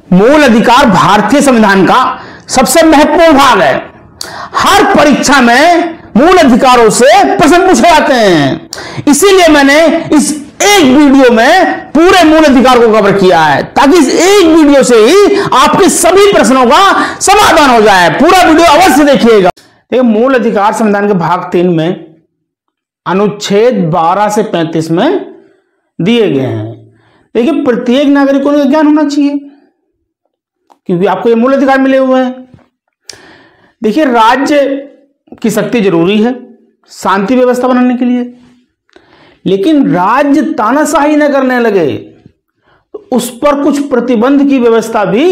मूल अधिकार भारतीय संविधान का सबसे महत्वपूर्ण भाग है। हर परीक्षा में मूल अधिकारों से प्रश्न पूछे जाते हैं। इसीलिए मैंने इस एक वीडियो में पूरे मूल अधिकार को कवर किया है, ताकि इस एक वीडियो से ही आपके सभी प्रश्नों का समाधान हो जाए। पूरा वीडियो अवश्य देखिएगा। देखिए, मूल अधिकार संविधान के भाग 3 में अनुच्छेद 12 से 35 में दिए गए हैं। देखिए, प्रत्येक नागरिक को ज्ञान होना चाहिए, क्योंकि आपको ये मूल अधिकार मिले हुए हैं। देखिए, राज्य की शक्ति जरूरी है शांति व्यवस्था बनाने के लिए, लेकिन राज्य तानाशाही न करने लगे तो उस पर कुछ प्रतिबंध की व्यवस्था भी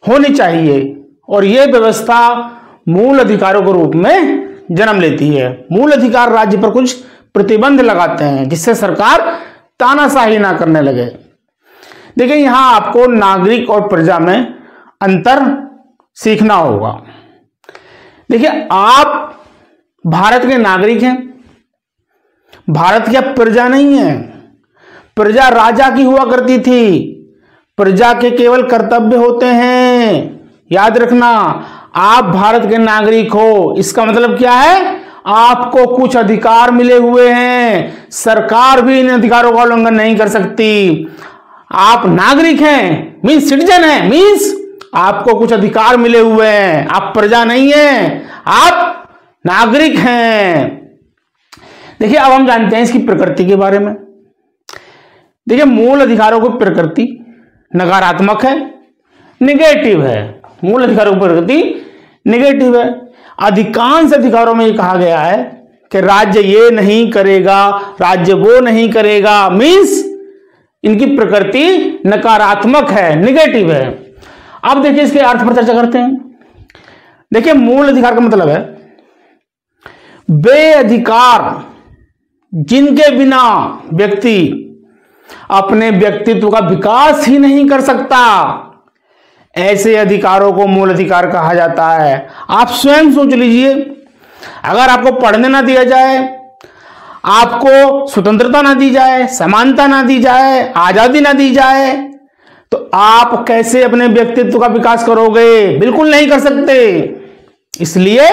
होनी चाहिए, और यह व्यवस्था मूल अधिकारों के रूप में जन्म लेती है। मूल अधिकार राज्य पर कुछ प्रतिबंध लगाते हैं जिससे सरकार तानाशाही ना करने लगे। देखिए, यहां आपको नागरिक और प्रजा में अंतर सीखना होगा। देखिए, आप भारत के नागरिक हैं, भारत की प्रजा नहीं है। प्रजा राजा की हुआ करती थी। प्रजा के केवल कर्तव्य होते हैं। याद रखना, आप भारत के नागरिक हो, इसका मतलब क्या है? आपको कुछ अधिकार मिले हुए हैं। सरकार भी इन अधिकारों का उल्लंघन नहीं कर सकती। आप नागरिक हैं, मीन्स सिटीजन हैं, मीन्स आपको कुछ अधिकार मिले हुए हैं। आप प्रजा नहीं हैं, आप नागरिक हैं। देखिए, अब हम जानते हैं इसकी प्रकृति के बारे में। देखिए, मूल अधिकारों की प्रकृति नकारात्मक है, निगेटिव है। मूल अधिकारों की प्रकृति निगेटिव है। अधिकांश अधिकारों में यह कहा गया है कि राज्य ये नहीं करेगा, राज्य वो नहीं करेगा, मीन्स इनकी प्रकृति नकारात्मक है, निगेटिव है। अब देखिए, इसके अर्थ पर चर्चा करते हैं। देखिए, मूल अधिकार का मतलब है वे अधिकार जिनके बिना व्यक्ति अपने व्यक्तित्व का विकास ही नहीं कर सकता, ऐसे अधिकारों को मूल अधिकार कहा जाता है। आप स्वयं सोच लीजिए, अगर आपको पढ़ने ना दिया जाए, आपको स्वतंत्रता ना दी जाए, समानता ना दी जाए, आजादी ना दी जाए, तो आप कैसे अपने व्यक्तित्व का विकास करोगे? बिल्कुल नहीं कर सकते। इसलिए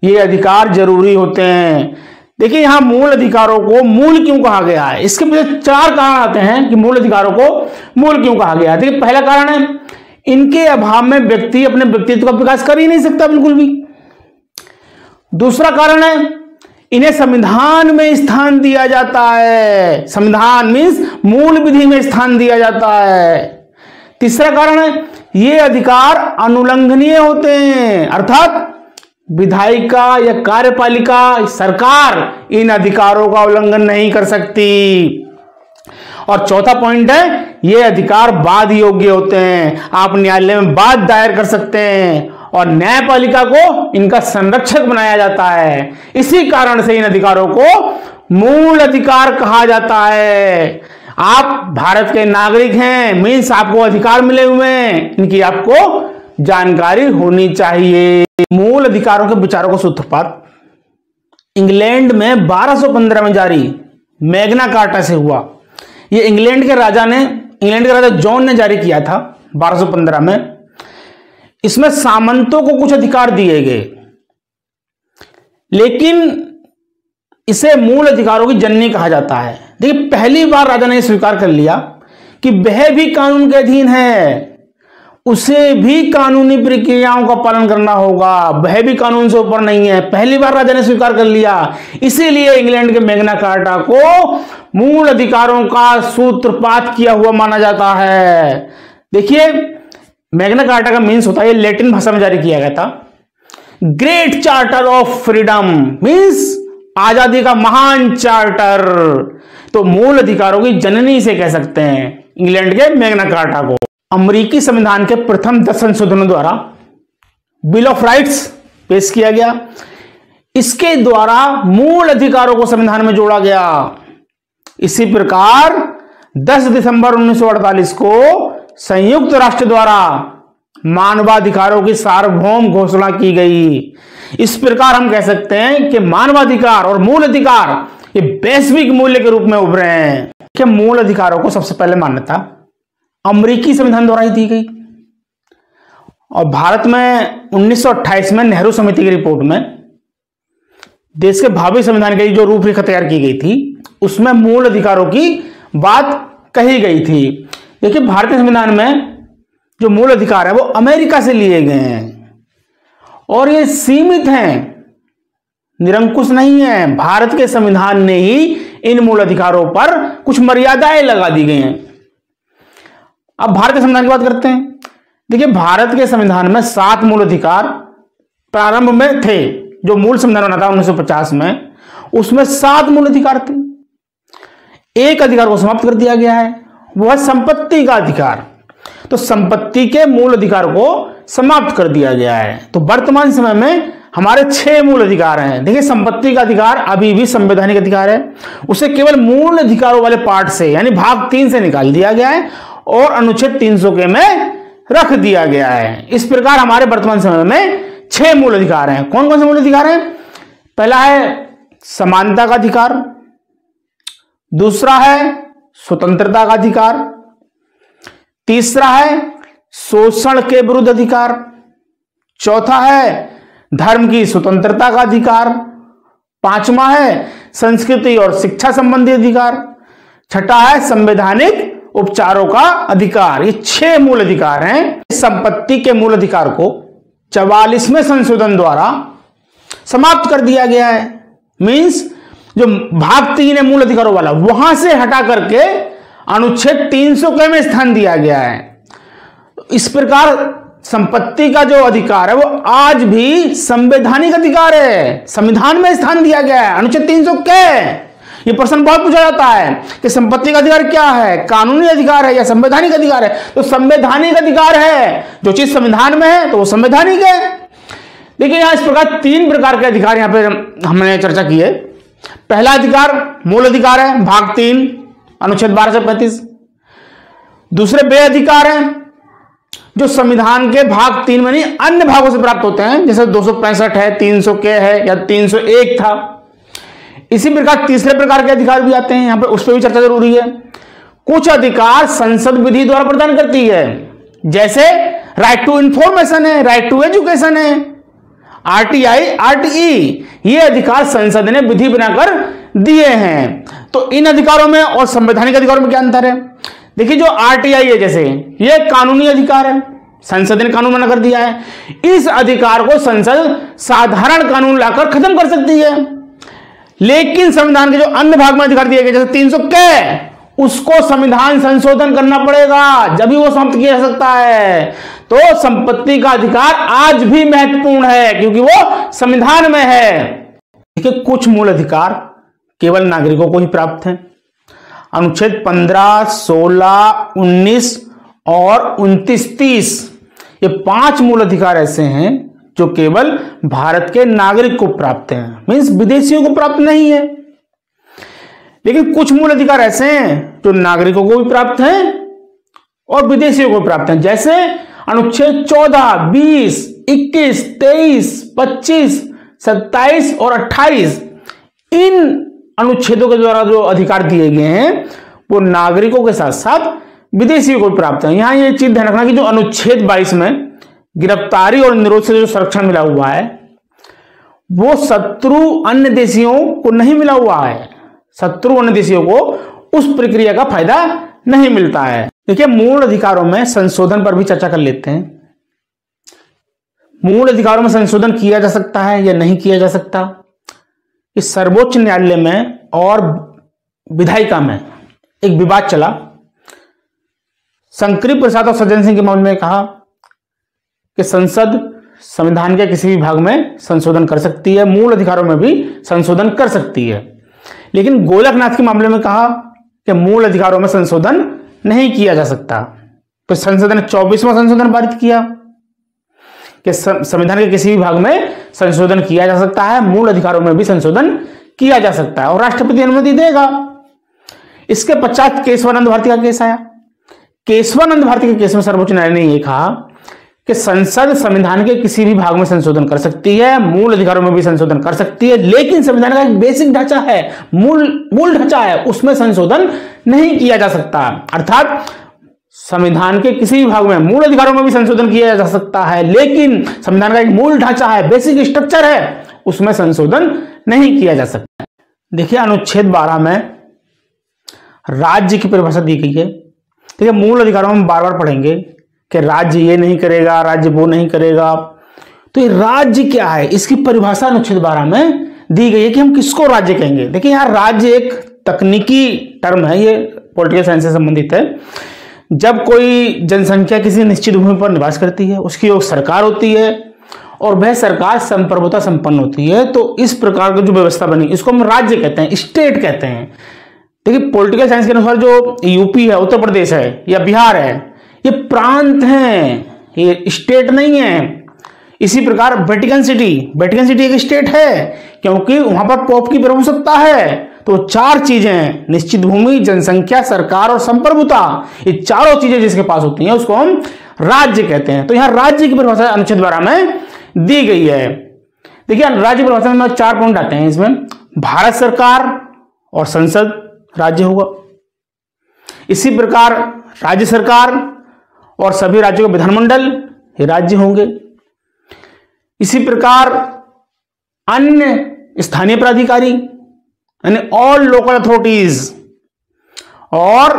ये अधिकार जरूरी होते हैं। देखिए, यहां मूल अधिकारों को मूल क्यों कहा गया है? इसके पीछे 4 कारण आते हैं कि मूल अधिकारों को मूल क्यों कहा गया है। देखिए, पहला कारण है इनके अभाव में व्यक्ति अपने व्यक्तित्व का विकास कर ही नहीं सकता, बिल्कुल भी। दूसरा कारण है इन्हें संविधान में स्थान दिया जाता है। संविधान मीन्स मूल विधि में स्थान दिया जाता है। तीसरा कारण है ये अधिकार अनुल्लंघनीय होते हैं, अर्थात विधायिका या कार्यपालिका सरकार इन अधिकारों का उल्लंघन नहीं कर सकती। और चौथा पॉइंट है ये अधिकार वाद योग्य होते हैं। आप न्यायालय में वाद दायर कर सकते हैं और न्यायपालिका को इनका संरक्षक बनाया जाता है। इसी कारण से इन अधिकारों को मूल अधिकार कहा जाता है। आप भारत के नागरिक हैं, मीन्स आपको अधिकार मिले हुए हैं, इनकी आपको जानकारी होनी चाहिए। मूल अधिकारों के विचारों का सूत्रपात इंग्लैंड में 1215 में जारी मैग्ना कार्टा से हुआ। ये इंग्लैंड के राजा जॉन ने जारी किया था 1215 में। इसमें सामंतों को कुछ अधिकार दिए गए, लेकिन इसे मूल अधिकारों की जननी कहा जाता है। देखिए, पहली बार राजा ने स्वीकार कर लिया कि वह भी कानून के अधीन है, उसे भी कानूनी प्रक्रियाओं का पालन करना होगा, वह भी कानून से ऊपर नहीं है। पहली बार राजा ने स्वीकार कर लिया। इसीलिए इंग्लैंड के मैग्ना कार्टा को मूल अधिकारों का सूत्रपात किया हुआ माना जाता है। देखिए, मैग्ना कार्टा का मीन्स होता है, लैटिन भाषा में जारी किया गया था। Great charter of freedom means आजादी का महान चार्टर। तो मूल अधिकारों की जननी से कह सकते हैं इंग्लैंड के मैग्ना कार्टा को। अमेरिकी संविधान के प्रथम 10 संशोधनों द्वारा बिल ऑफ राइट्स पेश किया गया। इसके द्वारा मूल अधिकारों को संविधान में जोड़ा गया। इसी प्रकार 10 दिसंबर 1948 को संयुक्त राष्ट्र द्वारा मानवाधिकारों की सार्वभौम घोषणा की गई। इस प्रकार हम कह सकते हैं कि मानवाधिकार और मूल अधिकार ये वैश्विक मूल्य के रूप में उभरे हैं। कि मूल अधिकारों को सबसे पहले मान्यता अमेरिकी संविधान द्वारा ही दी गई। और भारत में 1928 में नेहरू समिति की रिपोर्ट में देश के भावी संविधान की जो रूपरेखा तैयार की गई थी उसमें मूल अधिकारों की बात कही गई थी। देखिए, भारतीय संविधान में जो मूल अधिकार है वो अमेरिका से लिए गए हैं और ये सीमित हैं, निरंकुश नहीं है। भारत के संविधान ने ही इन मूल अधिकारों पर कुछ मर्यादाएं लगा दी गई हैं। अब भारतीय संविधान की बात करते हैं। देखिए, भारत के संविधान में 7 मूल अधिकार प्रारंभ में थे। जो मूल संविधान बना था 1950 में, उसमें 7 मूल अधिकार थे। एक अधिकार को समाप्त कर दिया गया है, वो है संपत्ति का अधिकार। तो संपत्ति के मूल अधिकार को समाप्त कर दिया गया है। तो वर्तमान समय में हमारे 6 मूल अधिकार हैं। देखिए, संपत्ति का अधिकार अभी भी संवैधानिक अधिकार है, उसे केवल मूल अधिकारों वाले पार्ट से यानी भाग 3 से निकाल दिया गया है और अनुच्छेद 300 के में रख दिया गया है। इस प्रकार हमारे वर्तमान समय में 6 मूल अधिकार हैं। कौन कौन से मूल अधिकार हैं? पहला है समानता का अधिकार, दूसरा है स्वतंत्रता का अधिकार, तीसरा है शोषण के विरुद्ध अधिकार, चौथा है धर्म की स्वतंत्रता का अधिकार, पांचवा है संस्कृति और शिक्षा संबंधी अधिकार, छठा है संवैधानिक उपचारों का अधिकार। ये 6 मूल अधिकार हैं। संपत्ति के मूल अधिकार को 44वें संशोधन द्वारा समाप्त कर दिया गया है। मींस जो भाग 3 है मूल अधिकारों वाला, वहां से हटा करके अनुच्छेद 300 के में स्थान दिया गया है। इस प्रकार संपत्ति का जो अधिकार है वो आज भी संवैधानिक अधिकार है, संविधान में स्थान दिया गया है अनुच्छेद 300 के। ये प्रश्न बहुत पूछा जाता है कि संपत्ति का अधिकार क्या है, कानूनी अधिकार है या संवैधानिक अधिकार है? तो संवैधानिक अधिकार है। जो चीज संविधान में है तो वो संवैधानिक है। देखिए, यहां इस प्रकार 3 प्रकार के अधिकार यहां पे हमने चर्चा की है। पहला अधिकार मूल अधिकार है, भाग 3 अनुच्छेद 12 से 35। दूसरे वे अधिकार हैं जो संविधान के भाग 3 में नहीं अन्य भागों से प्राप्त होते हैं, जैसे 265 है, 300 के है या 301 था। इसी प्रकार तीसरे प्रकार के अधिकार भी आते हैं, यहां पर उस पर भी चर्चा जरूरी है। कुछ अधिकार संसद विधि द्वारा प्रदान करती है, जैसे राइट टू इंफॉर्मेशन है, राइट टू एजुकेशन है, आरटीआई, आरटीई। ये अधिकार संसद ने विधि बनाकर दिए हैं। तो इन अधिकारों में और संवैधानिक अधिकारों में क्या अंतर है? देखिए, जो आरटीआई है जैसे ये कानूनी अधिकार है, संसद ने कानून बना कर दिया है। इस अधिकार को संसद साधारण कानून लाकर खत्म कर सकती है। लेकिन संविधान के जो अन्य भाग में अधिकार दिए गए जैसे 300 के, उसको संविधान संशोधन करना पड़ेगा, जब भी वो समाप्त किया जा सकता है। तो संपत्ति का अधिकार आज भी महत्वपूर्ण है क्योंकि वो संविधान में है। देखिए, कुछ मूल अधिकार केवल नागरिकों को ही प्राप्त हैं। अनुच्छेद 15, 16, 19 और 29, 30 ये 5 मूल अधिकार ऐसे हैं जो केवल भारत के नागरिक को प्राप्त हैं, मींस विदेशियों को प्राप्त नहीं है। लेकिन कुछ मूल अधिकार ऐसे हैं जो नागरिकों को भी प्राप्त हैं और विदेशियों को प्राप्त हैं, जैसे अनुच्छेद 14, 20, 21, 23, 25, 27 और 28। इन अनुच्छेदों के द्वारा जो अधिकार दिए गए हैं वो नागरिकों के साथ साथ विदेशियों को प्राप्त है। यहां ये चीज ध्यान रखना कि जो अनुच्छेद 22 में गिरफ्तारी और निरोध से जो संरक्षण मिला हुआ है वो शत्रु अन्य देशियों को नहीं मिला हुआ है। शत्रु अन्य देशियों को उस प्रक्रिया का फायदा नहीं मिलता है। देखिए, मूल अधिकारों में संशोधन पर भी चर्चा कर लेते हैं। मूल अधिकारों में संशोधन किया जा सकता है या नहीं किया जा सकता। इस सर्वोच्च न्यायालय में और विधायिका में एक विवाद चला। शंकरी प्रसाद और सज्जन सिंह के मामले में कहा कि संसद संविधान के किसी भी भाग में संशोधन कर सकती है, मूल अधिकारों में भी संशोधन कर सकती है। लेकिन गोलकनाथ के मामले में कहा कि मूल अधिकारों में संशोधन नहीं किया जा सकता। तो संसद ने 24वां संशोधन पारित किया कि संविधान के किसी भी भाग में संशोधन किया जा सकता है, मूल अधिकारों में भी संशोधन किया जा सकता है और राष्ट्रपति अनुमति देगा। इसके पश्चात केशवानंद भारती का केस आया। केशवानंद भारती के केस में सर्वोच्च न्यायालय ने यह कहा कि संसद संविधान के किसी भी भाग में संशोधन कर सकती है, मूल अधिकारों में भी संशोधन कर सकती है, लेकिन संविधान का एक बेसिक ढांचा है, मूल ढांचा है, उसमें संशोधन नहीं किया जा सकता। अर्थात संविधान के किसी भी भाग में मूल अधिकारों में भी संशोधन किया जा सकता है, लेकिन संविधान का एक मूल ढांचा है, बेसिक स्ट्रक्चर है, उसमें संशोधन नहीं किया जा सकता। देखिए अनुच्छेद 12 में राज्य की परिभाषा दी गई है। देखिए मूल अधिकारों में बार बार पढ़ेंगे कि राज्य ये नहीं करेगा, राज्य वो नहीं करेगा। तो ये राज्य क्या है, इसकी परिभाषा अनुच्छेद 12 में दी गई है कि हम किसको राज्य कहेंगे। देखिए यहाँ राज्य एक तकनीकी टर्म है, ये पॉलिटिकल साइंस से संबंधित है। जब कोई जनसंख्या किसी निश्चित भूमि पर निवास करती है, उसकी एक सरकार होती है और वह सरकार संप्रभुता संपन्न होती है, तो इस प्रकार की जो व्यवस्था बनी इसको हम राज्य कहते हैं, स्टेट कहते हैं। देखिए पॉलिटिकल साइंस के अनुसार जो यूपी है, उत्तर प्रदेश है या बिहार है, ये प्रांत हैं, ये स्टेट नहीं है। इसी प्रकार वेटिकन सिटी एक स्टेट है, क्योंकि वहां पर पोप की प्रभुसत्ता है। तो चार चीजें, निश्चित भूमि, जनसंख्या, सरकार और संप्रभुता, ये चारों चीजें जिसके पास होती हैं उसको हम राज्य कहते हैं। तो यहां राज्य की परिभाषा अनुच्छेद 12 में दी गई है। देखिए राज्य की परिभाषा में 4 पॉइंट आते हैं इसमें। भारत सरकार और संसद राज्य होगा। इसी प्रकार राज्य सरकार और सभी राज्यों के विधानमंडल ये राज्य होंगे। इसी प्रकार अन्य स्थानीय प्राधिकारी यानी ऑल लोकल अथॉरिटीज, और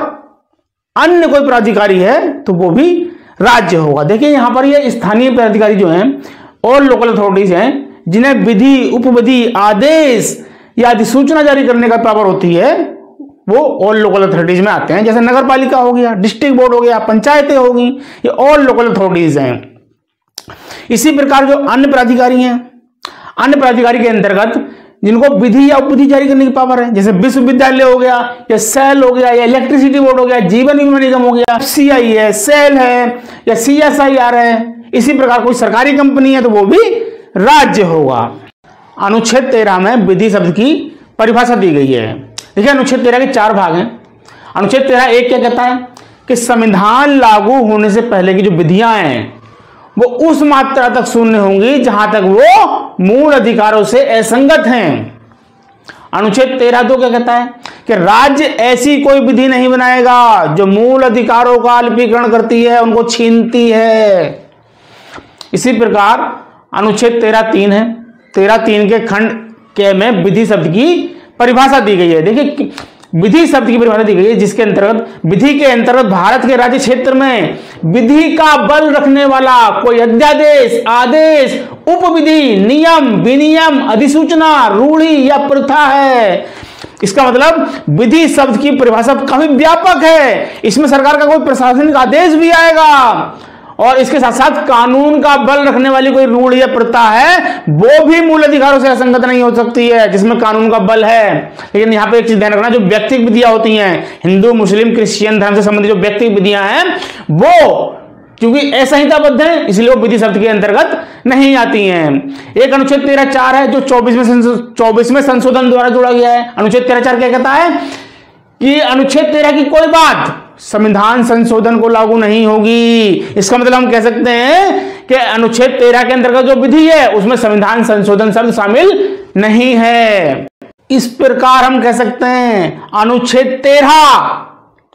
अन्य कोई प्राधिकारी है तो वो भी राज्य होगा। देखिए यहां पर ये स्थानीय प्राधिकारी जो हैं, ऑल लोकल अथॉरिटीज हैं, जिन्हें विधि, उपविधि, आदेश या अधिसूचना जारी करने का पावर होती है, वो ऑल लोकल अथॉरिटीज में आते हैं। जैसे नगर पालिका हो गया, डिस्ट्रिक्ट बोर्ड हो गया, पंचायतें होगी, ये ऑल लोकल अथॉरिटीज हैं। इसी प्रकार जो अन्य प्राधिकारी हैं, अन्य प्राधिकारी के अंतर्गत जिनको विधि या उपविधि जारी करने की पावर है, जैसे विश्वविद्यालय हो गया, या सेल हो गया, या इलेक्ट्रिसिटी बोर्ड हो गया, जीवन बीमा निगम हो गया, FCI है, सेल है, या CSIR है। इसी प्रकार कोई सरकारी कंपनी है तो वो भी राज्य होगा। अनुच्छेद 13 में विधि शब्द की परिभाषा दी गई है। देखिए अनुच्छेद 13 के 4 भाग हैं। अनुच्छेद 13 एक क्या कहता है कि संविधान लागू होने से पहले की जो विधियां हैं वो उस मात्रा तक शून्य होंगी जहां तक वो मूल अधिकारों से असंगत हैं। अनुच्छेद 13(2) क्या कहता है कि राज्य ऐसी कोई विधि नहीं बनाएगा जो मूल अधिकारों का अल्पीकरण करती है, उनको छीनती है। इसी प्रकार अनुच्छेद 13(3) है। 13(3) के खंड के में विधि शब्द की परिभाषा दी गई है। देखिए विधि शब्द की परिभाषा दी गई है, जिसके अंतर्गत विधि के अंतर्गत भारत के राज्य क्षेत्र में विधि का बल रखने वाला कोई अध्यादेश, आदेश, उपविधि, नियम, विनियम, अधिसूचना, रूढ़ि या प्रथा है। इसका मतलब विधि शब्द की परिभाषा काफी व्यापक है। इसमें सरकार का कोई प्रशासनिक आदेश भी आएगा, और इसके साथ साथ कानून का बल रखने वाली कोई रूढ़ या प्रथा है वो भी मूल अधिकारों से असंगत नहीं हो सकती है, जिसमें कानून का बल है। लेकिन यहां पे एक चीज ध्यान रखना, जो व्यक्तिगत विधियां होती हैं, हिंदू, मुस्लिम, क्रिश्चियन धर्म से संबंधित जो व्यक्तिगत विधियां हैं वो क्योंकि असंहिताबद्ध है, इसलिए वो विधि शब्द के अंतर्गत नहीं आती हैं। एक अनुच्छेद 13(4) है जो 24वें संशोधन द्वारा जोड़ा गया है। अनुच्छेद 13(4) क्या कहता है कि अनुच्छेद 13 की कोई बात संविधान संशोधन को लागू नहीं होगी। इसका मतलब हम कह सकते हैं कि अनुच्छेद 13 के अंतर्गत जो विधि है उसमें संविधान संशोधन शब्द शामिल नहीं है। इस प्रकार हम कह सकते हैं अनुच्छेद 13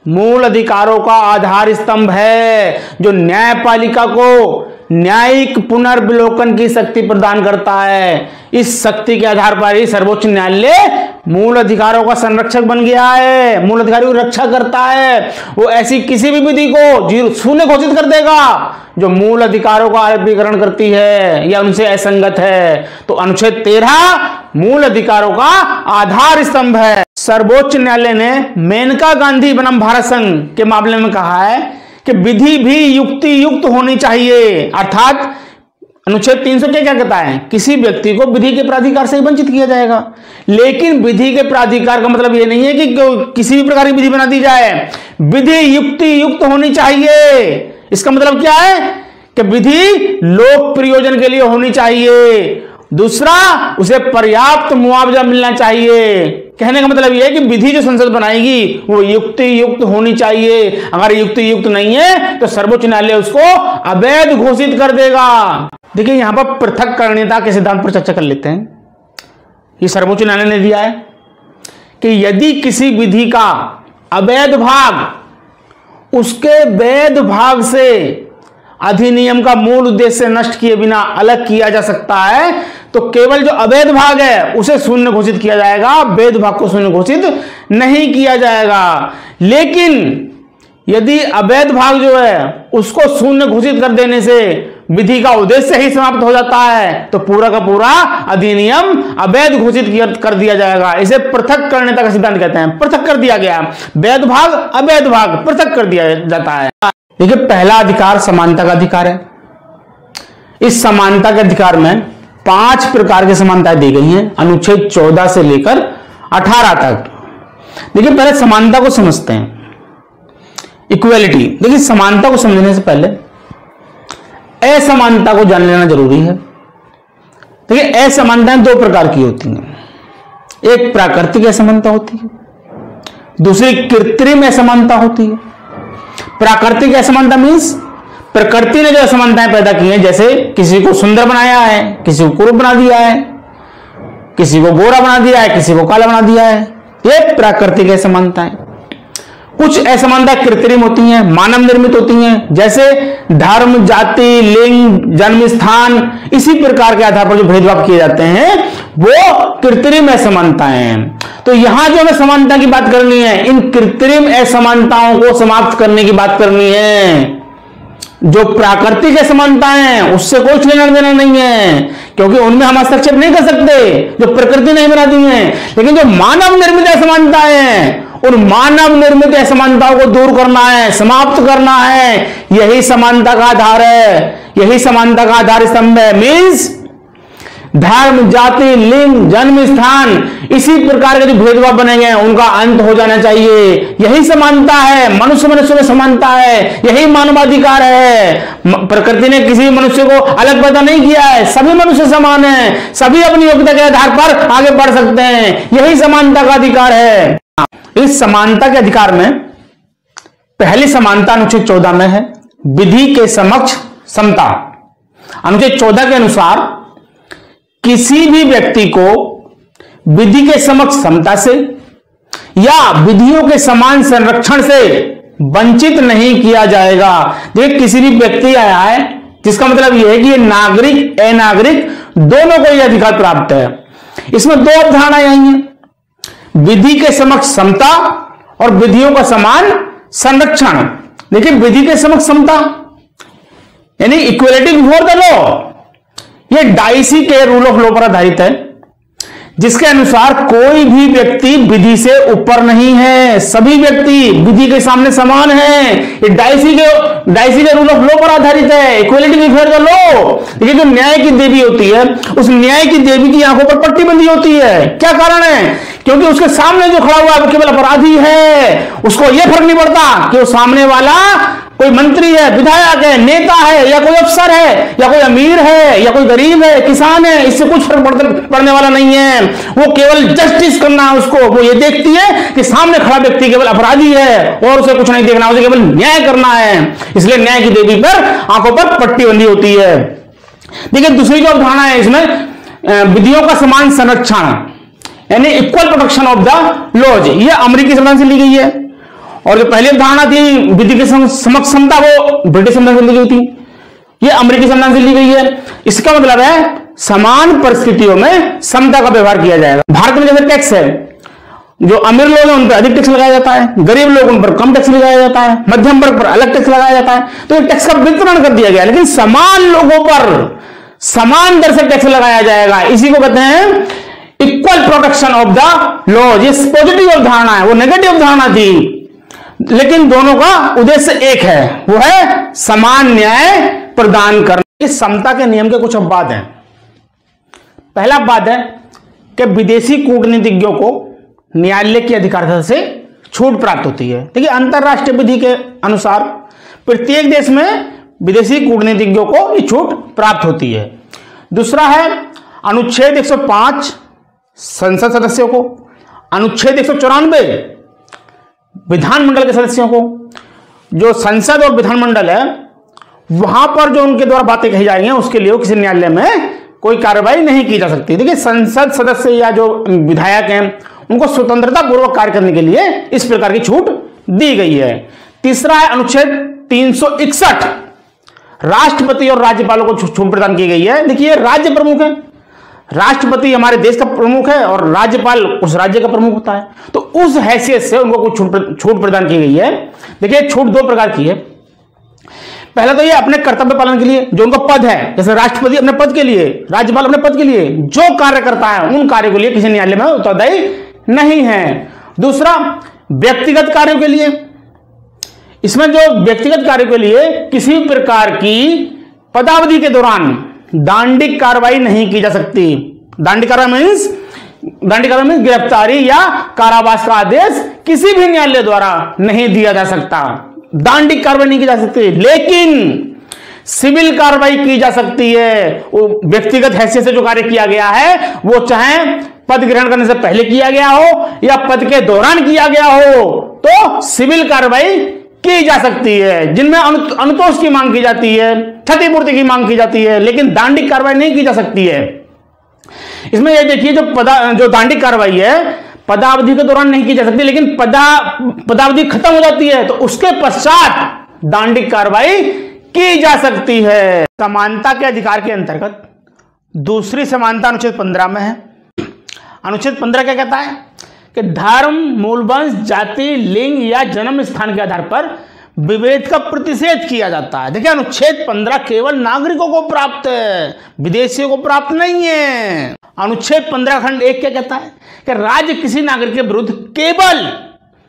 मूल अधिकारों का आधार स्तंभ है, जो न्यायपालिका को न्यायिक पुनर्विलोकन की शक्ति प्रदान करता है। इस शक्ति के आधार पर ही सर्वोच्च न्यायालय मूल अधिकारों का संरक्षक बन गया है, मूल अधिकारों की रक्षा करता है। वो ऐसी किसी भी विधि को शून्य घोषित कर देगा जो मूल अधिकारों का अल्पीकरण करती है या उनसे असंगत है। तो अनुच्छेद 13 मूल अधिकारों का आधार स्तंभ है। सर्वोच्च न्यायालय ने मेनका गांधी बनाम भारत संघ के मामले में कहा है कि विधि भी युक्ति युक्त होनी चाहिए। अर्थात अनुच्छेद 300 क्या कहता है, किसी व्यक्ति को विधि के प्राधिकार से वंचित किया जाएगा। लेकिन विधि के प्राधिकार का मतलब यह नहीं है कि किसी भी प्रकार की विधि बना दी जाए, विधि युक्ति युक्त होनी चाहिए। इसका मतलब क्या है कि विधि लोक प्रयोजन के लिए होनी चाहिए। दूसरा, उसे पर्याप्त मुआवजा मिलना चाहिए। कहने का मतलब यह है कि विधि जो संसद बनाएगी वो युक्ति युक्त होनी चाहिए। अगर युक्ति युक्त नहीं है तो सर्वोच्च न्यायालय उसको अवैध घोषित कर देगा। देखिए यहां पर पृथक्करणीयता के सिद्धांत पर चर्चा कर लेते हैं। ये सर्वोच्च न्यायालय ने दिया है कि यदि किसी विधि का अवैध भाग उसके वैध भाग से अधिनियम का मूल उद्देश्य नष्ट किए बिना अलग किया जा सकता है, तो केवल जो अवैध भाग है उसे शून्य घोषित किया जाएगा, वैध भाग को शून्य घोषित नहीं किया जाएगा। लेकिन यदि अवैध भाग जो है उसको शून्य घोषित कर देने से विधि का उद्देश्य ही समाप्त हो जाता है, तो पूरा का पूरा अधिनियम अवैध घोषित कर दिया जाएगा। इसे पृथक करने का सिद्धांत कहते हैं। पृथक कर दिया गया, वैध भाग अवैध भाग पृथक कर दिया जाता है। देखिए, पहला अधिकार समानता का अधिकार है। इस समानता के अधिकार में 5 प्रकार की समानताएं दी गई हैं, अनुच्छेद 14 से लेकर 18 तक। देखिए, पहले समानता को समझते हैं, इक्वेलिटी। देखिए, समानता को समझने से पहले असमानता को जान लेना जरूरी है। देखिए, असमानताएं 2 प्रकार की होती हैं। एक प्राकृतिक असमानता होती है, दूसरी कृत्रिम असमानता होती है। प्राकृतिक असमानता मीन्स प्रकृति ने जो असमानताएं पैदा की हैं, जैसे किसी को सुंदर बनाया है, किसी को कुरूप बना दिया है, किसी को गोरा बना दिया है, किसी को काला बना दिया है, ये प्राकृतिक असमानताएं। कुछ असमानता कृत्रिम होती हैं, मानव निर्मित होती हैं, जैसे धर्म, जाति, लिंग, जन्म स्थान, इसी प्रकार के आधार पर जो भेदभाव किए जाते हैं वो कृत्रिम असमानताएं हैं। तो यहां जो हमें समानता की बात करनी है, इन कृत्रिम असमानताओं को समाप्त करने की बात करनी है। जो प्राकृतिक असमानताएं हैं उससे कोई लेना देना नहीं है, क्योंकि उनमें हम हस्तक्षेप नहीं कर सकते, जो प्रकृति नहीं बना दी है। लेकिन जो मानव निर्मित असमानताएं हैं, उन मानव निर्मित असमानताओं को दूर करना है, समाप्त करना है। यही समानता का आधार है, यही समानता का आधार स्तंभ है। मीन्स धर्म, जाति, लिंग, जन्म स्थान, इसी प्रकार के जो भेदभाव बने गए उनका अंत हो जाना चाहिए। यही समानता है, मनुष्य में समानता है, यही मानवाधिकार है। प्रकृति ने किसी मनुष्य को अलग पैदा नहीं किया है, सभी मनुष्य समान हैं, सभी अपनी योग्यता के आधार पर आगे बढ़ सकते हैं। यही समानता का अधिकार है। इस समानता के अधिकार में पहली समानता अनुच्छेद 14 में है, विधि के समक्ष समता। अनुच्छेद 14 के अनुसार किसी भी व्यक्ति को विधि के समक्ष समता से या विधियों के समान संरक्षण से वंचित नहीं किया जाएगा। देखिए, किसी भी व्यक्ति आया है जिसका मतलब यह है कि ये नागरिक अनागरिक दोनों को यह अधिकार प्राप्त है। इसमें 2 अवधारणाएं आई हैं, विधि के समक्ष समता और विधियों का समान संरक्षण। देखिए, विधि के समक्ष समता यानी इक्वलिटी बिफोर द लॉ, ये डाइसी के रूल ऑफ लॉ पर आधारित है, जिसके अनुसार कोई भी व्यक्ति विधि से ऊपर नहीं है, सभी व्यक्ति विधि के सामने समान हैं। ये डाइसी के रूल ऑफ लॉ पर आधारित है, इक्वलिटी बिफोर द लॉ। देखिए, जो न्याय की देवी होती है, उस न्याय की देवी की आंखों पर पट्टी बंधी होती है। क्या कारण है? क्योंकि उसके सामने जो खड़ा हुआ है वो केवल अपराधी है। उसको यह फर्क नहीं पड़ता कि वो सामने वाला कोई मंत्री है, विधायक है, नेता है, या कोई अफसर है, या कोई अमीर है, या कोई गरीब है, किसान है, इससे कुछ फर्क पड़ने वाला नहीं है। वो केवल जस्टिस करना है उसको। वो ये देखती है कि सामने खड़ा व्यक्ति केवल अपराधी है और उसे कुछ नहीं देखना, उसे केवल न्याय करना है। इसलिए न्याय की देवी पर आंखों पर पट्टी बंधी होती है। देखिए, दूसरी जो अवधारणा है इसमें विधियों का समान संरक्षण यानी equal protection of the laws, ये अमेरिकी संविधान से ली गई है। और जो पहली अवधारणा थी विधि के समक्ष समता, वो ब्रिटिश संविधान से ली गई थी, ये अमेरिकी संविधान से ली गई है। इसका मतलब है समान परिस्थितियों में समता का व्यवहार किया जाएगा। भारत में जैसे टैक्स है, जो अमीर लोग हैं उन पर अधिक टैक्स लगाया जाता है, गरीब लोग उन पर कम टैक्स लगाया जाता है, मध्यम वर्ग पर अलग टैक्स लगाया जाता है। तो ये टैक्स का वितरण कर दिया गया, लेकिन समान लोगों पर समान दर से टैक्स लगाया जाएगा। इसी को कहते हैं equal protection of the law. ये पॉजिटिव अवधारणा है, वो नेगेटिव अवधारणा थी, लेकिन दोनों का उद्देश्य एक है, वो है समान न्याय प्रदान करना। इस समता के नियम के कुछ अपवाद हैं। पहला अपवाद है कि विदेशी कूटनीतिज्ञों को न्यायालय की अधिकारिता से छूट प्राप्त होती है। देखिए, अंतरराष्ट्रीय विधि के अनुसार प्रत्येक देश में विदेशी कूटनीतिज्ञों को ये छूट प्राप्त होती है। दूसरा है अनुच्छेद 105 संसद सदस्यों को, अनुच्छेद 194 विधानमंडल के सदस्यों को। जो संसद और विधानमंडल है वहां पर जो उनके द्वारा बातें कही जाएंगी उसके लिए किसी न्यायालय में कोई कार्रवाई नहीं की जा सकती। देखिए, संसद सदस्य या जो विधायक हैं उनको स्वतंत्रता पूर्वक कार्य करने के लिए इस प्रकार की छूट दी गई है। तीसरा है अनुच्छेद 361, राष्ट्रपति और राज्यपालों को छूट प्रदान की गई है। देखिए राज्य प्रमुख है, राष्ट्रपति हमारे देश का प्रमुख है और राज्यपाल उस राज्य का प्रमुख होता है, तो उस हैसियत से उनको कुछ छूट प्रदान की गई है। देखिए छूट दो प्रकार की है। पहला तो ये अपने कर्तव्य पालन के लिए, जो उनका पद है, जैसे राष्ट्रपति अपने पद के लिए, राज्यपाल अपने पद के लिए जो कार्य करता है उन कार्यों के लिए किसी न्यायालय में उत्तरदायी नहीं है। दूसरा व्यक्तिगत कार्यों के लिए, इसमें जो व्यक्तिगत कार्यों के लिए किसी भी प्रकार की पदावधि के दौरान दांडिक कार्रवाई नहीं की जा सकती। दांडिक कार्रवाई मीन्स गिरफ्तारी या कारावास का आदेश किसी भी न्यायालय द्वारा नहीं दिया जा सकता, दांडिक कार्रवाई नहीं की जा सकती। लेकिन सिविल कार्रवाई की जा सकती है। वो व्यक्तिगत हैसियत से जो कार्य किया गया है वो चाहे पद ग्रहण करने से पहले किया गया हो या पद के दौरान किया गया हो, तो सिविल कार्रवाई की जा सकती है, जिनमें अनुतोष की मांग की जाती है, क्षतिपूर्ति की मांग की जाती है, लेकिन दांडिक कार्रवाई नहीं की जा सकती है। इसमें यह देखिए जो दांडिक कार्रवाई है पदावधि के दौरान नहीं की जा सकती, लेकिन पदावधि खत्म हो जाती है तो उसके पश्चात दांडिक कार्रवाई की जा सकती है। समानता के अधिकार के अंतर्गत दूसरी समानता अनुच्छेद 15 में है। अनुच्छेद 15 क्या कहता है कि धर्म, मूल वंश, जाति, लिंग या जन्म स्थान के आधार पर विभेद का प्रतिषेध किया जाता है। देखिए अनुच्छेद 15 केवल नागरिकों को प्राप्त है, विदेशियों को प्राप्त नहीं है। अनुच्छेद 15 खंड 1 क्या कहता है कि राज्य किसी नागरिक के विरुद्ध केवल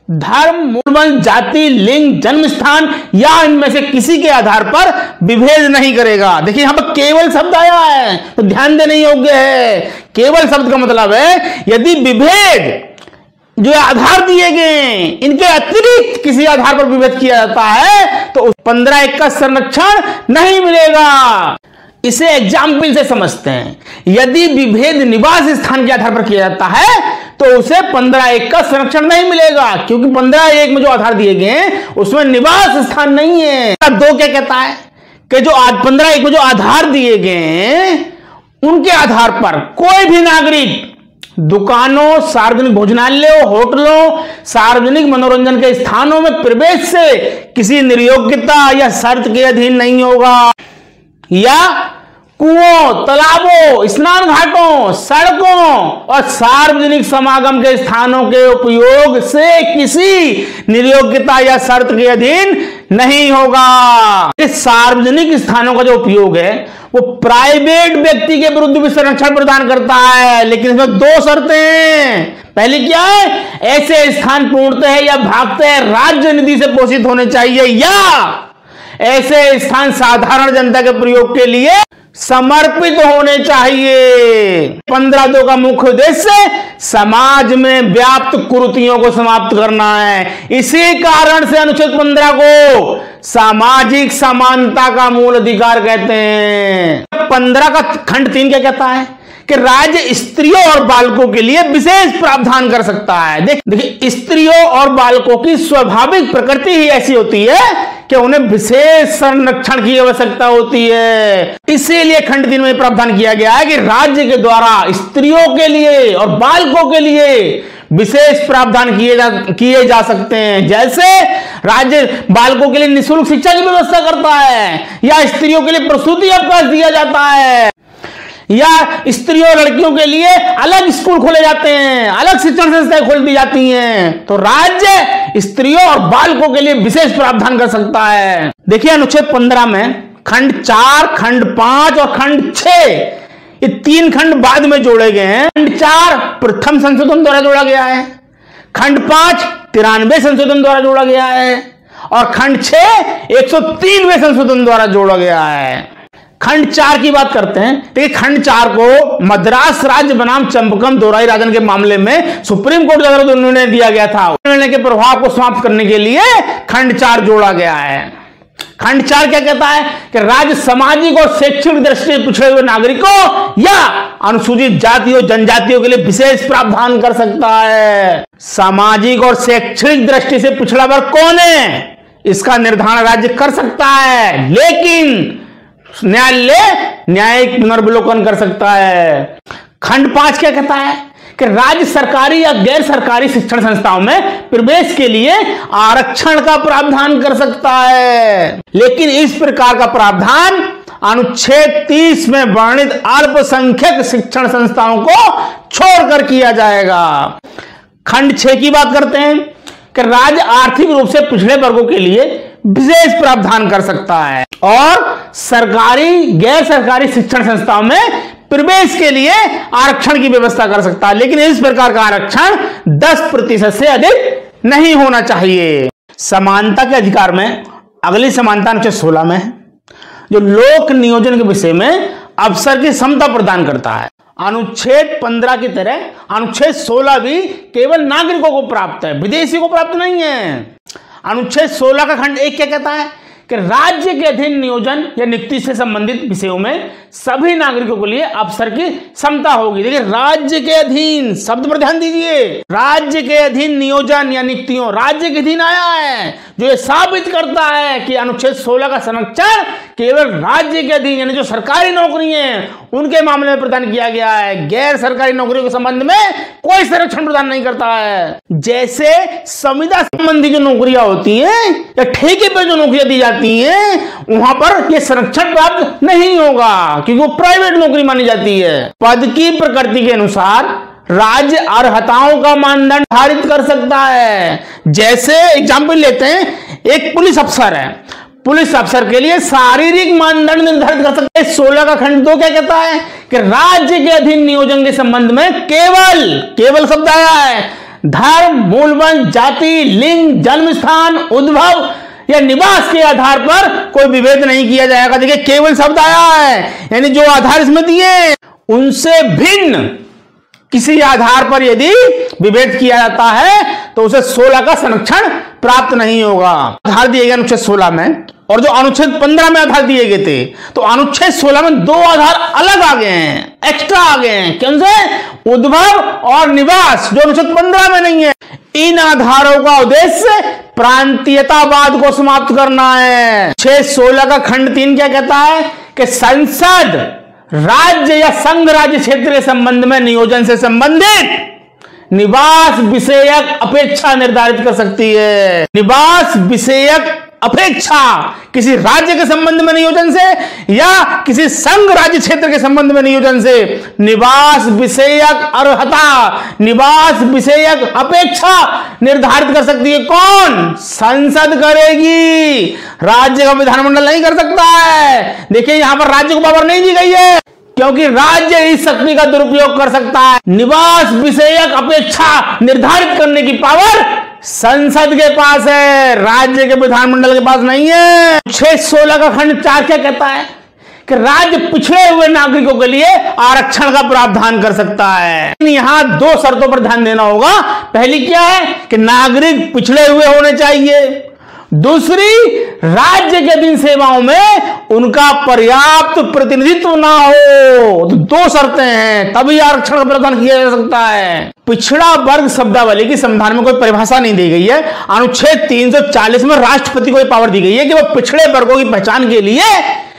धर्म, मूल वंश, जाति, लिंग, जन्म स्थान या इनमें से किसी के आधार पर विभेद नहीं करेगा। देखिए यहां पर केवल शब्द आया है तो ध्यान देने योग्य है। केवल शब्द का मतलब है यदि विभेद जो आधार दिए गए इनके अतिरिक्त किसी आधार पर विभेद किया जाता है तो 15(1) का संरक्षण नहीं मिलेगा। इसे एग्जाम्पल से समझते हैं। यदि विभेद निवास स्थान के आधार पर किया जाता है तो उसे 15(1) का संरक्षण नहीं मिलेगा, क्योंकि 15(1) में जो आधार दिए गए उसमें निवास स्थान नहीं है। 2 क्या कहता है कि जो 15(1) में जो आधार दिए गए उनके आधार पर कोई भी नागरिक दुकानों, सार्वजनिक भोजनालयों, होटलों, सार्वजनिक मनोरंजन के स्थानों में प्रवेश से किसी निर्योग्यता या शर्त के अधीन नहीं होगा, या कुओं, तालाबों, स्नान घाटों, सड़कों और सार्वजनिक समागम के स्थानों के उपयोग से किसी निर्योग्यता या शर्त के अधीन नहीं होगा। इस सार्वजनिक स्थानों का जो उपयोग है वो प्राइवेट व्यक्ति के विरुद्ध भी संरक्षण प्रदान करता है, लेकिन इसमें 2 शर्तें हैं। पहली क्या है, ऐसे स्थान पूर्णतः या भागतः राज्य निधि से पोषित होने चाहिए या ऐसे स्थान साधारण जनता के प्रयोग के लिए समर्पित होने चाहिए। 15(2) का मुख्य उद्देश्य समाज में व्याप्त कुरीतियों को समाप्त करना है। इसी कारण से अनुच्छेद 15 को सामाजिक समानता का मूल अधिकार कहते हैं। 15 का खंड 3 क्या कहता है कि राज्य स्त्रियों और बालकों के लिए विशेष प्रावधान कर सकता है। देखिए स्त्रियों और बालकों की स्वाभाविक प्रकृति ही ऐसी होती है कि उन्हें विशेष संरक्षण की आवश्यकता होती है। इसीलिए खंड 3 में प्रावधान किया गया है कि राज्य के द्वारा स्त्रियों के लिए और बालकों के लिए विशेष प्रावधान किए जा सकते हैं। जैसे राज्य बालकों के लिए निःशुल्क शिक्षा की व्यवस्था करता है, या स्त्रियों के लिए प्रसूति अवकाश दिया जाता है, या स्त्रियों और लड़कियों के लिए अलग स्कूल खोले जाते हैं, अलग शिक्षण संस्थाएं खोल दी जाती हैं। तो राज्य स्त्रियों और बालकों के लिए विशेष प्रावधान कर सकता है। देखिए अनुच्छेद 15 में खंड 4, खंड 5 और खंड 6 ये 3 खंड बाद में जोड़े गए हैं। खंड 4 प्रथम संशोधन द्वारा जोड़ा गया है, खंड 5 93वें संशोधन द्वारा जोड़ा गया है और खंड 6 103वें संशोधन द्वारा जोड़ा गया है। खंड 4 की बात करते हैं। देखिए खंड 4 को मद्रास राज्य बनाम चंपकम दोराई राजन के मामले में सुप्रीम कोर्ट द्वारा निर्णय दिया गया था। निर्णय के प्रभाव को समाप्त करने के लिए खंड 4 जोड़ा गया है। खंड 4 क्या कहता है कि राज्य सामाजिक और शैक्षणिक दृष्टि से पिछड़े हुए नागरिकों या अनुसूचित जातियों जनजातियों के लिए विशेष प्रावधान कर सकता है। सामाजिक और शैक्षणिक दृष्टि से पिछड़ा वर्ग कौन है इसका निर्धारण राज्य कर सकता है, लेकिन न्यायालय न्यायिक पुनर्विलोकन कर सकता है। खंड 5 क्या कहता है कि राज्य सरकारी या गैर सरकारी शिक्षण संस्थाओं में प्रवेश के लिए आरक्षण का प्रावधान कर सकता है, लेकिन इस प्रकार का प्रावधान अनुच्छेद 30 में वर्णित अल्पसंख्यक शिक्षण संस्थाओं को छोड़कर किया जाएगा। खंड 6 की बात करते हैं कि राज्य आर्थिक रूप से पिछड़े वर्गों के लिए विशेष प्रावधान कर सकता है और सरकारी गैर सरकारी शिक्षण संस्थाओं में प्रवेश के लिए आरक्षण की व्यवस्था कर सकता है, लेकिन इस प्रकार का आरक्षण 10% से अधिक नहीं होना चाहिए। समानता के अधिकार में अगली समानता अनुच्छेद 16 में है, जो लोक नियोजन के विषय में अवसर की समता प्रदान करता है। अनुच्छेद 15 की तरह अनुच्छेद 16 भी केवल नागरिकों को प्राप्त है, विदेशी को प्राप्त नहीं है। अनुच्छेद 16 का खंड 1 क्या कहता है कि राज्य के अधीन नियोजन या नियुक्ति से संबंधित विषयों में सभी नागरिकों के लिए अवसर की समता होगी। देखिए, राज्य के अधीन शब्द पर ध्यान दीजिए, राज्य के अधीन नियोजन या नियुक्तियों राज्य के अधीन आया है, जो ये साबित करता है कि अनुच्छेद 16 का संरक्षण केवल राज्य के अधीन यानी जो सरकारी नौकरी है उनके मामले में प्रदान किया गया है, गैर सरकारी नौकरियों के संबंध में कोई संरक्षण प्रदान नहीं करता है। जैसे संविदा संबंधी जो नौकरियां होती हैं या ठेके पर जो नौकरियां दी जाती हैं वहां पर यह संरक्षण प्राप्त नहीं होगा, क्योंकि वो प्राइवेट नौकरी मानी जाती है। पद की प्रकृति के अनुसार राज्य अर्हताओं का मानदंड निर्धारित कर सकता है। जैसे एग्जाम्पल लेते हैं, एक पुलिस अफसर है, पुलिस अफसर के लिए शारीरिक मानदंड निर्धारित कर सकते हैं। 16 का खंड 2 क्या कहता है कि राज्य के अधीन नियोजन के संबंध में केवल शब्द आया है, धर्म, मूलवंश, जाति, लिंग, जन्म स्थान, उद्भव या निवास के आधार पर कोई विभेद नहीं किया जाएगा। देखिए, केवल शब्द आया है, यानी जो आधार इसमें दिए उनसे भिन्न किसी आधार पर यदि विभेद किया जाता है तो उसे 16 का संरक्षण प्राप्त नहीं होगा। आधार दिए गए अनुच्छेद 16 में और जो अनुच्छेद 15 में आधार दिए गए थे, तो अनुच्छेद 16 में 2 आधार अलग आ गए हैं, एक्स्ट्रा आ गए हैं। कौन से? उद्भव और निवास, जो अनुच्छेद 15 में नहीं है। इन आधारों का उद्देश्य प्रांतीयतावाद को समाप्त करना है। अनुच्छेद 16 का खंड 3 क्या कहता है कि संसद राज्य या संघ राज्य क्षेत्र के संबंध में नियोजन से संबंधित निवास विषयक अपेक्षा निर्धारित कर सकती है। निवास विषयक अपेक्षा किसी राज्य के संबंध में नियोजन से या किसी संघ राज्य क्षेत्र के संबंध में नियोजन से निवास विषयक अर्हता, निवास विषयक अपेक्षा निर्धारित कर सकती है। कौन? संसद करेगी, राज्य का विधानमंडल नहीं कर सकता है। देखिए, यहां पर राज्य को पावर नहीं दी गई है, क्योंकि राज्य इस शक्ति का दुरुपयोग कर सकता है। निवास विषयक अपेक्षा निर्धारित करने की पावर संसद के पास है, राज्य के विधानमंडल के पास नहीं है। अनुच्छेद 16 का खंड 4 क्या कहता है कि राज्य पिछड़े हुए नागरिकों के लिए आरक्षण का प्रावधान कर सकता है। यहां 2 शर्तों पर ध्यान देना होगा। पहली क्या है कि नागरिक पिछड़े हुए होने चाहिए, दूसरी राज्य के अधीन सेवाओं में उनका पर्याप्त प्रतिनिधित्व ना हो। तो 2 शर्तें हैं, तभी आरक्षण का प्रावधान किया जा सकता है। पिछड़ा वर्ग शब्दावली की संविधान में कोई परिभाषा नहीं दी गई है। अनुच्छेद 340 में राष्ट्रपति को पावर दी गई है कि वह पिछड़े वर्गों की पहचान के लिए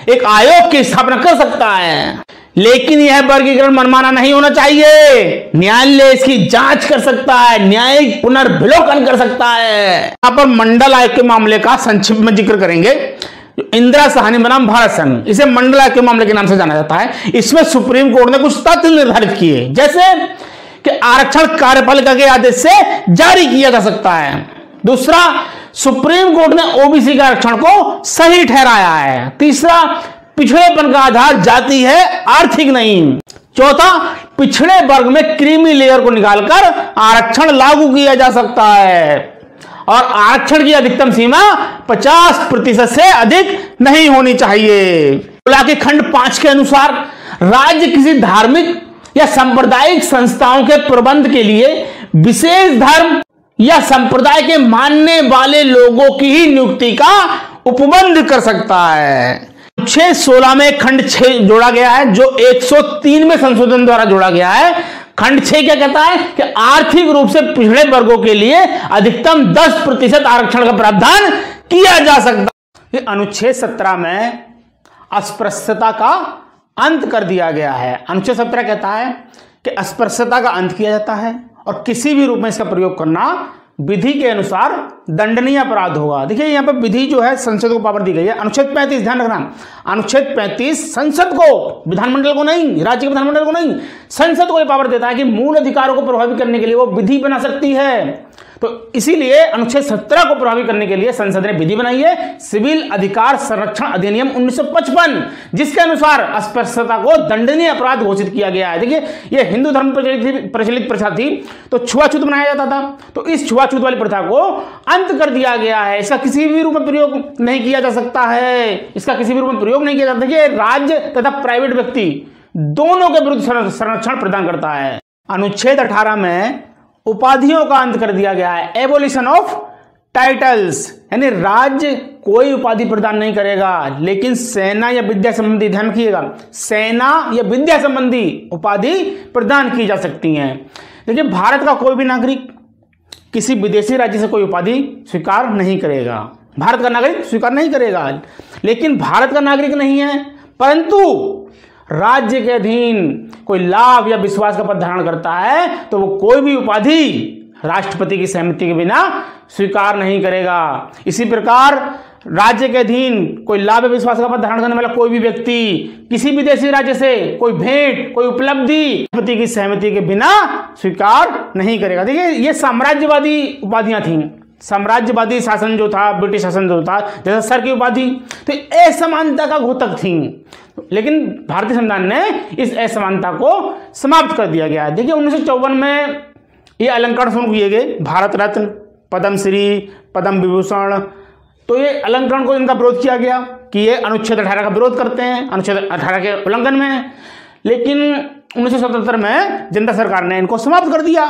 एक आयोग की स्थापना कर सकता है, लेकिन यह वर्गीकरण मनमाना नहीं होना चाहिए। न्यायालय इसकी जांच कर सकता है, न्यायिक पुनर्विलोकन कर सकता है। यहां पर मंडल आयोग के मामले का संक्षिप्त में जिक्र करेंगे। इंदिरा साहनी बनाम भारत संघ, इसे मंडल आयोग के मामले के नाम से जाना जाता है। इसमें सुप्रीम कोर्ट ने कुछ तथ्य निर्धारित किए, जैसे कि आरक्षण कार्यपालिका के आदेश से जारी किया जा सकता है। दूसरा, सुप्रीम कोर्ट ने ओबीसी के आरक्षण को सही ठहराया है। तीसरा, पिछड़ेपन का आधार जाति है, आर्थिक नहीं। चौथा, पिछड़े वर्ग में क्रीमी लेयर को निकालकर आरक्षण लागू किया जा सकता है और आरक्षण की अधिकतम सीमा 50% से अधिक नहीं होनी चाहिए। के खंड 5 के अनुसार राज्य किसी धार्मिक या सांप्रदायिक संस्थाओं के प्रबंध के लिए विशेष धर्म या संप्रदाय के मानने वाले लोगों की ही नियुक्ति का उपबंध कर सकता है। अनुच्छेद 16 में खंड 6 जोड़ा गया है, जो 103 में संशोधन द्वारा जोड़ा गया है। खंड 6 क्या कहता है कि आर्थिक रूप से पिछड़े वर्गों के लिए अधिकतम 10% आरक्षण का प्रावधान किया जा सकता है। अनुच्छेद 17 में अस्पृश्यता का अंत कर दिया गया है। अनुच्छेद 17 कहता है कि अस्पृश्यता का अंत किया जाता है और किसी भी रूप में इसका प्रयोग करना विधि के अनुसार दंडनीय अपराध होगा। देखिए यहाँ पर विधि जो है संसद को पावर दी गई है। अनुच्छेद 35 ध्यान रखना, अनुच्छेद 35 संसद को, विधानमंडल को नहीं, राज्य के विधानमंडल को नहीं, संसद को यह पावर देता है कि मूल अधिकारों को प्रभावित करने के लिए वो विधि बना सकती है। तो इसीलिए अनुच्छेद 17 को प्रभावित करने के लिए संसद ने विधि बनाई है, सिविल अधिकार संरक्षण अधिनियम 1955, जिसके अनुसार अस्पृश्यता को दंडनीय अपराध घोषित किया गया है। देखिए ये हिंदू धर्म प्रचलित प्रथा थी, तो छुआछूत बनाया जाता था, तो इस छुआछूत वाली प्रथा को अंत कर दिया गया है। इसका किसी भी रूप में प्रयोग नहीं किया जा सकता है, इसका किसी भी रूप में प्रयोग नहीं किया जाता। देखिए राज्य तथा प्राइवेट व्यक्ति दोनों के विरुद्ध संरक्षण प्रदान करता है। अनुच्छेद 18 में उपाधियों का अंत कर दिया गया है, एबोलिशन ऑफ टाइटल्स, यानी राज्य कोई उपाधि प्रदान नहीं करेगा, लेकिन सेना या विद्या संबंधी, ध्यान रखिएगा, सेना या विद्या संबंधी उपाधि प्रदान की जा सकती हैं। देखिए भारत का कोई भी नागरिक किसी विदेशी राज्य से कोई उपाधि स्वीकार नहीं करेगा, भारत का नागरिक स्वीकार नहीं करेगा, लेकिन भारत का नागरिक नहीं है परंतु राज्य के अधीन कोई लाभ या विश्वास का पद धारण करता है तो वो कोई भी उपाधि राष्ट्रपति की सहमति के बिना स्वीकार नहीं करेगा। इसी प्रकार राज्य के अधीन कोई लाभ या विश्वास का पद धारण करने वाला कोई भी व्यक्ति किसी विदेशी राज्य से कोई भेंट, कोई उपलब्धि राष्ट्रपति की सहमति के बिना स्वीकार नहीं करेगा। देखिए ये साम्राज्यवादी उपाधियां थीं, साम्राज्यवादी शासन जो था, ब्रिटिश शासन जो था, जैसे सर की उपाधि, तो असमानता का घोतक थी, लेकिन भारतीय संविधान ने इस असमानता को समाप्त कर दिया गया। देखिए 1954 में ये अलंकरण शुरू किए गए, भारत रत्न, पद्मश्री, पद्म विभूषण, तो ये अलंकरण को इनका विरोध किया गया कि ये अनुच्छेद 18 का विरोध करते हैं, अनुच्छेद 18 के उल्लंघन में। लेकिन 1977 में जनता सरकार ने इनको समाप्त कर दिया,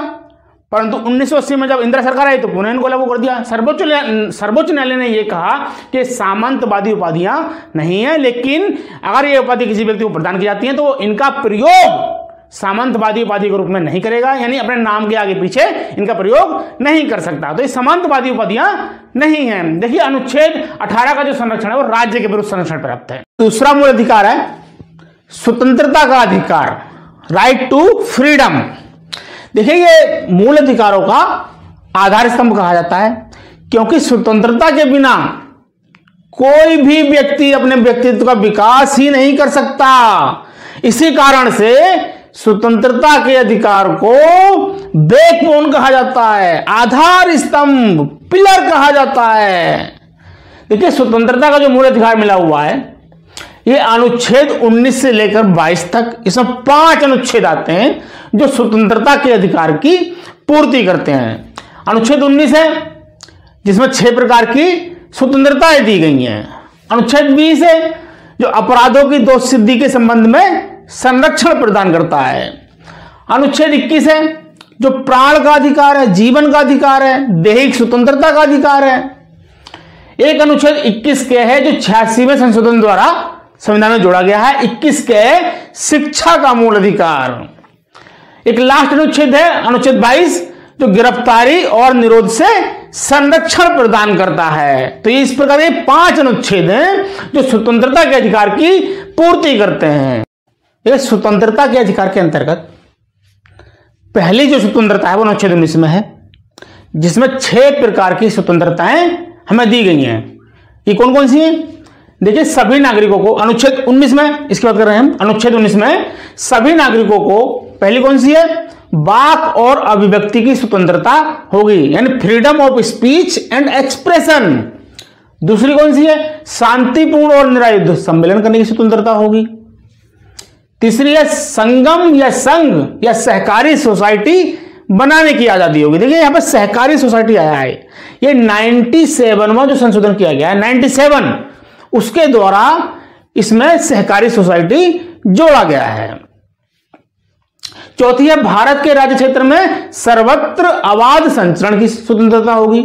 परंतु 1980 में जब इंदिरा सरकार आई तो पुनः इनको लागू कर दिया। सर्वोच्च न्यायालय ने यह कहा कि सामंतवादी उपाधियां नहीं है, लेकिन अगर ये उपाधि किसी व्यक्ति को प्रदान की जाती है तो इनका प्रयोग सामंतवादी उपाधि के रूप में नहीं करेगा, यानी अपने नाम के आगे पीछे इनका प्रयोग नहीं कर सकता। तो ये सामंतवादी उपाधियां नहीं है। देखिए अनुच्छेद 18 का जो संरक्षण है वो राज्य के विरुद्ध संरक्षण प्राप्त है। दूसरा मूल अधिकार है स्वतंत्रता का अधिकार, राइट टू फ्रीडम। देखिए ये मूल अधिकारों का आधार स्तंभ कहा जाता है, क्योंकि स्वतंत्रता के बिना कोई भी व्यक्ति अपने व्यक्तित्व का विकास ही नहीं कर सकता। इसी कारण से स्वतंत्रता के अधिकार को बैकबोन कहा जाता है, आधार स्तंभ, पिलर कहा जाता है। देखिए स्वतंत्रता का जो मूल अधिकार मिला हुआ है ये अनुच्छेद 19 से लेकर 22 तक, इसमें 5 अनुच्छेद आते हैं जो स्वतंत्रता के अधिकार की पूर्ति करते हैं। अनुच्छेद 19 है जिसमें 6 प्रकार की स्वतंत्रताएं दी गई हैं। अनुच्छेद 20 है जो अपराधों की दोष सिद्धि के संबंध में संरक्षण प्रदान करता है। अनुच्छेद 21 है जो प्राण का अधिकार है, जीवन का अधिकार है, दैहिक स्वतंत्रता का अधिकार है। एक अनुच्छेद 21 के है जो 86वें संशोधन द्वारा संविधान में जोड़ा गया है, 21 के शिक्षा का मूल अधिकार। एक लास्ट अनुच्छेद है अनुच्छेद 22 जो गिरफ्तारी और निरोध से संरक्षण प्रदान करता है। तो ये इस प्रकार ये 5 अनुच्छेद हैं जो स्वतंत्रता के अधिकार की पूर्ति करते हैं। ये स्वतंत्रता के अधिकार के अंतर्गत पहली जो स्वतंत्रता है वो अनुच्छेद 19 में है, जिसमें 6 प्रकार की स्वतंत्रताएं हमें दी गई हैं। ये कौन कौन सी हैं? देखिए सभी नागरिकों को, अनुच्छेद 19 में इसकी बात कर रहे हैं हम, अनुच्छेद 19 में सभी नागरिकों को पहली कौन सी है? वाक और अभिव्यक्ति की स्वतंत्रता होगी, यानी freedom of speech and expression. दूसरी कौन सी है? शांतिपूर्ण और निरायुध सम्मेलन करने की स्वतंत्रता होगी। तीसरी है संगम या संघ या सहकारी सोसाइटी बनाने की आजादी होगी। देखिए यहां पर सहकारी सोसाइटी आया है, ये 97वां जो संशोधन किया गया है 97, उसके द्वारा इसमें सहकारी सोसाइटी जोड़ा गया है। चौथी है भारत के राज्य क्षेत्र में सर्वत्र आबाद संचरण की स्वतंत्रता होगी।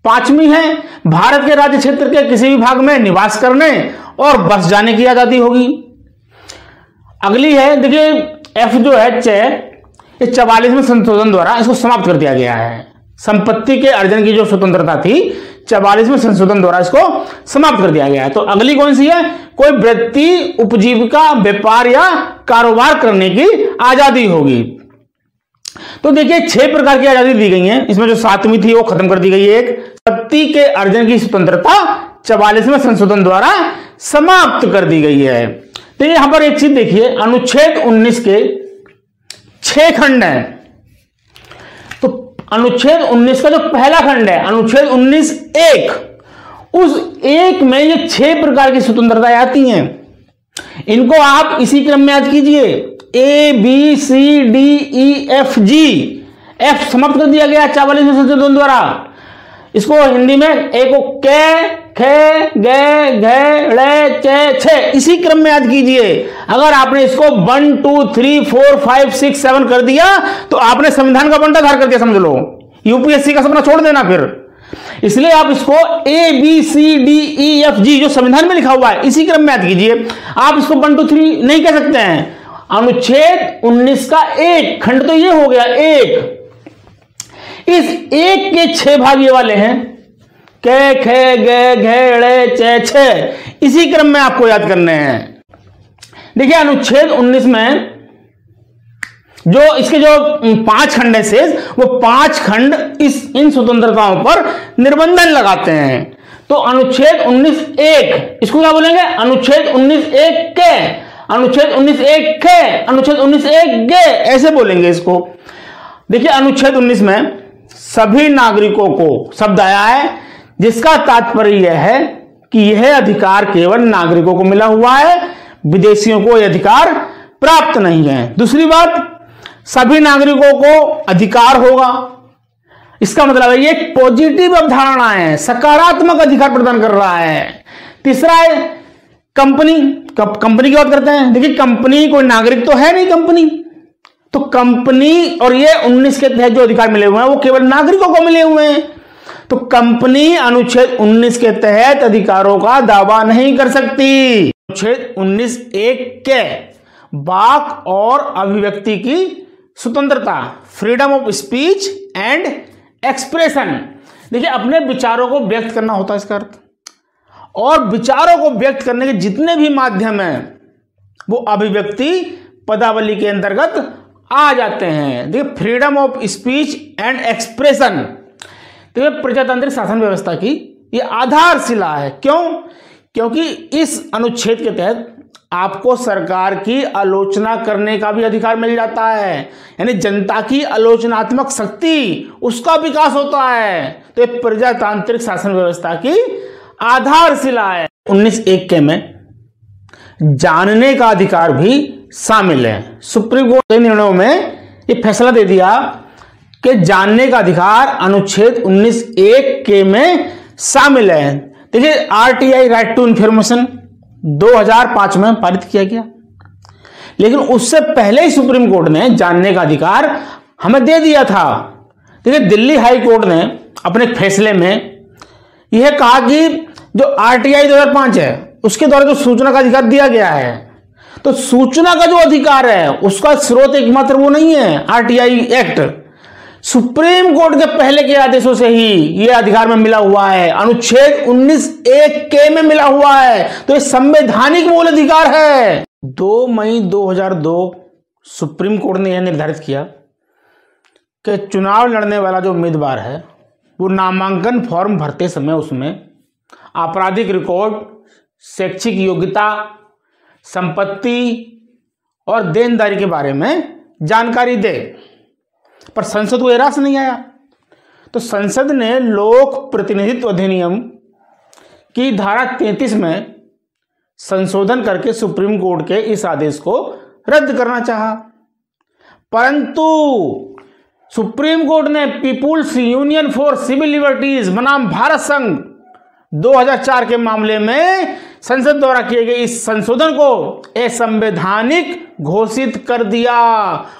5वीं है भारत के राज्य क्षेत्र के किसी भी भाग में निवास करने और बस जाने की आजादी होगी। अगली है देखिए एफ जो है ये 44वें संशोधन द्वारा इसको समाप्त कर दिया गया है। संपत्ति के अर्जन की जो स्वतंत्रता थी 44वें संशोधन द्वारा इसको समाप्त कर दिया गया है। तो अगली कौन सी है? कोई व्यक्ति उपजीविका, व्यापार या कारोबार करने की आजादी होगी। तो देखिए 6 प्रकार की आजादी दी गई है, इसमें जो 7वीं थी वो खत्म कर दी गई है। एक संपत्ति के अर्जन की स्वतंत्रता 44वें संशोधन द्वारा समाप्त कर दी गई है। तो यहां पर एक चीज देखिए, अनुच्छेद 19 के 6 खंड हैं। तो अनुच्छेद 19 का जो पहला खंड है, अनुच्छेद 19(1), उस 1 में ये 6 प्रकार की स्वतंत्रताएं आती हैं। इनको आप इसी क्रम में याद कीजिए, ABCDEFG। F समाप्त कर दिया गया 44वें संशोधन द्वारा। इसको हिंदी में एक क, ख, ग, घ, ड़, च, छ इसी क्रम में याद कीजिए। अगर आपने इसको 1 2 3 4 5 6 7 कर दिया तो आपने संविधान का बंटाधार करके समझ लो, यूपीएससी का सपना छोड़ देना फिर। इसलिए आप इसको ABCDEFG जो संविधान में लिखा हुआ है इसी क्रम में याद कीजिए। आप इसको 1 2 3 नहीं कह सकते हैं। अनुच्छेद 19 का 1 खंड तो ये हो गया 1। इस 1 के 6 भाग ये वाले हैं, क, ख, ग, घ, ड़, च, छ इसी क्रम में आपको याद करने हैं। देखिए अनुच्छेद 19 में जो इसके जो 5 खंड है शेष, वो 5 खंड इन स्वतंत्रताओं पर निर्बंधन लगाते हैं। तो अनुच्छेद 19(1) इसको क्या बोलेंगे? अनुच्छेद 19(1) के, अनुच्छेद 19(1) के, अनुच्छेद 19(1) गे, ऐसे बोलेंगे इसको। देखिए अनुच्छेद 19 में सभी नागरिकों को शब्द आया है, जिसका तात्पर्य यह है कि यह अधिकार केवल नागरिकों को मिला हुआ है, विदेशियों को यह अधिकार प्राप्त नहीं है। दूसरी बात, सभी नागरिकों को अधिकार होगा, इसका मतलब है ये एक पॉजिटिव अवधारणा है, सकारात्मक अधिकार प्रदान कर रहा है। तीसरा है कंपनी की बात करते हैं। देखिए कंपनी कोई नागरिक तो है नहीं कंपनी, तो कंपनी और ये 19 के तहत जो अधिकार मिले हुए हैं वो केवल नागरिकों को मिले हुए हैं। तो कंपनी अनुच्छेद 19 के तहत अधिकारों का दावा नहीं कर सकती। अनुच्छेद 19(1) के वाक और अभिव्यक्ति की स्वतंत्रता, freedom of speech and expression. देखिए अपने विचारों को व्यक्त करना होता है इसका अर्थ, और विचारों को व्यक्त करने के जितने भी माध्यम हैं वो अभिव्यक्ति पदावली के अंतर्गत आ जाते हैं। देखिए freedom of speech and expression, देखिए प्रजातांत्रिक शासन व्यवस्था की ये आधारशिला है। क्यों? क्योंकि इस अनुच्छेद के तहत आपको सरकार की आलोचना करने का भी अधिकार मिल जाता है, यानी जनता की आलोचनात्मक शक्ति उसका विकास होता है। तो ये प्रजातांत्रिक शासन व्यवस्था की आधारशिला है। 19(1) के में जानने का अधिकार भी शामिल है। सुप्रीम कोर्ट के निर्णयों में ये फैसला दे दिया कि जानने का अधिकार अनुच्छेद 19(1) के में शामिल है। देखिए RTI राइट टू इंफॉर्मेशन 2005 में पारित किया गया, लेकिन उससे पहले ही सुप्रीम कोर्ट ने जानने का अधिकार हमें दे दिया था। देखिए दिल्ली हाई कोर्ट ने अपने फैसले में यह कहा कि जो RTI 2005 है उसके द्वारा जो सूचना का अधिकार दिया गया है, तो सूचना का जो अधिकार है उसका स्रोत एकमात्र वो नहीं है RTI एक्ट, सुप्रीम कोर्ट के पहले के आदेशों से ही यह अधिकार में मिला हुआ है, अनुच्छेद 19(1) के में मिला हुआ है। तो यह संवैधानिक मूल अधिकार है। 2 मई 2002 सुप्रीम कोर्ट ने यह निर्धारित किया कि चुनाव लड़ने वाला जो उम्मीदवार है वो नामांकन फॉर्म भरते समय उसमें आपराधिक रिकॉर्ड, शैक्षिक योग्यता, संपत्ति और देनदारी के बारे में जानकारी दे। पर संसद को रास नहीं आया, तो संसद ने लोक प्रतिनिधित्व अधिनियम की धारा 33 में संशोधन करके सुप्रीम कोर्ट के इस आदेश को रद्द करना चाहा। परंतु सुप्रीम कोर्ट ने people's union for civil liberties बनाम भारत संघ 2004 के मामले में संसद द्वारा किए गए इस संशोधन को असंवैधानिक घोषित कर दिया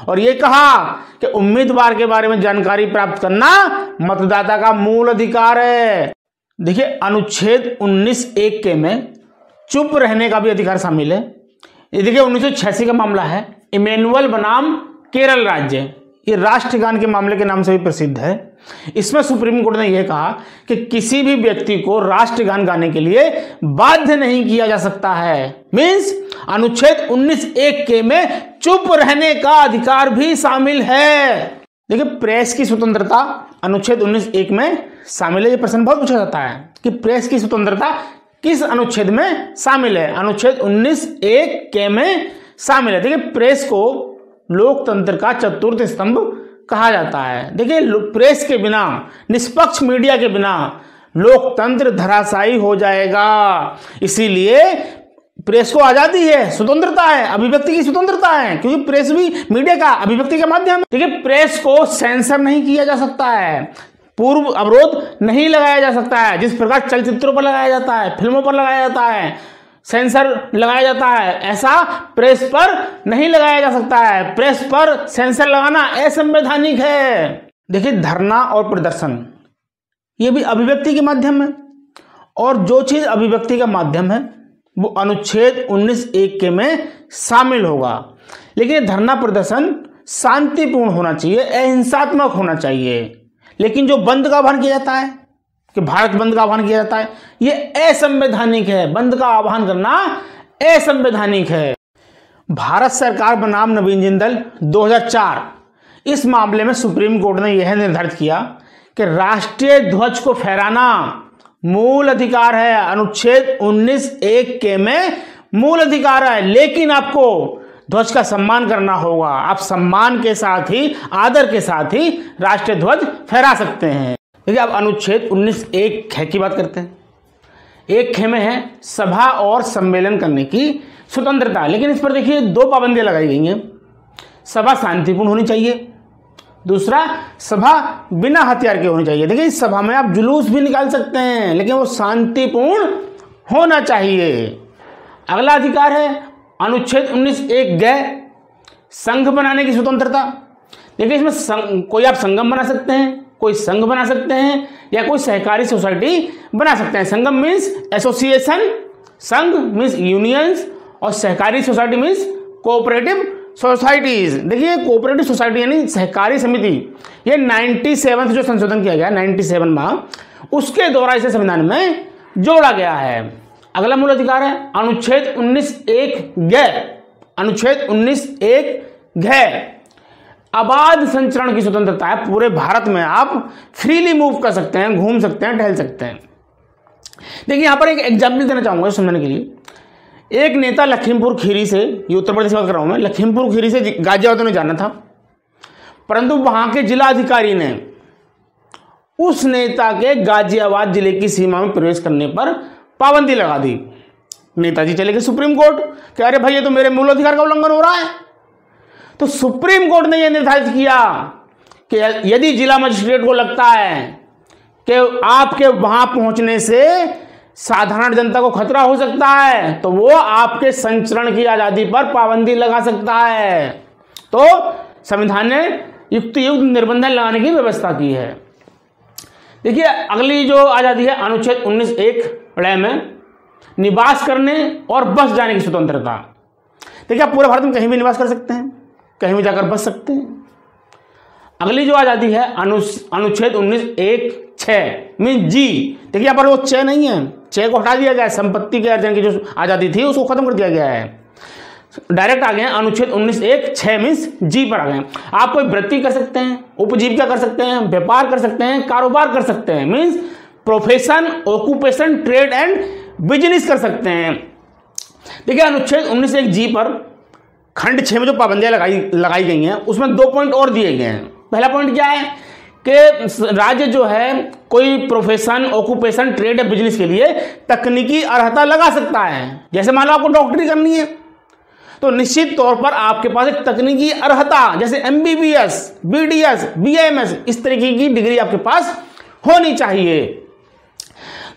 और यह कहा कि उम्मीदवार के बारे में जानकारी प्राप्त करना मतदाता का मूल अधिकार है। देखिए अनुच्छेद 19(1) के में चुप रहने का भी अधिकार शामिल है। ये देखिए 1986 का मामला है, इमैनुअल बनाम केरल राज्य, ये राष्ट्रगान के मामले के नाम से भी प्रसिद्ध है। इसमें सुप्रीम कोर्ट ने यह कहा कि किसी भी व्यक्ति को राष्ट्रगान गाने के लिए बाध्य नहीं किया जा सकता है। मींस अनुच्छेद 19(1) में चुप रहने का अधिकार भी शामिल है। देखिए, प्रेस की स्वतंत्रता अनुच्छेद 19(1) में शामिल है। यह प्रश्न बहुत पूछा जाता है कि प्रेस की स्वतंत्रता किस अनुच्छेद में शामिल है। अनुच्छेद 19(1) में शामिल है। देखिए, प्रेस को लोकतंत्र का चतुर्थ स्तंभ कहा जाता है। देखिए, प्रेस के बिना, निष्पक्ष मीडिया के बिना लोकतंत्र धराशायी हो जाएगा। इसीलिए प्रेस को आजादी है, स्वतंत्रता है, अभिव्यक्ति की स्वतंत्रता है, क्योंकि प्रेस भी मीडिया का अभिव्यक्ति का माध्यम है। देखिए, प्रेस को सेंसर नहीं किया जा सकता है, पूर्व अवरोध नहीं लगाया जा सकता है, जिस प्रकार चलचित्रों पर लगाया जाता है, फिल्मों पर लगाया जाता है, सेंसर लगाया जाता है, ऐसा प्रेस पर नहीं लगाया जा सकता है। प्रेस पर सेंसर लगाना असंवैधानिक है। देखिए, धरना और प्रदर्शन ये भी अभिव्यक्ति के माध्यम है, और जो चीज अभिव्यक्ति का माध्यम है वो अनुच्छेद 19(1) में शामिल होगा। लेकिन धरना प्रदर्शन शांतिपूर्ण होना चाहिए, अहिंसात्मक होना चाहिए। लेकिन जो बंद का आह्वान किया जाता है कि भारत बंद का आह्वान किया जाता है, ये असंवैधानिक है। बंद का आह्वान करना असंवैधानिक है। भारत सरकार बनाम नवीन जिंदल 2004, इस मामले में सुप्रीम कोर्ट ने यह निर्धारित किया कि राष्ट्रीय ध्वज को फहराना मूल अधिकार है। अनुच्छेद 19(1) में मूल अधिकार है, लेकिन आपको ध्वज का सम्मान करना होगा। आप सम्मान के साथ ही, आदर के साथ ही राष्ट्रीय ध्वज फहरा सकते हैं। देखिए, अब अनुच्छेद 19(1) की बात करते हैं। 1 में है सभा और सम्मेलन करने की स्वतंत्रता। लेकिन इस पर देखिए 2 पाबंदियां लगाई गई हैं। सभा शांतिपूर्ण होनी चाहिए, दूसरा सभा बिना हथियार के होनी चाहिए। देखिए, इस सभा में आप जुलूस भी निकाल सकते हैं, लेकिन वो शांतिपूर्ण होना चाहिए। अगला अधिकार है अनुच्छेद 19(1) संघ बनाने की स्वतंत्रता। देखिए, इसमें कोई आप संगम बना सकते हैं, कोई संघ बना सकते हैं, या कोई सहकारी सोसाइटी बना सकते हैं। संगम मीन्स एसोसिएशन, संघ मीन्स यूनियंस, और सहकारी सोसाइटी मीन्स कोऑपरेटिव सोसाइटीज। देखिए, कोऑपरेटिव सोसाइटी यानी सहकारी समिति, ये 97 जो संशोधन किया गया 97 में, उसके द्वारा इसे संविधान में जोड़ा गया है। अगला मूल अधिकार है अनुच्छेद 19(1)(ग). अनुच्छेद 19(1)(ग) आबाद संचरण की स्वतंत्रता है। पूरे भारत में आप फ्रीली मूव कर सकते हैं, घूम सकते हैं, टहल सकते हैं। देखिए, यहां पर एक एग्जाम्पल देना चाहूंगा समझने के लिए। एक नेता लखीमपुर खीरी से, ये उत्तर प्रदेश की बात कर रहा हूं मैं, लखीमपुर खीरी से गाजियाबाद में जाना था, परंतु वहां के जिला अधिकारी ने उस नेता के गाजियाबाद जिले की सीमा में प्रवेश करने पर पाबंदी लगा दी। नेताजी चले गए सुप्रीम कोर्ट कि अरे भाई, ये तो मेरे मूल अधिकार का उल्लंघन हो रहा है। तो सुप्रीम कोर्ट ने यह निर्धारित किया कि यदि जिला मजिस्ट्रेट को लगता है कि आपके वहां पहुंचने से साधारण जनता को खतरा हो सकता है, तो वो आपके संचरण की आजादी पर पाबंदी लगा सकता है। तो संविधान ने युक्त निर्बंधन लगाने की व्यवस्था की है। देखिए, अगली जो आजादी है अनुच्छेद 19(1) में निवास करने और बस जाने की स्वतंत्रता। देखिए, आप पूरे भारत में कहीं भी निवास कर सकते हैं, कहीं भी जाकर बस सकते हैं। अगली जो आजादी है अनुच्छेद 19(1)(6) मीन जी। देखिए, यहाँ पर वो च नहीं है, च को हटा दिया गया है। संपत्ति के अर्जन की जो आजादी थी उसको खत्म कर दिया गया है, डायरेक्ट आ गए हैं अनुच्छेद 19(1)(6) मीन्स जी पर आ गए। आप कोई वृत्ति कर सकते हैं, उपजीविका कर सकते हैं, व्यापार कर सकते हैं, कारोबार कर सकते हैं, means profession, occupation, trade and business कर सकते हैं। देखिए, अनुच्छेद 19(1)(g) पर खंड 6 में जो पाबंदियां लगाई गई हैं, उसमें 2 पॉइंट और दिए गए हैं। पहला पॉइंट क्या है कि राज्य जो है कोई प्रोफेशन, ऑक्यूपेशन, ट्रेड या बिजनेस के लिए तकनीकी अर्हता लगा सकता है। जैसे मान लो आपको डॉक्टरी करनी है, तो निश्चित तौर पर आपके पास एक तकनीकी अर्हता, जैसे MBBS, BDS, BAMS, इस तरीके की डिग्री आपके पास होनी चाहिए।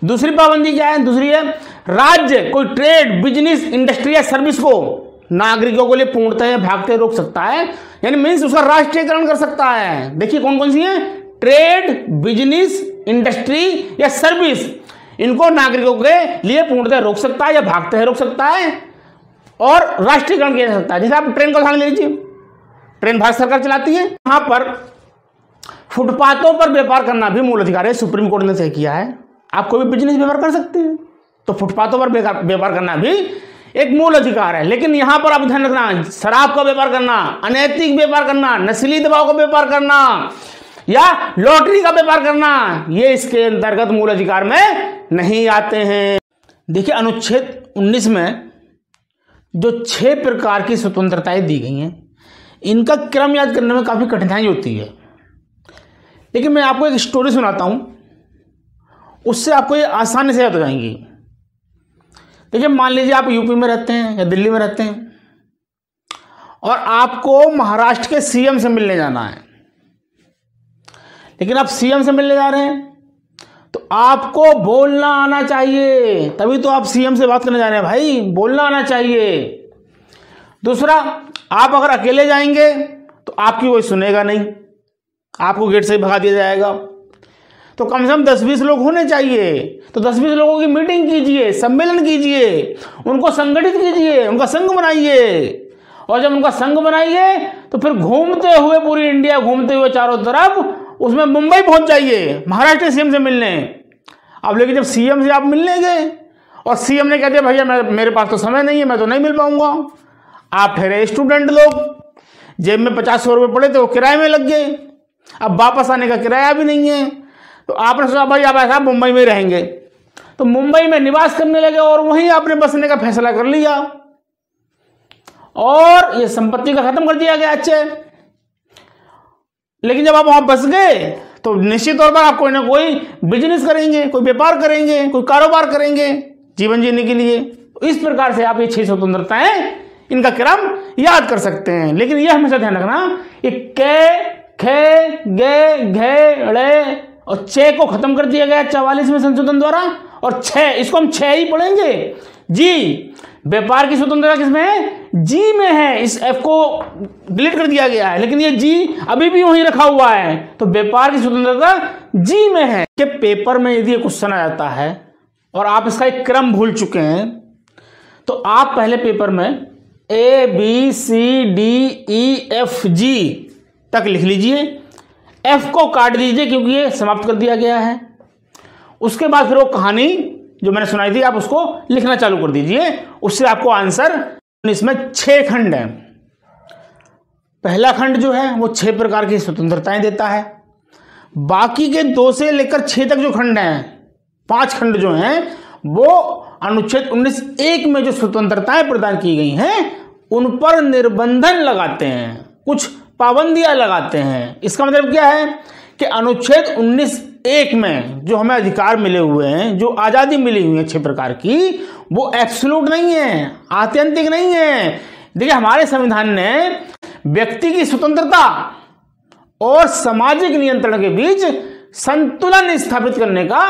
दूसरी पाबंदी क्या है? दूसरी है राज्य कोई ट्रेड, बिजनेस, इंडस्ट्री या सर्विस को नागरिकों के लिए पूर्णतः भागते रोक सकता है, यानी मीन्स उसका राष्ट्रीयकरण कर सकता है। देखिए कौन कौन सी है? ट्रेड, बिजनेस, इंडस्ट्री या सर्विस, इनको नागरिकों के लिए पूर्णतः रोक सकता है या भागते रोक सकता है और राष्ट्रीयकरण किया जा सकता है। जैसे आप ट्रेन का उदाहरण ले लीजिए, ट्रेन भारत सरकार चलाती है, यहां पर फुटपाथों पर व्यापार करना भी मूल अधिकार है, सुप्रीम कोर्ट ने तय किया है। आप कोई भी बिजनेस व्यापार कर सकते हैं, तो फुटपाथों पर व्यापार करना भी एक मूल अधिकार है। लेकिन यहां पर आप ध्यान रखना, शराब का व्यापार करना, अनैतिक व्यापार करना, नस्ली दवाओं का व्यापार करना या लॉटरी का व्यापार करना, ये इसके अंतर्गत मूल अधिकार में नहीं आते हैं। देखिए, अनुच्छेद 19 में जो 6 प्रकार की स्वतंत्रताएं दी गई हैं, इनका क्रम याद करने में काफी कठिनाई होती है। लेकिन मैं आपको एक स्टोरी सुनाता हूं, उससे आपको ये आसानी से याद हो जाएंगी। देखिए, मान लीजिए आप यूपी में रहते हैं या दिल्ली में रहते हैं और आपको महाराष्ट्र के सीएम से मिलने जाना है। लेकिन आप सीएम से मिलने जा रहे हैं तो आपको बोलना आना चाहिए, तभी तो आप सीएम से बात करने जा रहे हैं भाई, बोलना आना चाहिए। दूसरा, आप अगर अकेले जाएंगे तो आपकी कोई सुनेगा नहीं, आपको गेट से ही भगा दिया जाएगा। तो कम से कम 10-20 लोग होने चाहिए। तो 10-20 लोगों की मीटिंग कीजिए, सम्मेलन कीजिए, उनको संगठित कीजिए, उनका संघ बनाइए। और जब उनका संघ बनाइए तो फिर घूमते हुए पूरी इंडिया घूमते हुए चारों तरफ, उसमें मुंबई पहुंच जाइए महाराष्ट्र सीएम से मिलने। अब लेकिन जब सीएम से आप मिलने गए और सीएम ने कह दिया भैया मेरे पास तो समय नहीं है, मैं तो नहीं मिल पाऊंगा। आप ठहरे स्टूडेंट लोग, जेब में 50-100 रुपये पड़े थे, वो किराए में लग गए, अब वापस आने का किराया भी नहीं है। तो आपने सोचा भाई आप ऐसा मुंबई में रहेंगे, तो मुंबई में निवास करने लगे और वहीं आपने बसने का फैसला कर लिया और ये संपत्ति का खत्म कर दिया गया। अच्छे, लेकिन जब आप वहां बस गए तो निश्चित तौर पर आप कोई ना कोई बिजनेस करेंगे, कोई व्यापार करेंगे, कोई कारोबार करेंगे जीवन जीने के लिए। तो इस प्रकार से आप ये 6 स्वतंत्रताएं, इनका क्रम याद कर सकते हैं। लेकिन यह हमेशा ध्यान रखना, ये कै, खे, गे, घे, ड़े और 6 को खत्म कर दिया गया 44वें संशोधन द्वारा, और 6 इसको हम 6 ही पढ़ेंगे। जी, व्यापार की स्वतंत्रता किसमें है? जी में है। इस एफ को डिलीट कर दिया गया है, लेकिन ये जी अभी भी वहीं रखा हुआ है। तो व्यापार की स्वतंत्रता जी में है। कि पेपर में यदि क्वेश्चन आ जाता है और आप इसका एक क्रम भूल चुके हैं, तो आप पहले पेपर में ABCDEFG तक लिख लीजिए, एफ को काट दीजिए क्योंकि ये समाप्त कर दिया गया है। उसके बाद फिर वो कहानी जो मैंने सुनाई थी आप उसको लिखना चालू कर दीजिए। उससे आपको आंसर, इसमें 6 खंड है। पहला खंड जो है वो 6 प्रकार की स्वतंत्रताएं देता है। बाकी के 2 से लेकर 6 तक जो खंड हैं, 5 खंड जो हैं, वो अनुच्छेद 19(1) में जो स्वतंत्रताएं प्रदान की गई हैं उन पर निर्बंधन लगाते हैं, कुछ पाबंदियां लगाते हैं। इसका मतलब क्या है कि अनुच्छेद 19(1) में जो हमें अधिकार मिले हुए हैं, जो आजादी मिली हुई है 6 प्रकार की, वो एब्सोल्यूट नहीं है, आत्यंतिक नहीं है। देखिए, हमारे संविधान ने व्यक्ति की स्वतंत्रता और सामाजिक नियंत्रण के बीच संतुलन स्थापित करने का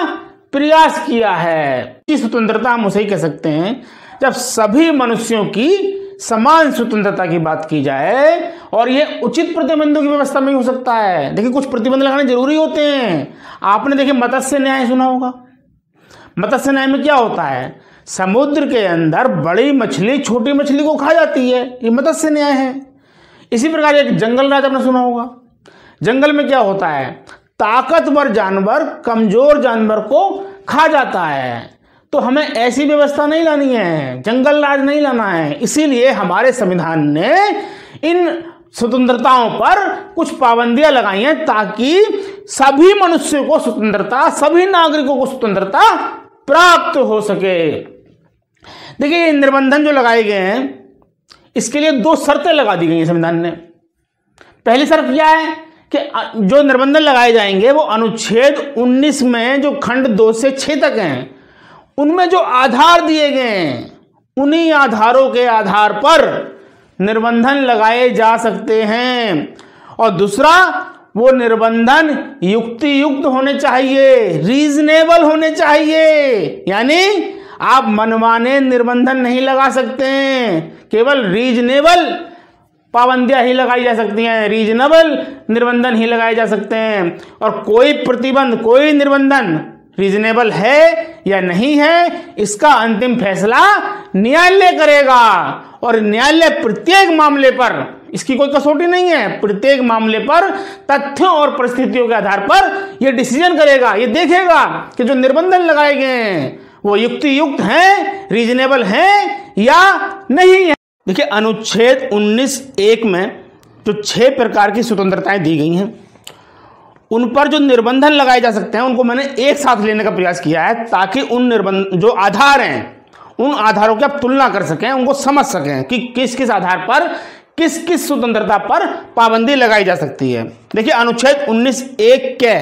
प्रयास किया है। इस स्वतंत्रता हम उसे ही कह सकते हैं जब सभी मनुष्यों की समान स्वतंत्रता की बात की जाए, और यह उचित प्रतिबंधों की व्यवस्था में हो सकता है। देखिए, कुछ प्रतिबंध लगाने जरूरी होते हैं। आपने देखिए मत्स्य न्याय सुना होगा। मत्स्य न्याय में क्या होता है? समुद्र के अंदर बड़ी मछली छोटी मछली को खा जाती है, ये मत्स्य न्याय है। इसी प्रकार एक जंगल राज आपने सुना होगा। जंगल में क्या होता है? ताकतवर जानवर कमजोर जानवर को खा जाता है। तो हमें ऐसी व्यवस्था नहीं लानी है, जंगल राज नहीं लाना है। इसीलिए हमारे संविधान ने इन स्वतंत्रताओं पर कुछ पाबंदियां लगाई हैं ताकि सभी मनुष्यों को स्वतंत्रता, सभी नागरिकों को स्वतंत्रता प्राप्त हो सके। देखिए, ये निर्बंधन जो लगाए गए हैं, इसके लिए 2 शर्तें लगा दी गई हैं संविधान ने। पहली शर्त क्या है कि जो निर्बंधन लगाए जाएंगे वो अनुच्छेद 19 में जो खंड 2 से 6 तक हैं, उनमें जो आधार दिए गए हैं, उन्हीं आधारों के आधार पर निर्बंधन लगाए जा सकते हैं। और दूसरा, वो निर्बंधन युक्तियुक्त होने चाहिए, रीजनेबल होने चाहिए। यानी आप मनमाने निर्बंधन नहीं लगा सकते हैं, केवल रीजनेबल पाबंदियां ही लगाई जा सकती हैं, रीजनेबल निर्बंधन ही लगाए जा सकते हैं। और कोई प्रतिबंध, कोई निर्बंधन रीजनेबल है या नहीं है, इसका अंतिम फैसला न्यायालय करेगा। और न्यायालय प्रत्येक मामले पर इसकी कोई कसौटी नहीं है। प्रत्येक मामले पर तथ्यों और परिस्थितियों के आधार पर यह डिसीजन करेगा, ये देखेगा कि जो निर्बंधन लगाए गए हैं वो युक्तियुक्त हैं, रीजनेबल हैं या नहीं है। देखिए अनुच्छेद 19(1) में जो 6 प्रकार की स्वतंत्रताएं दी गई हैं, उन पर जो निर्बंधन लगाए जा सकते हैं उनको मैंने एक साथ लेने का प्रयास किया है, ताकि उन जो आधार हैं उन आधारों की आप तुलना कर सकें, उनको समझ सकें कि किस किस आधार पर किस किस स्वतंत्रता पर पाबंदी लगाई जा सकती है। देखिए अनुच्छेद 19(1) के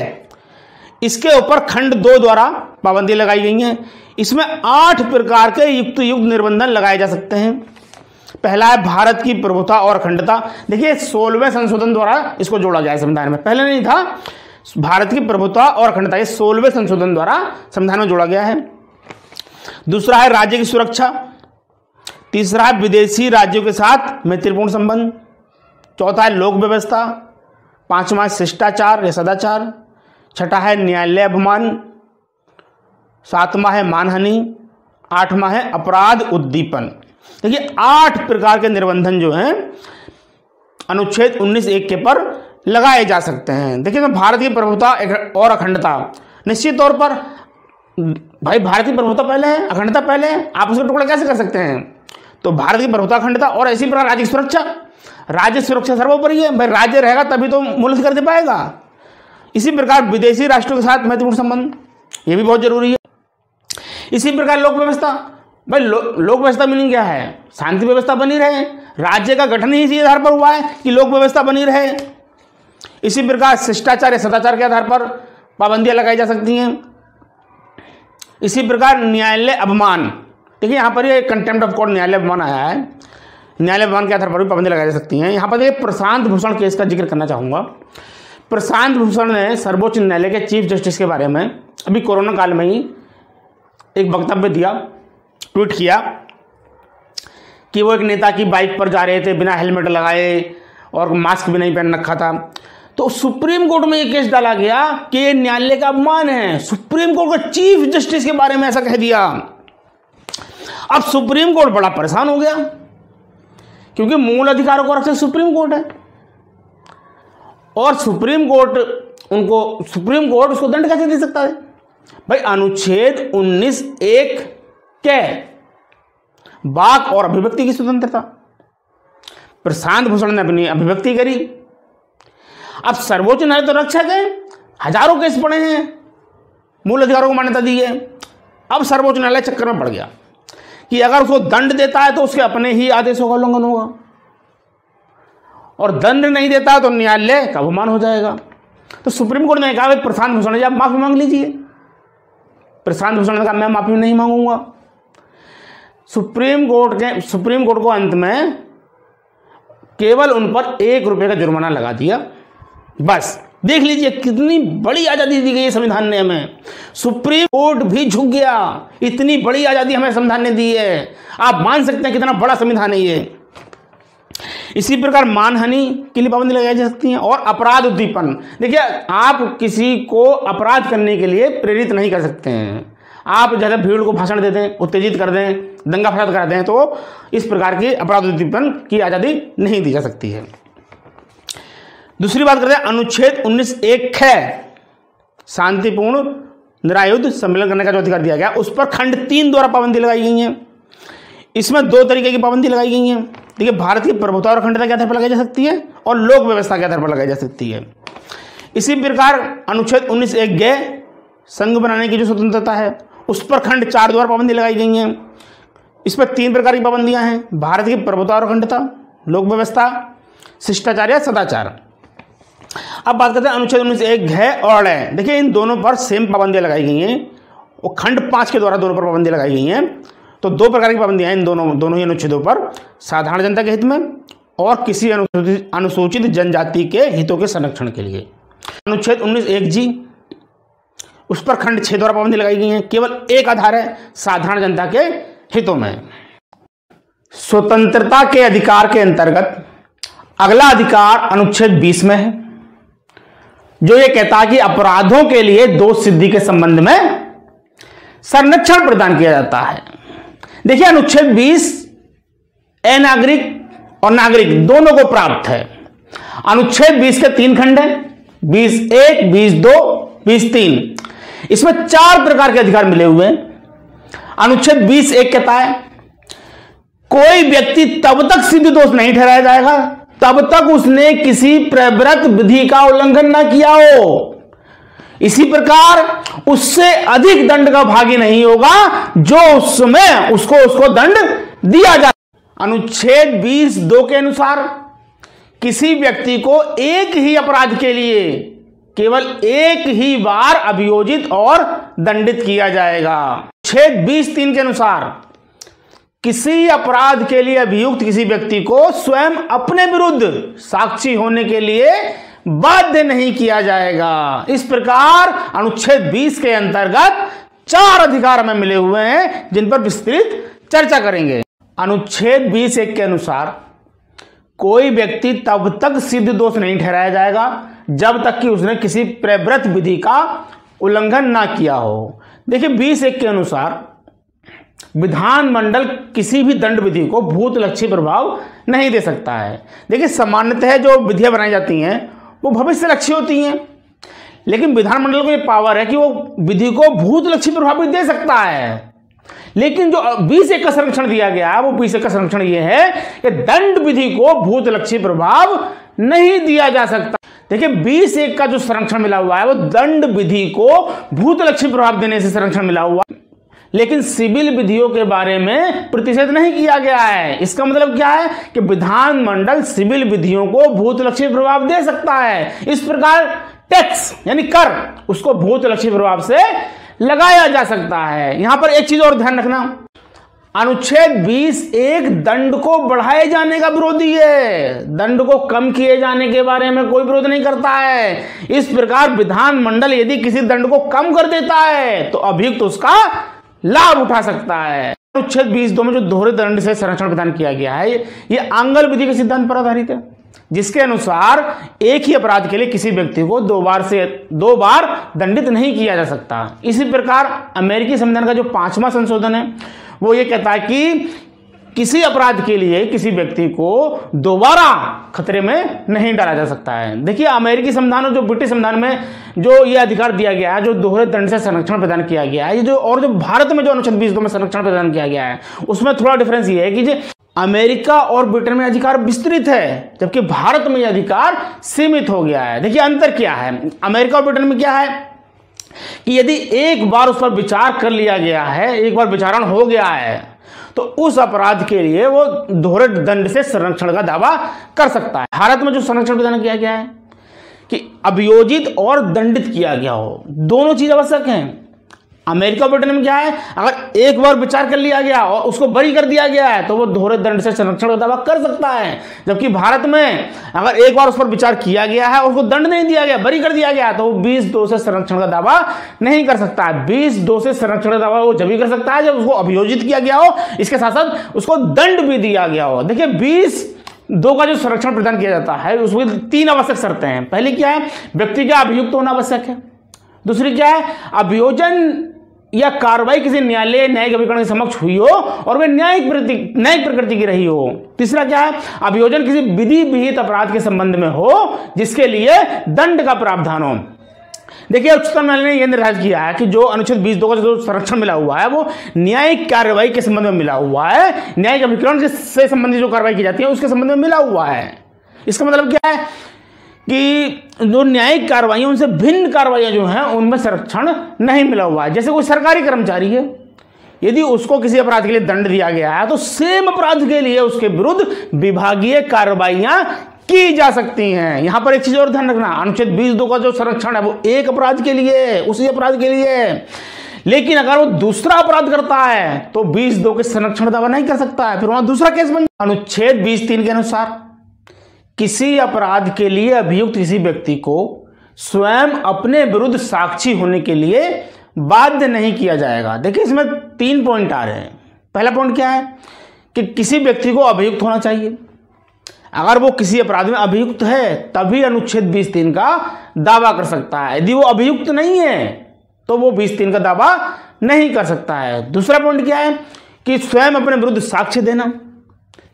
इसके ऊपर खंड 2 द्वारा पाबंदी लगाई गई है। इसमें 8 प्रकार के युक्त निर्बंधन लगाए जा सकते हैं। पहला है भारत की प्रभुता और अखंडता। देखिए 16वें संशोधन द्वारा इसको जोड़ा गया है संविधान में, पहले नहीं था। भारत की प्रभुता और अखंडता ये 16वें संशोधन द्वारा संविधान में जोड़ा गया है। दूसरा है राज्य की सुरक्षा। तीसरा है विदेशी राज्यों के साथ मैत्रीपूर्ण संबंध। चौथा है लोक व्यवस्था। पांचवा है शिष्टाचार या सदाचार। छठा है न्यायालय अपमान। सातवां है मानहानि। आठवां है अपराध उद्दीपन। देखिए 8 प्रकार के निर्बंधन जो हैं अनुच्छेद 19(1) के पर लगाए जा सकते हैं। देखिए तो भारत की प्रभुता और अखंडता, निश्चित तौर पर भाई भारत की प्रभुता पहले है, अखंडता पहले है, आप उसका टुकड़ा कैसे कर सकते हैं? तो भारत की प्रभुता, अखंडता और इसी प्रकार राज्य की सुरक्षा। राज्य सुरक्षा सर्वोपरि है भाई, राज्य रहेगा तभी तो मुल्क कर दे पाएगा। इसी प्रकार विदेशी राष्ट्रों के साथ महत्वपूर्ण संबंध, ये भी बहुत जरूरी है। इसी प्रकार लोक व्यवस्था, भाई लोक व्यवस्था मीनिंग क्या है? शांति व्यवस्था बनी रहे। राज्य का गठन ही इसी आधार पर हुआ है कि लोक व्यवस्था बनी रहे। इसी प्रकार शिष्टाचार या सदाचार के आधार पर पाबंदियां लगाई जा सकती हैं। इसी प्रकार न्यायालय अपमान, देखिए यहाँ पर ये कंटेम्प्ट ऑफ कोर्ट न्यायालय अपमान आया है। न्यायालय अपमान के आधार पर भी पाबंदी लगाई जा सकती हैं। यहाँ पर देखिए प्रशांत भूषण केस का जिक्र करना चाहूँगा। प्रशांत भूषण ने सर्वोच्च न्यायालय के चीफ जस्टिस के बारे में अभी कोरोना काल में ही एक वक्तव्य दिया, ट्वीट किया कि वो एक नेता की बाइक पर जा रहे थे बिना हेलमेट लगाए और मास्क भी नहीं पहन रखा था। तो सुप्रीम कोर्ट में ये केस डाला गया कि ये न्यायालय का अपमान है। सुप्रीम कोर्ट के चीफ जस्टिस के बारे में ऐसा कह दिया। अब सुप्रीम कोर्ट बड़ा परेशान हो गया, क्योंकि मूल अधिकारों को रखते सुप्रीम कोर्ट है और सुप्रीम कोर्ट उसको दंड कैसे दे सकता है? भाई अनुच्छेद 19(1) के वाक और अभिव्यक्ति की स्वतंत्रता, प्रशांत भूषण ने अपनी अभिव्यक्ति करी। अब सर्वोच्च न्यायालय तो रक्षक है, हजारों केस पड़े हैं, मूल अधिकारों को मान्यता दी है। अब सर्वोच्च न्यायालय चक्कर में पड़ गया कि अगर उसको दंड देता है तो उसके अपने ही आदेशों का उल्लंघन होगा, और दंड नहीं देता है तो न्यायालय का अपमान हो जाएगा। तो सुप्रीम कोर्ट ने कहा भाई प्रशांत भूषण जी आप माफी मांग लीजिए। प्रशांत भूषण ने कहा मैं माफी नहीं मांगूंगा। सुप्रीम कोर्ट को अंत में केवल उन पर ₹1 का जुर्माना लगा दिया। बस देख लीजिए कितनी बड़ी आजादी दी गई है संविधान ने हमें। सुप्रीम कोर्ट भी झुक गया, इतनी बड़ी आजादी हमें संविधान ने दी है। आप मान सकते हैं कितना बड़ा संविधान है ये। इसी प्रकार मानहानि के लिए पाबंदी लगाई जा सकती है और अपराध उद्दीपन। देखिए आप किसी को अपराध करने के लिए प्रेरित नहीं कर सकते हैं। आप जैसे भीड़ को भाषण दे दें, उत्तेजित कर दें, दंगा फसाद कर दें, तो इस प्रकार की अपराध उद्दीपन की आजादी नहीं दी जा सकती है। दूसरी बात करते हैं अनुच्छेद 19(1) है शांतिपूर्ण निरायुध सम्मेलन करने का जो अधिकार दिया गया, उस पर खंड 3 द्वारा पाबंदी लगाई गई है। इसमें 2 तरीके की पाबंदी लगाई गई है। देखिए भारत की प्रभुता और अखंडता के आधार पर लगाई जा सकती है और लोक व्यवस्था के आधार पर लगाई जा सकती है। इसी प्रकार अनुच्छेद 19(1) संघ बनाने की जो स्वतंत्रता है उस पर खंड 4 द्वारा पाबंदी लगाई गई है। इस पर 3 प्रकार की पाबंदियां हैं: भारत की प्रभुता और अखंडता, लोक व्यवस्था, शिष्टाचार या सदाचार। अब बात करते हैं अनुच्छेद 19(1) है और है। देखिए इन दोनों पर सेम पाबंदियां लगाई गई हैं और खंड 5 के द्वारा दोनों पर पाबंदी लगाई गई हैं। तो 2 प्रकार की पाबंदियां हैं इन दोनों ही अनुच्छेदों पर: साधारण जनता के हित में और किसी अनुसूचित जनजाति के हितों के संरक्षण के लिए। अनुच्छेद 19(1) उस पर खंड 6 द्वारा पाबंदी लगाई गई है। केवल एक आधार है साधारण जनता के हितों में। स्वतंत्रता के अधिकार के अंतर्गत अगला अधिकार अनुच्छेद 20 में है, जो ये कहता है कि अपराधों के लिए दोष सिद्धि के संबंध में संरक्षण प्रदान किया जाता है। देखिए अनुच्छेद 20 अनागरिक और नागरिक दोनों को प्राप्त है। अनुच्छेद 20 के 3 खंड है, 20(1), 20(2), 20(3). इसमें 4 प्रकार के अधिकार मिले हुए हैं। अनुच्छेद 20(1) कहता है कोई व्यक्ति तब तक सिद्ध दोष नहीं ठहराया जाएगा तब तक उसने किसी प्रवृत्त विधि का उल्लंघन न किया हो। इसी प्रकार उससे अधिक दंड का भागी नहीं होगा जो उसमें उसको दंड दिया जाए। अनुच्छेद 20(2) के अनुसार किसी व्यक्ति को एक ही अपराध के लिए केवल एक ही बार अभियोजित और दंडित किया जाएगा। अनुच्छेद 20(3) के अनुसार किसी अपराध के लिए अभियुक्त किसी व्यक्ति को स्वयं अपने विरुद्ध साक्षी होने के लिए बाध्य नहीं किया जाएगा। इस प्रकार अनुच्छेद 20 के अंतर्गत 4 अधिकार हमें मिले हुए हैं जिन पर विस्तृत चर्चा करेंगे। अनुच्छेद 20(1) के अनुसार कोई व्यक्ति तब तक सिद्ध दोष नहीं ठहराया जाएगा जब तक कि उसने किसी प्रवृत्त विधि का उल्लंघन ना किया हो। देखिए 20(1) के अनुसार विधानमंडल किसी भी दंड विधि को भूतलक्षी प्रभाव नहीं दे सकता है। देखिए सामान्यतः जो विधियां बनाई जाती हैं वो भविष्यलक्षी होती हैं, लेकिन विधानमंडल को ये पावर है कि वो विधि को भूतलक्षी प्रभाव भी दे सकता है। लेकिन जो 20(1) का संरक्षण दिया गया है वो 20(1) का संरक्षण ये है कि दंड विधि को भूतलक्षी प्रभाव नहीं दिया जा सकता। देखिए 20(1) का जो संरक्षण मिला हुआ है वो दंड विधि को भूतलक्षी प्रभाव देने से संरक्षण मिला हुआ है, लेकिन सिविल विधियों के बारे में प्रतिषेध नहीं किया गया है। इसका मतलब क्या है कि विधानमंडल सिविल विधियों को भूतलक्षी प्रभाव दे सकता है। इस प्रकार टैक्स यानी कर उसको भूतलक्षी प्रभाव से लगाया जा सकता है। यहां पर एक चीज और ध्यान रखना, अनुच्छेद 20(1) दंड को बढ़ाए जाने का विरोधी है, दंड को कम किए जाने के बारे में कोई विरोध नहीं करता है। इस प्रकार विधानमंडल यदि किसी दंड को कम कर देता है तो अभियुक्त उसका लाभ उठा सकता है। अनुच्छेद 20(2) में जो दोहरे दंड से संरक्षण प्रदान किया गया है ये आंगल विधि के सिद्धांत पर आधारित है, जिसके अनुसार एक ही अपराध के लिए किसी व्यक्ति को 2 बार दंडित नहीं किया जा सकता। इसी प्रकार अमेरिकी संविधान का जो 5वां संशोधन है वो ये कहता है कि किसी अपराध के लिए किसी व्यक्ति को दोबारा खतरे में नहीं डाला जा सकता है। देखिए अमेरिकी संविधान और जो ब्रिटिश संविधान में जो ये अधिकार दिया गया है, जो दोहरे दंड से संरक्षण प्रदान किया गया है, ये जो भारत में जो अनुच्छेद 20(2) में संरक्षण प्रदान किया गया है उसमें थोड़ा डिफरेंस ये है कि जो अमेरिका और ब्रिटेन में अधिकार विस्तृत है जबकि भारत में यह अधिकार सीमित हो गया है। देखिए अंतर क्या है, अमेरिका और ब्रिटेन में क्या है कि यदि एक बार उस पर विचार कर लिया गया है, एक बार विचारण हो गया है तो उस अपराध के लिए वो दोहरे दंड से संरक्षण का दावा कर सकता है। भारत में जो संरक्षण प्रदान किया गया है कि अभियोजित और दंडित किया गया हो, दोनों चीज आवश्यक हैं। अमेरिका ब्रिटेन में क्या है, अगर एक बार विचार कर लिया गया और उसको बरी कर दिया गया है तो वो दोहरे दंड से संरक्षण का दावा कर सकता है, जबकि भारत में अगर एक बार उस पर विचार किया गया है और उसको दंड नहीं दिया गया, बरी कर दिया गया, तो वो 20(2) से संरक्षण का दावा नहीं कर सकता है। 20(2) से संरक्षण का दावा वो जब भी कर सकता है जब उसको अभियोजित किया गया हो, इसके साथ साथ उसको दंड भी दिया गया हो। देखिए 20(2) का जो संरक्षण प्रदान किया जाता है उसमें 3 आवश्यक शर्तें हैं। पहली क्या है, व्यक्ति का अभियुक्त होना आवश्यक है। दूसरी क्या है, अभियोजन या कार्रवाई किसी न्यायालय न्यायिक अभिकरण के समक्ष हुई हो और वे न्यायिक प्रकृति की रही हो। तीसरा क्या है, अभियोजन किसी विधि विहित अपराध के संबंध में हो जिसके लिए दंड का प्रावधान हो। देखिए उच्चतम न्यायालय ने यह निर्धारित किया है कि जो अनुच्छेद 20(2) का जो संरक्षण मिला हुआ है वो न्यायिक कार्रवाई के संबंध में मिला हुआ है, न्यायिक अभिकरण से संबंधित जो कार्रवाई की जाती है उसके संबंध में मिला हुआ है। इसका मतलब क्या है कि जो न्यायिक कार्रवाई उनसे भिन्न कार्रवाइयां जो हैं उनमें संरक्षण नहीं मिला हुआ है। जैसे कोई सरकारी कर्मचारी है, यदि उसको किसी अपराध के लिए दंड दिया गया है तो सेम अपराध के लिए उसके विरुद्ध विभागीय कार्रवाइयां की जा सकती हैं। यहां पर एक चीज और ध्यान रखना, अनुच्छेद 20(2) का जो संरक्षण है वो एक अपराध के लिए, उसी अपराध के लिए, लेकिन अगर वो दूसरा अपराध करता है तो 20(2) के संरक्षण दावा नहीं कर सकता है, फिर वहां दूसरा केस बन। अनुच्छेद 20(3) के अनुसार किसी अपराध के लिए अभियुक्त किसी व्यक्ति को स्वयं अपने विरुद्ध साक्षी होने के लिए बाध्य नहीं किया जाएगा। देखिए इसमें 3 पॉइंट आ रहे हैं। पहला पॉइंट क्या है कि किसी व्यक्ति को अभियुक्त होना चाहिए। अगर वो किसी अपराध में अभियुक्त है तभी अनुच्छेद 20(3) का दावा कर सकता है, यदि वो अभियुक्त नहीं है तो वो 20(3) का दावा नहीं कर सकता है। दूसरा पॉइंट क्या है कि स्वयं अपने विरुद्ध साक्ष्य देना।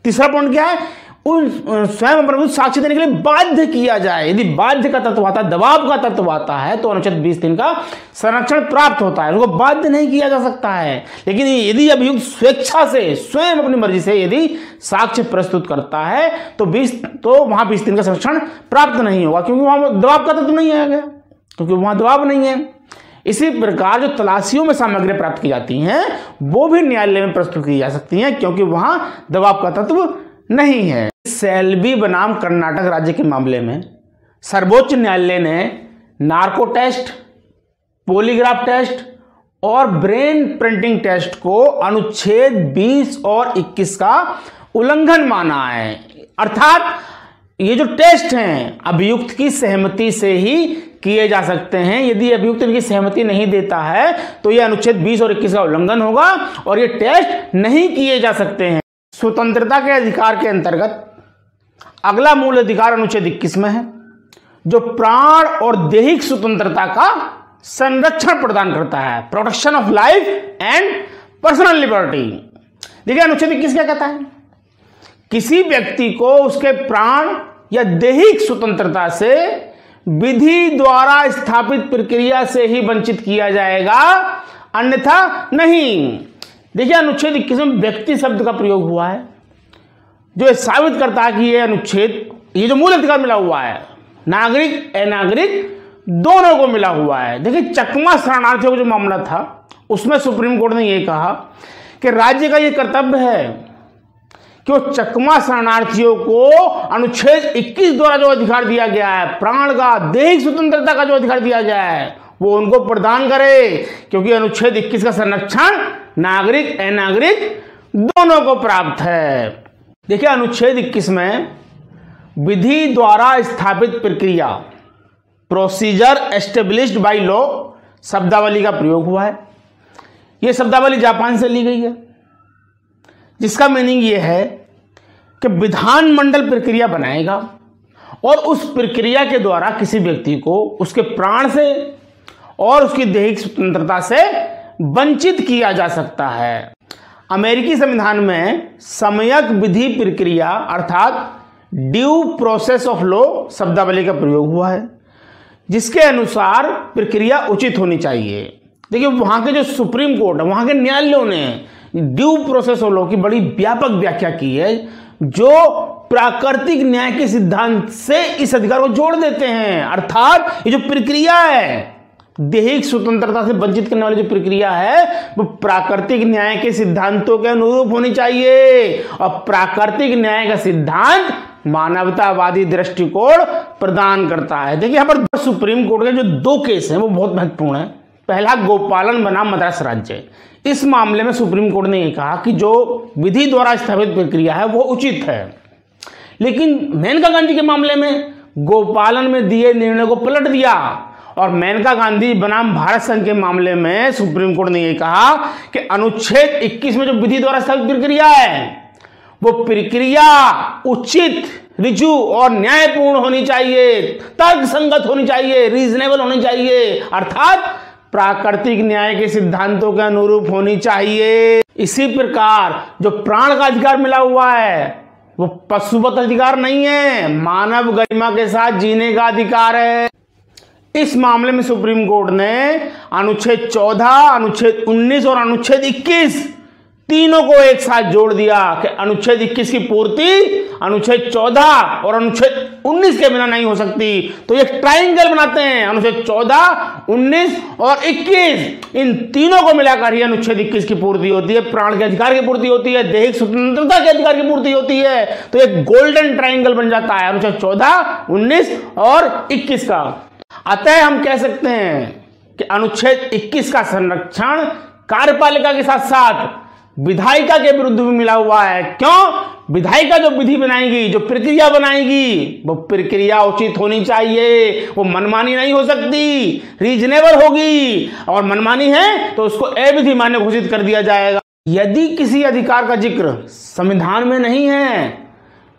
तीसरा पॉइंट क्या है, उन स्वयं अपना साक्ष्य देने के लिए बाध्य किया जाए। यदि बाध्य का तत्व आता है, दबाव का तत्व आता है, तो अनुच्छेद 20(3) का संरक्षण प्राप्त होता है। उनको बाध्य नहीं किया जा सकता है। लेकिन यदि अभियुक्त स्वेच्छा से, स्वयं अपनी मर्जी से यदि साक्ष्य प्रस्तुत करता है तो वहां 20(3) का संरक्षण प्राप्त नहीं होगा, क्योंकि वहां दबाव का तत्व नहीं आएगा, क्योंकि वहां दबाव नहीं है। इसी प्रकार जो तलाशियों में सामग्री प्राप्त की जाती हैं वो भी न्यायालय में प्रस्तुत की जा सकती हैं, क्योंकि वहां दबाव का तत्व नहीं है। सेल्बी बनाम कर्नाटक राज्य के मामले में सर्वोच्च न्यायालय ने नार्को टेस्ट, पॉलीग्राफ टेस्ट और ब्रेन प्रिंटिंग टेस्ट को अनुच्छेद 20 और 21 का उल्लंघन माना है। अर्थात ये जो टेस्ट हैं अभियुक्त की सहमति से ही किए जा सकते हैं। यदि अभियुक्त इनकी सहमति नहीं देता है तो यह अनुच्छेद 20 और 21 का उल्लंघन होगा और ये टेस्ट नहीं किए जा सकते हैं। स्वतंत्रता के अधिकार के अंतर्गत अगला मूल अधिकार अनुच्छेद 21 में है, जो प्राण और दैहिक स्वतंत्रता का संरक्षण प्रदान करता है, protection of life and personal liberty. देखिए अनुच्छेद 21 क्या कहता है, किसी व्यक्ति को उसके प्राण या दैहिक स्वतंत्रता से विधि द्वारा स्थापित प्रक्रिया से ही वंचित किया जाएगा, अन्यथा नहीं। देखिए अनुच्छेद 21 में व्यक्ति शब्द का प्रयोग हुआ है, जो साबित करता है कि यह अनुच्छेद, ये जो मूल अधिकार मिला हुआ है नागरिक अनागरिक दोनों को मिला हुआ है। देखिए चकमा शरणार्थियों का जो मामला था उसमें सुप्रीम कोर्ट ने यह कहा कि राज्य का यह कर्तव्य है कि वो चकमा शरणार्थियों को अनुच्छेद 21 द्वारा जो अधिकार दिया गया है, प्राण का, दैहिक स्वतंत्रता का जो अधिकार दिया गया है, वो उनको प्रदान करे, क्योंकि अनुच्छेद 21 का संरक्षण नागरिक अनागरिक दोनों को प्राप्त है। देखिए अनुच्छेद 21 में विधि द्वारा स्थापित प्रक्रिया, प्रोसीजर एस्टेब्लिश्ड बाय लॉ शब्दावली का प्रयोग हुआ है। यह शब्दावली जापान से ली गई है, जिसका मीनिंग यह है कि विधानमंडल प्रक्रिया बनाएगा और उस प्रक्रिया के द्वारा किसी व्यक्ति को उसके प्राण से और उसकी दैहिक स्वतंत्रता से वंचित किया जा सकता है। अमेरिकी संविधान में सम्यक विधि प्रक्रिया अर्थात ड्यू प्रोसेस ऑफ लॉ शब्दावली का प्रयोग हुआ है, जिसके अनुसार प्रक्रिया उचित होनी चाहिए। देखिए वहां के जो सुप्रीम कोर्ट है, वहां के न्यायालयों ने ड्यू प्रोसेस ऑफ लॉ की बड़ी व्यापक व्याख्या की है, जो प्राकृतिक न्याय के सिद्धांत से इस अधिकार को जोड़ देते हैं। अर्थात ये जो प्रक्रिया है, दैहिक स्वतंत्रता से वंचित करने वाली जो प्रक्रिया है, वो प्राकृतिक न्याय के सिद्धांतों के अनुरूप होनी चाहिए, और प्राकृतिक न्याय का सिद्धांत मानवतावादी दृष्टिकोण प्रदान करता है। देखिए यहां पर सुप्रीम कोर्ट के जो दो केस हैं वो बहुत महत्वपूर्ण है। पहला गोपालन बनाम मद्रास राज्य। इस मामले में सुप्रीम कोर्ट ने यह कहा कि जो विधि द्वारा स्थापित प्रक्रिया है वो उचित है, लेकिन मेनका गांधी के मामले में गोपालन में दिए निर्णय को पलट दिया और मेनका गांधी बनाम भारत संघ के मामले में सुप्रीम कोर्ट ने यह कहा कि अनुच्छेद 21 में जो विधि द्वारा स्थापित प्रक्रिया है वो प्रक्रिया उचित, ऋजु और न्यायपूर्ण होनी चाहिए, तर्क संगत होनी चाहिए, रीजनेबल होनी चाहिए, अर्थात प्राकृतिक न्याय के सिद्धांतों के अनुरूप होनी चाहिए। इसी प्रकार जो प्राण का अधिकार मिला हुआ है वो पशुवत अधिकार नहीं है, मानव गरिमा के साथ जीने का अधिकार है। इस मामले में सुप्रीम कोर्ट ने अनुच्छेद 14, अनुच्छेद 19 और अनुच्छेद 21 तीनों को एक साथ जोड़ दिया कि अनुच्छेद 21 की पूर्ति अनुच्छेद 14 और अनुच्छेद 19 के बिना नहीं हो सकती। तो एक ट्रायंगल बनाते हैं, अनुच्छेद 14, 19 और 21, इन तीनों को मिलाकर ही अनुच्छेद 21 की पूर्ति होती है, प्राण के अधिकार की पूर्ति होती है, दैहिक स्वतंत्रता के अधिकार की पूर्ति होती है। तो एक गोल्डन ट्रायंगल बन जाता है अनुच्छेद 14, 19 और 21 का। अतः हम कह सकते हैं कि अनुच्छेद 21 का संरक्षण कार्यपालिका के साथ साथ विधायिका के विरुद्ध भी मिला हुआ है। क्यों? विधायिका जो विधि बनाएगी, जो प्रक्रिया बनाएगी, वो प्रक्रिया उचित होनी चाहिए, वो मनमानी नहीं हो सकती, रीजनेबल होगी, और मनमानी है तो उसको अविधि मान्य घोषित कर दिया जाएगा। यदि किसी अधिकार का जिक्र संविधान में नहीं है,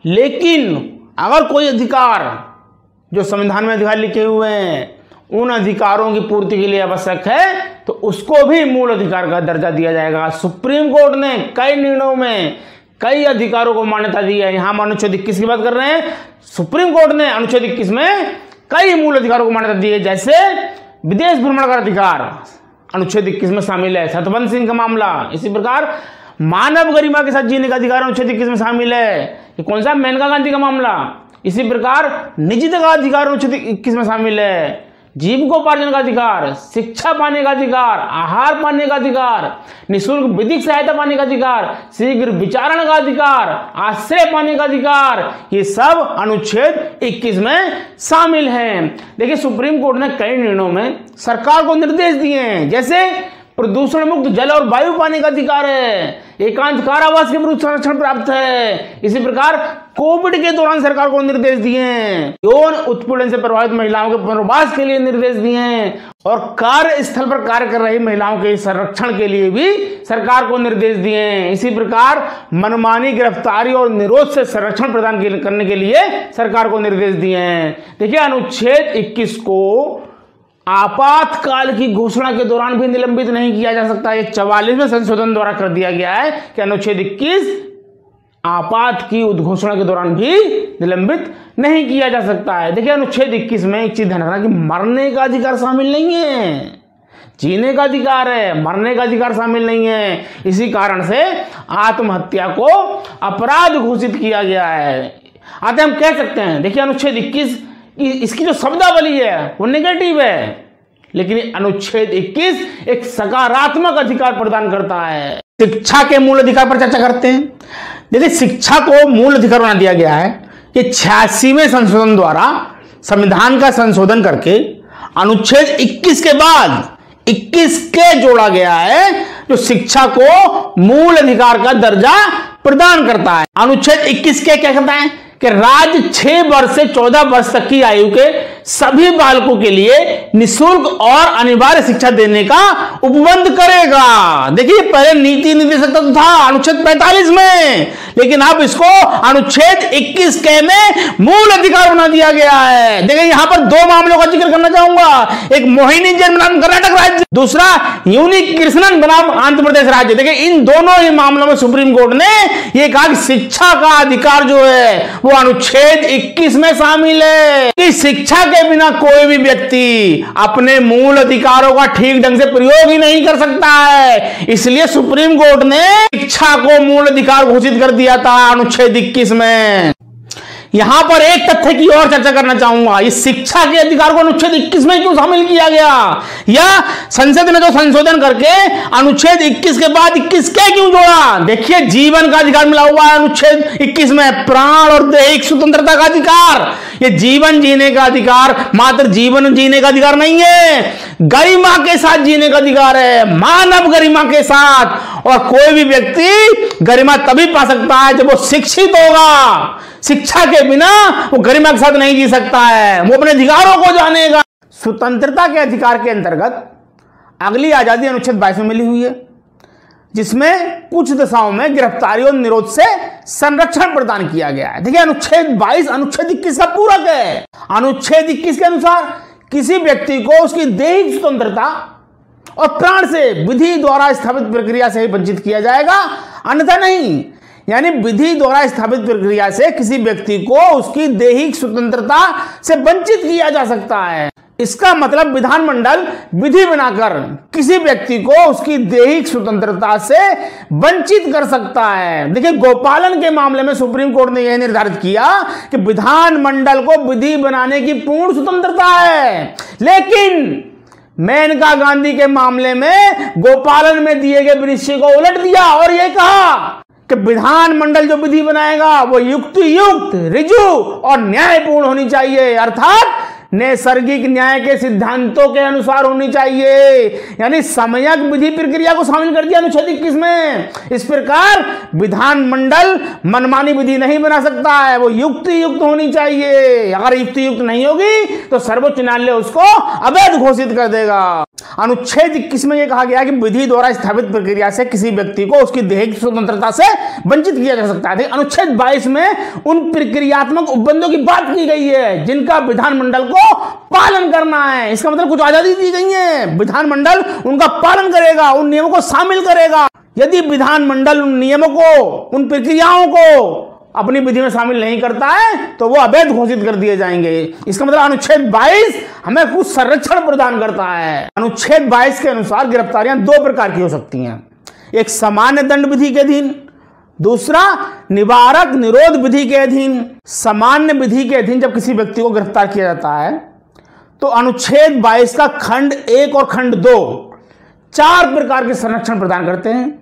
लेकिन अगर कोई अधिकार जो संविधान में अधिकार लिखे हुए हैं उन अधिकारों की पूर्ति के लिए आवश्यक है, तो उसको भी मूल अधिकार का दर्जा दिया जाएगा। सुप्रीम कोर्ट ने कई निर्णयों में कई अधिकारों को मान्यता दी है। यहां हम अनुच्छेद 21 की बात कर रहे हैं। सुप्रीम कोर्ट ने अनुच्छेद 21 में कई मूल अधिकारों को मान्यता दी है, जैसे विदेश भ्रमण का अधिकार अनुच्छेद 21 में शामिल है, सतवंत सिंह का मामला। इसी प्रकार मानव गरिमा के साथ जीने का अधिकार अनुच्छेद 21 में शामिल है। ये कौन सा? मेनका गांधी का मामला। इसी प्रकार निजता का अधिकार अनुच्छेद 21 में शामिल है। जीविकोपार्जन का अधिकार, शिक्षा पाने का अधिकार, आहार पाने का अधिकार, निःशुल्क विधिक सहायता पाने का अधिकार, शीघ्र विचारण का अधिकार, आश्रय पाने का अधिकार, ये सब अनुच्छेद 21 में शामिल हैं। देखिए, सुप्रीम कोर्ट ने कई निर्णयों में सरकार को निर्देश दिए हैं, जैसे प्रदूषण मुक्त जल और वायु पाने का अधिकार है, एकांत कारावास के विरुद्ध संरक्षण प्राप्त है। इसी प्रकार कोविड के दौरान सरकार को निर्देश दिए हैं, यौन उत्पीड़न से प्रभावित महिलाओं के पुनर्वास के लिए निर्देश दिए हैं, और कार्यस्थल पर कार्य कर रही महिलाओं के संरक्षण के लिए भी सरकार को निर्देश दिए हैं। इसी प्रकार मनमानी गिरफ्तारी और निरोध से संरक्षण प्रदान करने के लिए सरकार को निर्देश दिए हैं। देखिए, अनुच्छेद 21 को आपातकाल की घोषणा के दौरान भी निलंबित नहीं किया जा सकता। ये 44वें संशोधन द्वारा कर दिया गया है कि अनुच्छेद 21 आपात की उद्घोषणा के दौरान भी निलंबित नहीं किया जा सकता है। देखिए, अनुच्छेद 21 में एक चीज ध्यान रखना कि मरने का अधिकार शामिल नहीं है, जीने का अधिकार है, मरने का अधिकार शामिल नहीं है। इसी कारण से आत्महत्या को अपराध घोषित किया गया है। आते हम कह सकते हैं, देखिए, अनुच्छेद 21 इसकी जो शब्दावली है वो नेगेटिव है, लेकिन अनुच्छेद 21 एक सकारात्मक अधिकार प्रदान करता है। शिक्षा के मूल अधिकार पर चर्चा करते हैं। देखिए, शिक्षा को मूल अधिकार बना दिया गया है कि 86वें संशोधन द्वारा संविधान का संशोधन करके अनुच्छेद 21 के बाद 21 के जोड़ा गया है, जो शिक्षा को मूल अधिकार का दर्जा प्रदान करता है। अनुच्छेद 21 के क्या कहता है कि राज्य 6 वर्ष से 14 वर्ष तक की आयु के सभी बालकों के लिए निःशुल्क और अनिवार्य शिक्षा देने का उपबंध करेगा। देखिए, पहले नीति निर्देशक तत्व था अनुच्छेद 45 में, लेकिन अब इसको अनुच्छेद 21 के में मूल अधिकार बना दिया गया है। देखिए, यहां पर दो मामलों का जिक्र करना चाहूंगा, एक मोहिनी जन्म बनाम कर्नाटक राज्य, दूसरा यूनिक कृष्णन बनाम आंध्र प्रदेश राज्य। देखिए, इन दोनों ही मामलों में सुप्रीम कोर्ट ने यह कहा कि शिक्षा का अधिकार जो है वो अनुच्छेद 21 में शामिल है कि शिक्षा के बिना कोई भी व्यक्ति अपने मूल अधिकारों का ठीक ढंग से प्रयोग ही नहीं कर सकता है। इसलिए सुप्रीम कोर्ट ने शिक्षा को मूल अधिकार घोषित कर दिया था अनुच्छेद 21 में। यहां पर एक तथ्य की और चर्चा करना चाहूंगा, इस शिक्षा के अधिकार को अनुच्छेद 21 में क्यों शामिल किया गया, या संसद ने जो संशोधन करके अनुच्छेद 21 के बाद 21 के क्यों जोड़ा। देखिए, जीवन का अधिकार मिला हुआ है अनुच्छेद 21 में, प्राण और दैहिक स्वतंत्रता का अधिकार। ये जीवन जीने का अधिकार मात्र जीवन जीने का अधिकार नहीं है, गरिमा के साथ जीने का अधिकार है, मानव गरिमा के साथ। और कोई भी व्यक्ति गरिमा तभी पा सकता है जब वो शिक्षित होगा। शिक्षा के बिना वो गरिमा के साथ नहीं जी सकता है, वो अपने अधिकारों को जानेगा। स्वतंत्रता के अधिकार के अंतर्गत अगली आजादी अनुच्छेद 22 में मिली हुई है, जिसमें कुछ दशाओं में गिरफ्तारी और निरोध से संरक्षण प्रदान किया गया है। देखिए, अनुच्छेद 22 अनुच्छेद 21 का पूरक है। अनुच्छेद 21 के अनुसार किसी व्यक्ति को उसकी दैहिक स्वतंत्रता और प्राण से विधि द्वारा स्थापित प्रक्रिया से ही वंचित किया जाएगा, अन्यथा नहीं। यानी विधि द्वारा स्थापित प्रक्रिया से किसी व्यक्ति को उसकी दैहिक स्वतंत्रता से वंचित किया जा सकता है। इसका मतलब विधानमंडल विधि बनाकर किसी व्यक्ति को उसकी दैहिक स्वतंत्रता से वंचित कर सकता है। देखिए, गोपालन के मामले में सुप्रीम कोर्ट ने यह निर्धारित किया कि विधानमंडल को विधि बनाने की पूर्ण स्वतंत्रता है, लेकिन मेनका गांधी के मामले में गोपालन में दिए गए विनिश्चय को उलट दिया और यह कहा कि विधानमंडल जो विधि बनाएगा वो युक्त, ऋजु और न्यायपूर्ण होनी चाहिए, अर्थात नैसर्गिक न्याय के सिद्धांतों के अनुसार होनी चाहिए। यानी समयक विधि प्रक्रिया को शामिल कर दिया अनुच्छेद 21 में। इस प्रकार विधानमंडल मनमानी विधि नहीं बना सकता है, वो युक्त होनी चाहिए। अगर युक्त नहीं होगी तो सर्वोच्च न्यायालय उसको अवैध घोषित कर देगा। अनुच्छेद 21 में यह कहा गया कि विधि द्वारा स्थापित प्रक्रिया से किसी व्यक्ति को उसकी दैहिक स्वतंत्रता से वंचित किया जा सकता है। अनुच्छेद 22 में उन प्रक्रियात्मक उपबंधों की बात की गई है जिनका विधानमंडल को पालन करना है। इसका मतलब कुछ आजादी दी गई है, विधानमंडल उनका पालन करेगा, उन नियमों को शामिल करेगा। यदि विधानमंडल उन नियमों को, उन प्रक्रियाओं को अपनी विधि में शामिल नहीं करता है तो वो अवैध घोषित कर दिए जाएंगे। इसका मतलब अनुच्छेद 22 हमें कुछ संरक्षण प्रदान करता है। अनुच्छेद 22 के अनुसार गिरफ्तारियां दो प्रकार की हो सकती हैं, एक सामान्य दंड विधि के अधीन, दूसरा निवारक निरोध विधि के अधीन। सामान्य विधि के अधीन जब किसी व्यक्ति को गिरफ्तार किया जाता है तो अनुच्छेद 22 का खंड 1 और खंड 2 4 प्रकार के संरक्षण प्रदान करते हैं।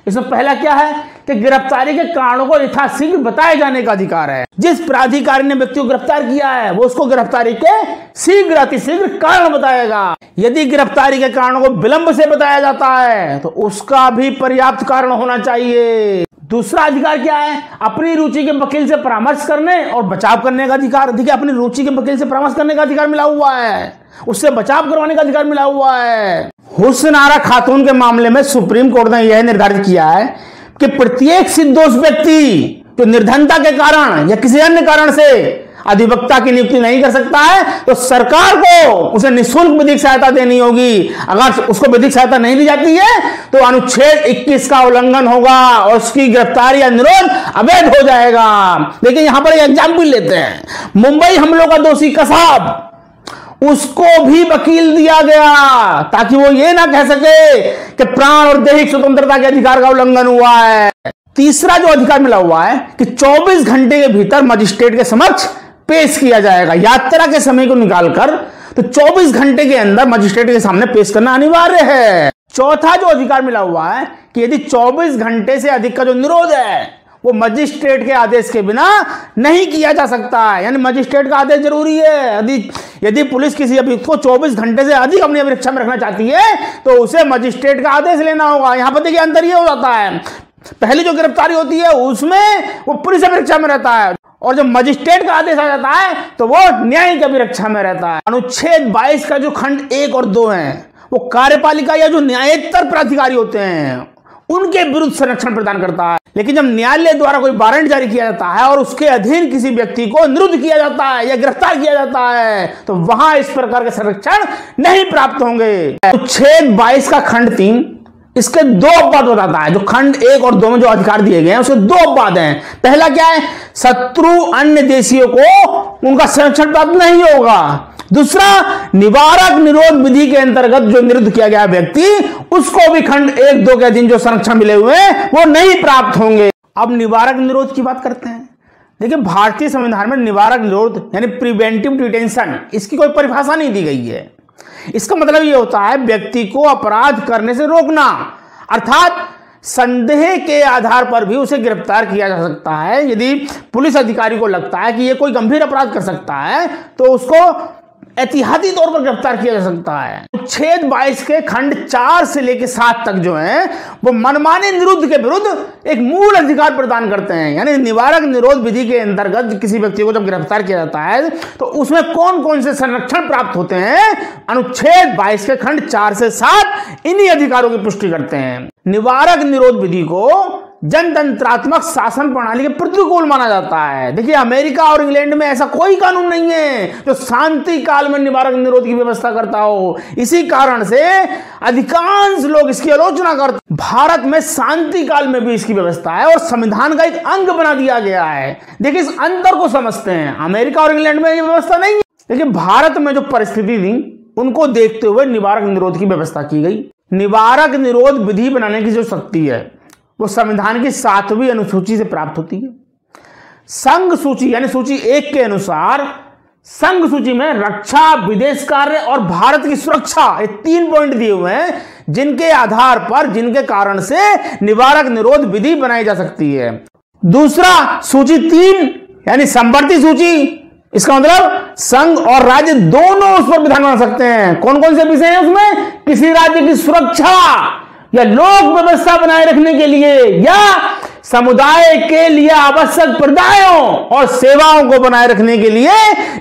इसमें पहला क्या है कि गिरफ्तारी के कारणों को यथाशीघ्र बताए जाने का अधिकार है। जिस प्राधिकारी ने व्यक्ति को गिरफ्तार किया है वो उसको गिरफ्तारी के शीघ्र अतिशीघ्र कारण बताएगा। यदि गिरफ्तारी के कारणों को विलंब से बताया जाता है तो उसका भी पर्याप्त कारण होना चाहिए। दूसरा अधिकार क्या है? अपनी रुचि के वकील से परामर्श करने और बचाव करने का अधिकार। देखिए, अपनी रुचि के वकील से परामर्श करने का अधिकार मिला हुआ है, उससे बचाव करवाने का अधिकार मिला हुआ है। हुस्न आरा खातून के मामले में सुप्रीम कोर्ट ने यह निर्धारित किया है कि प्रत्येक निर्दोष व्यक्ति जो निर्धनता के कारण या किसी अन्य कारण से अधिवक्ता की नियुक्ति नहीं कर सकता है तो सरकार को उसे निःशुल्क विधिक सहायता देनी होगी। अगर उसको विधिक सहायता नहीं दी जाती है तो अनुच्छेद 21 का उल्लंघन होगा और उसकी गिरफ्तारी या निरोध अवैध हो जाएगा। देखिए, यहां पर एक एग्जाम्पल लेते हैं। मुंबई हमलों का दोषी कसाब, उसको भी वकील दिया गया ताकि वो ये ना कह सके कि प्राण और दैहिक स्वतंत्रता के अधिकार का उल्लंघन हुआ है। तीसरा जो अधिकार मिला हुआ है कि 24 घंटे के भीतर मजिस्ट्रेट के समक्ष पेश किया जाएगा। यात्रा के समय को निकालकर तो 24 घंटे के अंदर मजिस्ट्रेट के सामने पेश करना अनिवार्य है। चौथा जो अधिकार मिला हुआ है कि यदि 24 घंटे से अधिक का जो निरोध है वो मजिस्ट्रेट के आदेश के बिना नहीं किया जा सकता है, यानी मजिस्ट्रेट का आदेश जरूरी है। यदि पुलिस किसी अभियुक्त को 24 घंटे से अधिक अपनी अभिरक्षा में रखना चाहती है तो उसे मजिस्ट्रेट का आदेश लेना होगा। यहां पर देखिए अंतर यह हो जाता है, पहली जो गिरफ्तारी होती है उसमें वो पुलिस अभिरक्षा में रहता है और जब मजिस्ट्रेट का आदेश आ जाता है तो वो न्यायिक अभिरक्षा में रहता है। अनुच्छेद 22 का जो खंड 1 और 2 है वो कार्यपालिका या जो न्यायोत्तर प्राधिकारी होते हैं उनके विरुद्ध संरक्षण प्रदान करता है। लेकिन जब न्यायालय द्वारा कोई वारंट जारी किया जाता है और उसके अधीन किसी व्यक्ति को निरुद्ध किया जाता है या गिरफ्तार किया जाता है तो वहां इस प्रकार के संरक्षण नहीं प्राप्त होंगे। अनुच्छेद 22 का खंड 3 इसके दो अपवाद बताता है। जो खंड 1 और 2 में जो अधिकार दिए गए हैं उसके दो अपवाद हैं। पहला क्या है? शत्रु अन्य देशियों को उनका संरक्षण प्राप्त नहीं होगा। दूसरा, निवारक निरोध विधि के अंतर्गत जो निरुद्ध किया गया व्यक्ति उसको भी खंड 1, 2 के अधीन जो संरक्षण मिले हुए हैं वो नहीं प्राप्त होंगे। अब निवारक निरोध की बात करते हैं। देखिए, भारतीय संविधान में निवारक निरोध यानी प्रिवेंटिव डिटेंशन इसकी कोई परिभाषा नहीं दी गई है। इसका मतलब यह होता है व्यक्ति को अपराध करने से रोकना, अर्थात संदेह के आधार पर भी उसे गिरफ्तार किया जा सकता है। यदि पुलिस अधिकारी को लगता है कि यह कोई गंभीर अपराध कर सकता है तो उसको एहतियाती तौर पर गिरफ्तार किया जा सकता है। अनुच्छेद 22 के खंड 4 से लेकर 7 तक जो है वो मनमाने निरुद्ध के विरुद्ध एक मूल अधिकार प्रदान करते हैं। यानी निवारक निरोध विधि के अंतर्गत किसी व्यक्ति को जब गिरफ्तार किया जाता है तो उसमें कौन कौन से संरक्षण प्राप्त होते हैं, अनुच्छेद 22 के खंड 4 से 7 इन्हीं अधिकारों की पुष्टि करते हैं। निवारक निरोध विधि को जनतंत्रात्मक शासन प्रणाली के प्रतिकूल माना जाता है। देखिए, अमेरिका और इंग्लैंड में ऐसा कोई कानून नहीं है जो शांति काल में निवारक निरोध की व्यवस्था करता हो। इसी कारण से अधिकांश लोग इसकी आलोचना करते। भारत में शांति काल में भी इसकी व्यवस्था है और संविधान का एक अंग बना दिया गया है। देखिए, इस अंतर को समझते हैं। अमेरिका और इंग्लैंड में ये व्यवस्था नहीं है। देखिए, भारत में जो परिस्थिति थी उनको देखते हुए निवारक निरोध की व्यवस्था की गई। निवारक निरोध विधि बनाने की जो शक्ति है वो संविधान की 7वीं अनुसूची से प्राप्त होती है। संघ सूची यानी सूची 1 के अनुसार संघ सूची में रक्षा, विदेश कार्य और भारत की सुरक्षा ये 3 पॉइंट दिए हुए हैं जिनके आधार पर, जिनके कारण से निवारक निरोध विधि बनाई जा सकती है। दूसरा, सूची 3 यानी समवर्ती सूची, इसका मतलब संघ और राज्य दोनों उस पर विधान बना सकते हैं। कौन कौन से विषय हैं उसमें? किसी राज्य की सुरक्षा या लोक व्यवस्था बनाए रखने के लिए या समुदाय के लिए आवश्यक प्रदायों और सेवाओं को बनाए रखने के लिए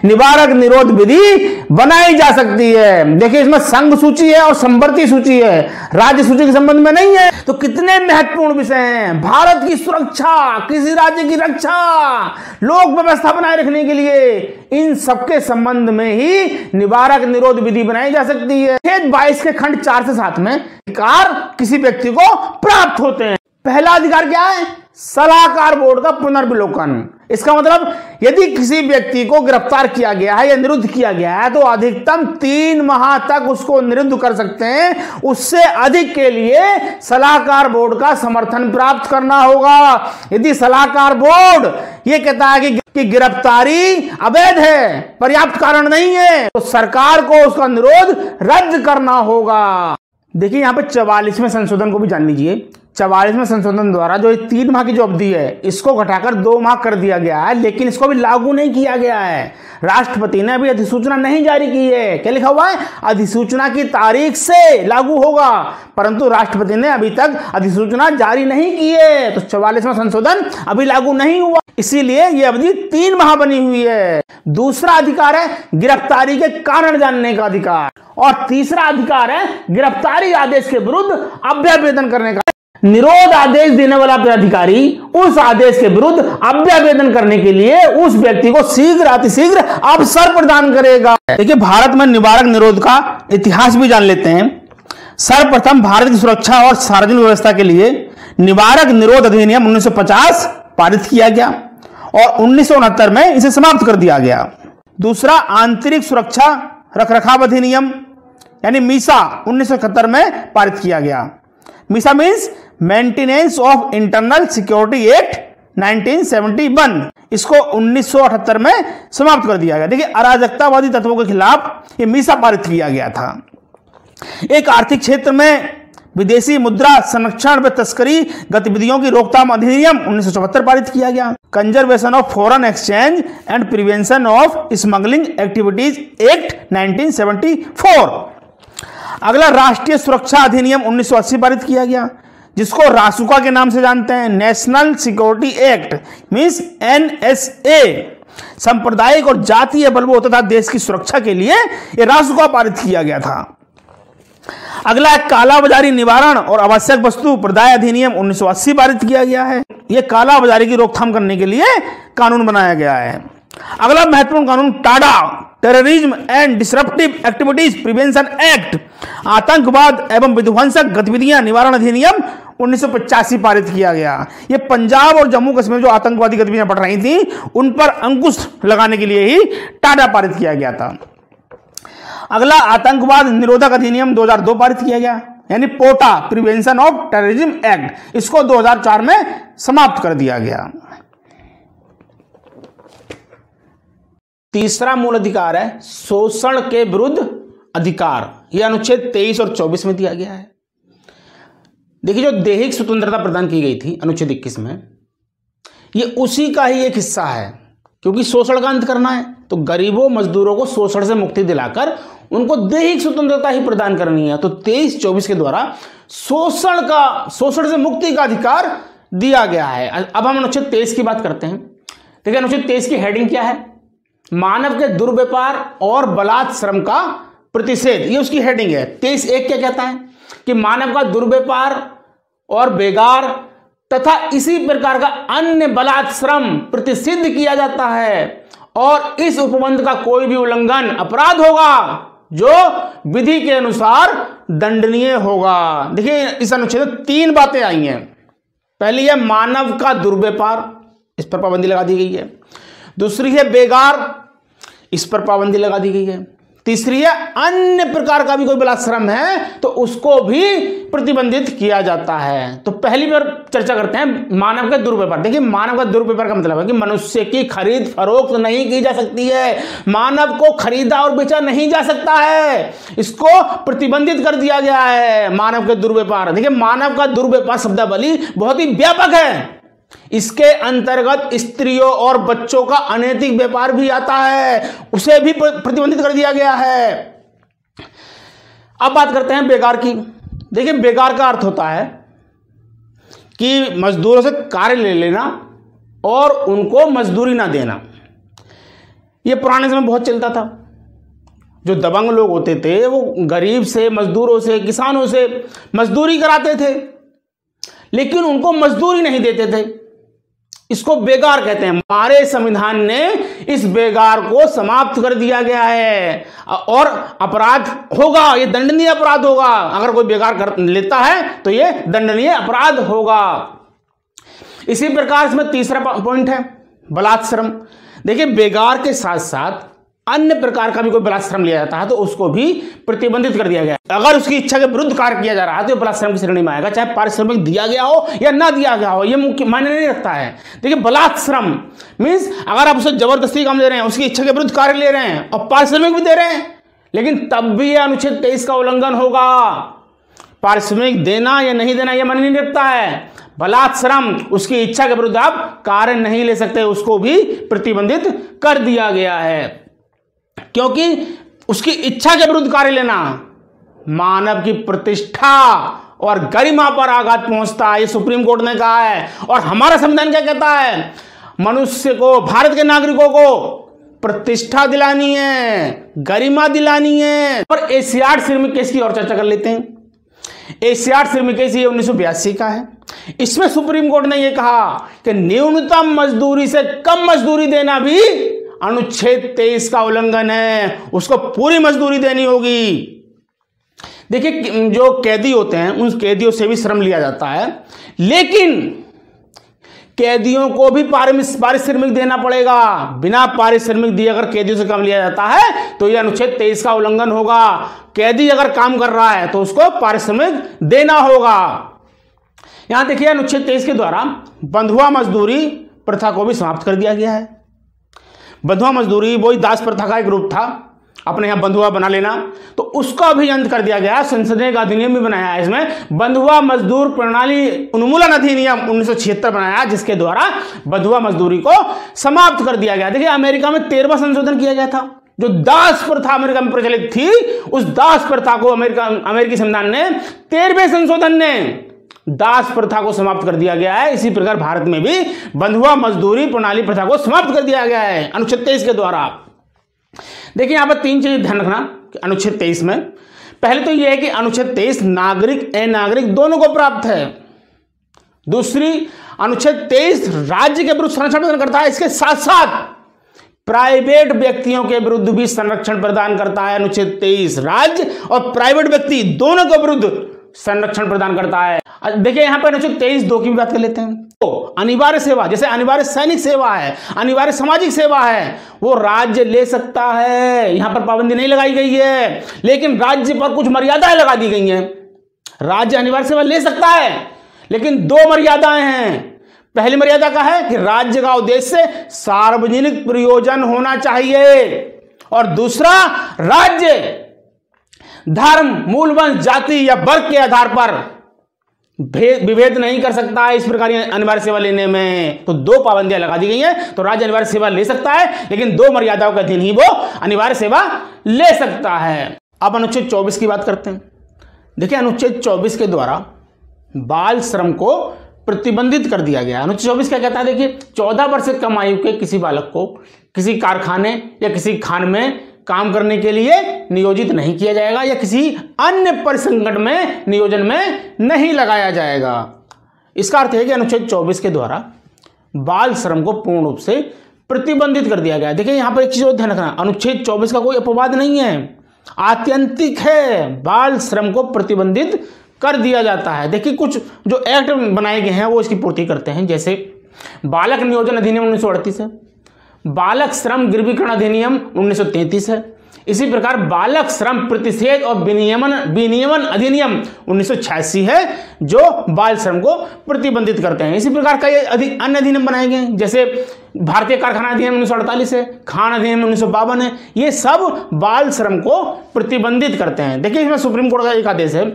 निवारक निरोध विधि बनाई जा सकती है। देखिए इसमें संघ सूची है और संवर्ती सूची है, राज्य सूची के संबंध में नहीं है। तो कितने महत्वपूर्ण विषय हैं। भारत की सुरक्षा, किसी राज्य की रक्षा, लोक व्यवस्था बनाए रखने के लिए, इन सबके संबंध में ही निवारक निरोध विधि बनाई जा सकती है। 22 के खंड 4 से 7 में अधिकार किसी व्यक्ति को प्राप्त होते हैं। पहला अधिकार क्या है? सलाहकार बोर्ड का पुनर्विलोकन। इसका मतलब यदि किसी व्यक्ति को गिरफ्तार किया गया है या निरुद्ध किया गया है तो अधिकतम 3 माह तक उसको निरुद्ध कर सकते हैं। उससे अधिक के लिए सलाहकार बोर्ड का समर्थन प्राप्त करना होगा। यदि सलाहकार बोर्ड ये कहता है कि गिरफ्तारी अवैध है, पर्याप्त कारण नहीं है, तो सरकार को उसका निरोध रद्द करना होगा। देखिए यहां पे 44वें संशोधन को भी जान लीजिए। 44वें संशोधन द्वारा जो 3 माह की जो अवधि है इसको घटाकर 2 माह कर दिया गया है, लेकिन इसको भी लागू नहीं किया गया है। राष्ट्रपति ने अभी अधिसूचना नहीं जारी की है। क्या लिखा हुआ है? अधिसूचना की तारीख से लागू होगा, परंतु राष्ट्रपति ने अभी तक अधिसूचना जारी नहीं की है, तो 44वां संशोधन अभी लागू नहीं हुआ, इसीलिए यह अवधि 3 माह बनी हुई है। दूसरा अधिकार है गिरफ्तारी के कारण जानने का अधिकार, और तीसरा अधिकार है गिरफ्तारी आदेश के विरुद्ध अभ्यावेदन करने का। निरोध आदेश देने वाला अधिकारी उस आदेश के विरुद्ध अभ्यावेदन करने के लिए उस व्यक्ति को शीघ्र अतिशीघ्र अवसर प्रदान करेगा। देखिए भारत में निवारक निरोध का इतिहास भी जान लेते हैं। सर्वप्रथम भारत की सुरक्षा और सार्वजनिक व्यवस्था के लिए निवारक निरोध अधिनियम 1950 पारित किया गया और 1969 में इसे समाप्त कर दिया गया। दूसरा आंतरिक सुरक्षा रखरखाव अधिनियम यानी मीसा 1971 में पारित किया गया। Misa means maintenance of internal security act 1971, इसको 1978 में समाप्त कर दिया गया। देखिए अराजकतावादी तत्वों के खिलाफ ये मीसा पारित किया गया था। एक आर्थिक क्षेत्र में विदेशी मुद्रा संरक्षण व तस्करी गतिविधियों की रोकथाम अधिनियम 1974 पारित किया गया। Conservation of foreign exchange and prevention of smuggling activities act 1974। अगला राष्ट्रीय सुरक्षा अधिनियम 1980 पारित किया गया, जिसको रासुका के नाम से जानते हैं, national security act means NSA। सांप्रदायिक और जातीय बलवों तथा देश की सुरक्षा के लिए यह रासुका पारित किया गया था। अगला है कालाबाजारी निवारण और आवश्यक वस्तु प्रदाय अधिनियम 1980 पारित किया गया है। यह कालाबाजारी की रोकथाम करने के लिए कानून बनाया गया है। अगला महत्वपूर्ण कानून Tada, terrorism and disruptive activities prevention act, आतंकवाद एवं विध्वंसक गतिविधियां निवारण अधिनियम 1985 पारित किया गया। यह पंजाब और जम्मू कश्मीर जो आतंकवादी गतिविधियां बढ़ रही थी उन पर अंकुश लगाने के लिए ही टाडा पारित किया गया था। अगला आतंकवाद निरोधक अधिनियम 2002 पारित किया गया, यानी पोटा प्रिवेंशन ऑफ टेररिज्म एक्ट, इसको 2004 में समाप्त कर दिया गया। तीसरा मूल अधिकार है शोषण के विरुद्ध अधिकार। यह अनुच्छेद 23 और 24 में दिया गया है। देखिए जो दैहिक स्वतंत्रता प्रदान की गई थी अनुच्छेद 21 में, यह उसी का ही एक हिस्सा है, क्योंकि शोषण का अंत करना है तो गरीबों मजदूरों को शोषण से मुक्ति दिलाकर उनको दैहिक स्वतंत्रता ही प्रदान करनी है। तो 23-24 के द्वारा शोषण से मुक्ति का अधिकार दिया गया है। अब हम अनुच्छेद 23 की बात करते हैं। देखिए अनुच्छेद 23 की हेडिंग क्या है? मानव के दुर्व्यापार और बलात् श्रम का प्रतिषेध, ये उसकी हेडिंग है। 23(1) क्या कहता है कि मानव का दुर्व्यापार और बेगार तथा इसी प्रकार का अन्य बलात् श्रम प्रतिषिद्ध किया जाता है और इस उपबंध का कोई भी उल्लंघन अपराध होगा जो विधि के अनुसार दंडनीय होगा। देखिए इस अनुच्छेद में 3 बातें आई हैं। पहली है मानव का दुर्व्यापार, इस पर पाबंदी लगा दी गई है। दूसरी है बेगार, इस पर पाबंदी लगा दी गई है। तीसरी है अन्य प्रकार का भी कोई बलात् श्रम है तो उसको भी प्रतिबंधित किया जाता है। तो पहली बार चर्चा करते हैं मानव का दुर्व्यापार। देखिए मानव का दुर्व्यापार का मतलब है कि मनुष्य की खरीद फरोख्त नहीं की जा सकती है, मानव को खरीदा और बेचा नहीं जा सकता है, इसको प्रतिबंधित कर दिया गया है मानव के दुर्व्यापार। देखिए मानव का दुर्व्यापार शब्दावली बहुत ही व्यापक है। इसके अंतर्गत स्त्रियों और बच्चों का अनैतिक व्यापार भी आता है, उसे भी प्रतिबंधित कर दिया गया है। अब बात करते हैं बेगार की। देखिए बेगार का अर्थ होता है कि मजदूरों से कार्य ले लेना और उनको मजदूरी ना देना। ये पुराने समय बहुत चलता था। जो दबंग लोग होते थे वो गरीब से, मजदूरों से, किसानों से मजदूरी कराते थे, लेकिन उनको मजदूरी नहीं देते थे। इसको बेगार कहते हैं। हमारे संविधान ने इस बेगार को समाप्त कर दिया गया है और अपराध होगा, ये दंडनीय अपराध होगा। अगर कोई बेगार कर लेता है तो ये दंडनीय अपराध होगा। इसी प्रकार इसमें तीसरा पॉइंट है बलात्श्रम। देखिए, बेगार के साथ साथ अन्य प्रकार का भी कोई बलात्श्रम लिया जाता है तो उसको भी प्रतिबंधित कर दिया गया है। अगर उसकी इच्छा के विरुद्ध कार्य किया जा रहा है तो बलात्श्रम की श्रेणी में आएगा, चाहे पारिश्रमिक दिया गया हो या ना दिया गया हो, यह मुख्य मायने नहीं रखता है। देखिए, बलात्श्रम मीन्स अगर आप उसे जबरदस्ती काम दे रहे हैं, उसकी इच्छा के विरुद्ध कार्य ले रहे हैं और पारिश्रमिक भी दे रहे हैं, लेकिन तब भी यह अनुच्छेद 23 का उल्लंघन होगा। पारिश्रमिक देना या नहीं देना यह मायने नहीं रखता है। बलात्श्रम, उसकी इच्छा के विरुद्ध आप कार्य नहीं ले सकते, उसको भी प्रतिबंधित कर दिया गया है, क्योंकि उसकी इच्छा के विरुद्ध कार्य लेना मानव की प्रतिष्ठा और गरिमा पर आघात पहुंचता है। ये सुप्रीम कोर्ट ने कहा है। और हमारा संविधान क्या कहता है? मनुष्य को, भारत के नागरिकों को प्रतिष्ठा दिलानी है, गरिमा दिलानी है। और एशियाड श्रमिक केस की और चर्चा कर लेते हैं। एशियाड श्रमिक केस ये 1982 का है। इसमें सुप्रीम कोर्ट ने यह कहा कि न्यूनतम मजदूरी से कम मजदूरी देना भी अनुच्छेद 23 का उल्लंघन है, उसको पूरी मजदूरी देनी होगी। देखिए, जो कैदी होते हैं उन कैदियों से भी श्रम लिया जाता है, लेकिन कैदियों को भी पारिश्रमिक देना पड़ेगा। बिना पारिश्रमिक दिए अगर कैदियों से काम लिया जाता है तो यह अनुच्छेद 23 का उल्लंघन होगा। कैदी अगर काम कर रहा है तो उसको पारिश्रमिक देना होगा। यहां देखिए, अनुच्छेद 23 के द्वारा बंधुआ मजदूरी प्रथा को भी समाप्त कर दिया गया है। बंधुआ मजदूरी वही दास प्रथा का एक रूप था, अपने यहां बंधुआ बना लेना, तो उसका भी अंत कर दिया गया। संसद ने एक अधिनियम भी बनाया है इसमें, बंधुआ मजदूर प्रणाली उन्मूलन अधिनियम 1976 बनाया, जिसके द्वारा बंधुआ मजदूरी को समाप्त कर दिया गया। देखिए, अमेरिका में 13वां संशोधन किया गया था। जो दास प्रथा अमेरिका में प्रचलित थी, उस दास प्रथा को अमेरिकी संविधान ने 13वें संशोधन ने दास प्रथा को समाप्त कर दिया गया है। इसी प्रकार भारत में भी बंधुआ मजदूरी प्रणाली प्रथा को समाप्त कर दिया गया है अनुच्छेद 23 के द्वारा। देखिए, यहां पर 3 चीजें ध्यान रखना अनुच्छेद 23 में। पहले तो यह है कि अनुच्छेद 23 नागरिक अनागरिक दोनों को प्राप्त है। दूसरी, अनुच्छेद 23 राज्य के विरुद्ध संरक्षण प्रदान करता है, इसके साथ साथ प्राइवेट व्यक्तियों के विरुद्ध भी संरक्षण प्रदान करता है। अनुच्छेद 23 राज्य और प्राइवेट व्यक्ति दोनों के विरुद्ध संरक्षण प्रदान करता है। देखिए, यहां पर अनुच्छेद 23(2) की भी बात कर लेते हैं। तो अनिवार्य सेवा, जैसे अनिवार्य सैनिक सेवा है, अनिवार्य सामाजिक सेवा है, वो राज्य ले सकता है। यहां पर पाबंदी नहीं लगाई गई है, लेकिन राज्य पर कुछ मर्यादाएं लगा दी गई हैं। राज्य अनिवार्य सेवा ले सकता है, लेकिन 2 मर्यादाएं हैं। पहली मर्यादा का है कि राज्य का उद्देश्य सार्वजनिक प्रयोजन होना चाहिए, और दूसरा, राज्य धर्म, मूल वंश, जाति या वर्ग के आधार पर विभेद नहीं कर सकता है इस प्रकार अनिवार्य सेवा लेने में। तो 2 पाबंदियां लगा दी गई हैं। तो राज्य अनिवार्य सेवा ले सकता है, लेकिन 2 मर्यादाओं के अधीन ही वो अनिवार्य सेवा ले सकता है। अब अनुच्छेद 24 की बात करते हैं। देखिए, अनुच्छेद 24 के द्वारा बाल श्रम को प्रतिबंधित कर दिया गया। अनुच्छेद 24 क्या कहता है? देखिए, 14 वर्ष से कम आयु के किसी बालक को किसी कारखाने या किसी खान में काम करने के लिए नियोजित नहीं किया जाएगा या किसी अन्य परिसंगठन में नियोजन में नहीं लगाया जाएगा। इसका अर्थ है कि अनुच्छेद 24 के द्वारा बाल श्रम को पूर्ण रूप से प्रतिबंधित कर दिया गया। देखिए, यहां पर एक चीज और ध्यान रखना, अनुच्छेद 24 का कोई अपवाद नहीं है, आत्यंतिक है। बाल श्रम को प्रतिबंधित कर दिया जाता है। देखिए, कुछ जो एक्ट बनाए गए हैं वो इसकी पूर्ति करते हैं, जैसे बालक नियोजन अधिनियम 1938 है, बालक श्रम गिरवीकरण अधिनियम 1933 है, इसी प्रकार बालक श्रम प्रतिषेध और विनियमन अधिनियम 1986 है, जो बाल श्रम को प्रतिबंधित करते हैं। इसी प्रकार कई अन्य अधिनियम बनाए गए हैं, जैसे भारतीय कारखाना अधिनियम 1948 है, खान अधिनियम 1952 है। ये सब बाल श्रम को प्रतिबंधित करते हैं। देखिए, इसमें सुप्रीम कोर्ट का एक आदेश है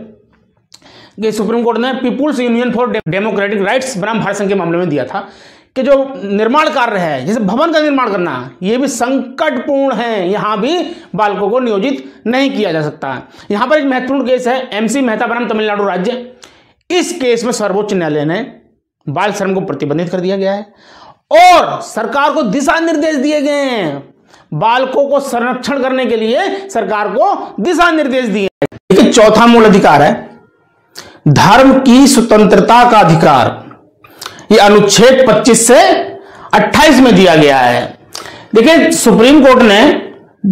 कि सुप्रीम कोर्ट ने people's union for democratic rights बनाम भारत संघ के मामले में दिया था कि जो निर्माण कार्य है, जैसे भवन का निर्माण करना, ये भी संकटपूर्ण है, यहां भी बालकों को नियोजित नहीं किया जा सकता। यहां पर एक महत्वपूर्ण केस है, MC मेहता बनाम तमिलनाडु राज्य। इस केस में सर्वोच्च न्यायालय ने बाल श्रम को प्रतिबंधित कर दिया गया है और सरकार को दिशा निर्देश दिए गए हैं। बालकों को संरक्षण करने के लिए सरकार को दिशा निर्देश दिए। देखिए, चौथा मूल अधिकार है धर्म की स्वतंत्रता का अधिकार। ये अनुच्छेद 25 से 28 में दिया गया है। देखिए, सुप्रीम कोर्ट ने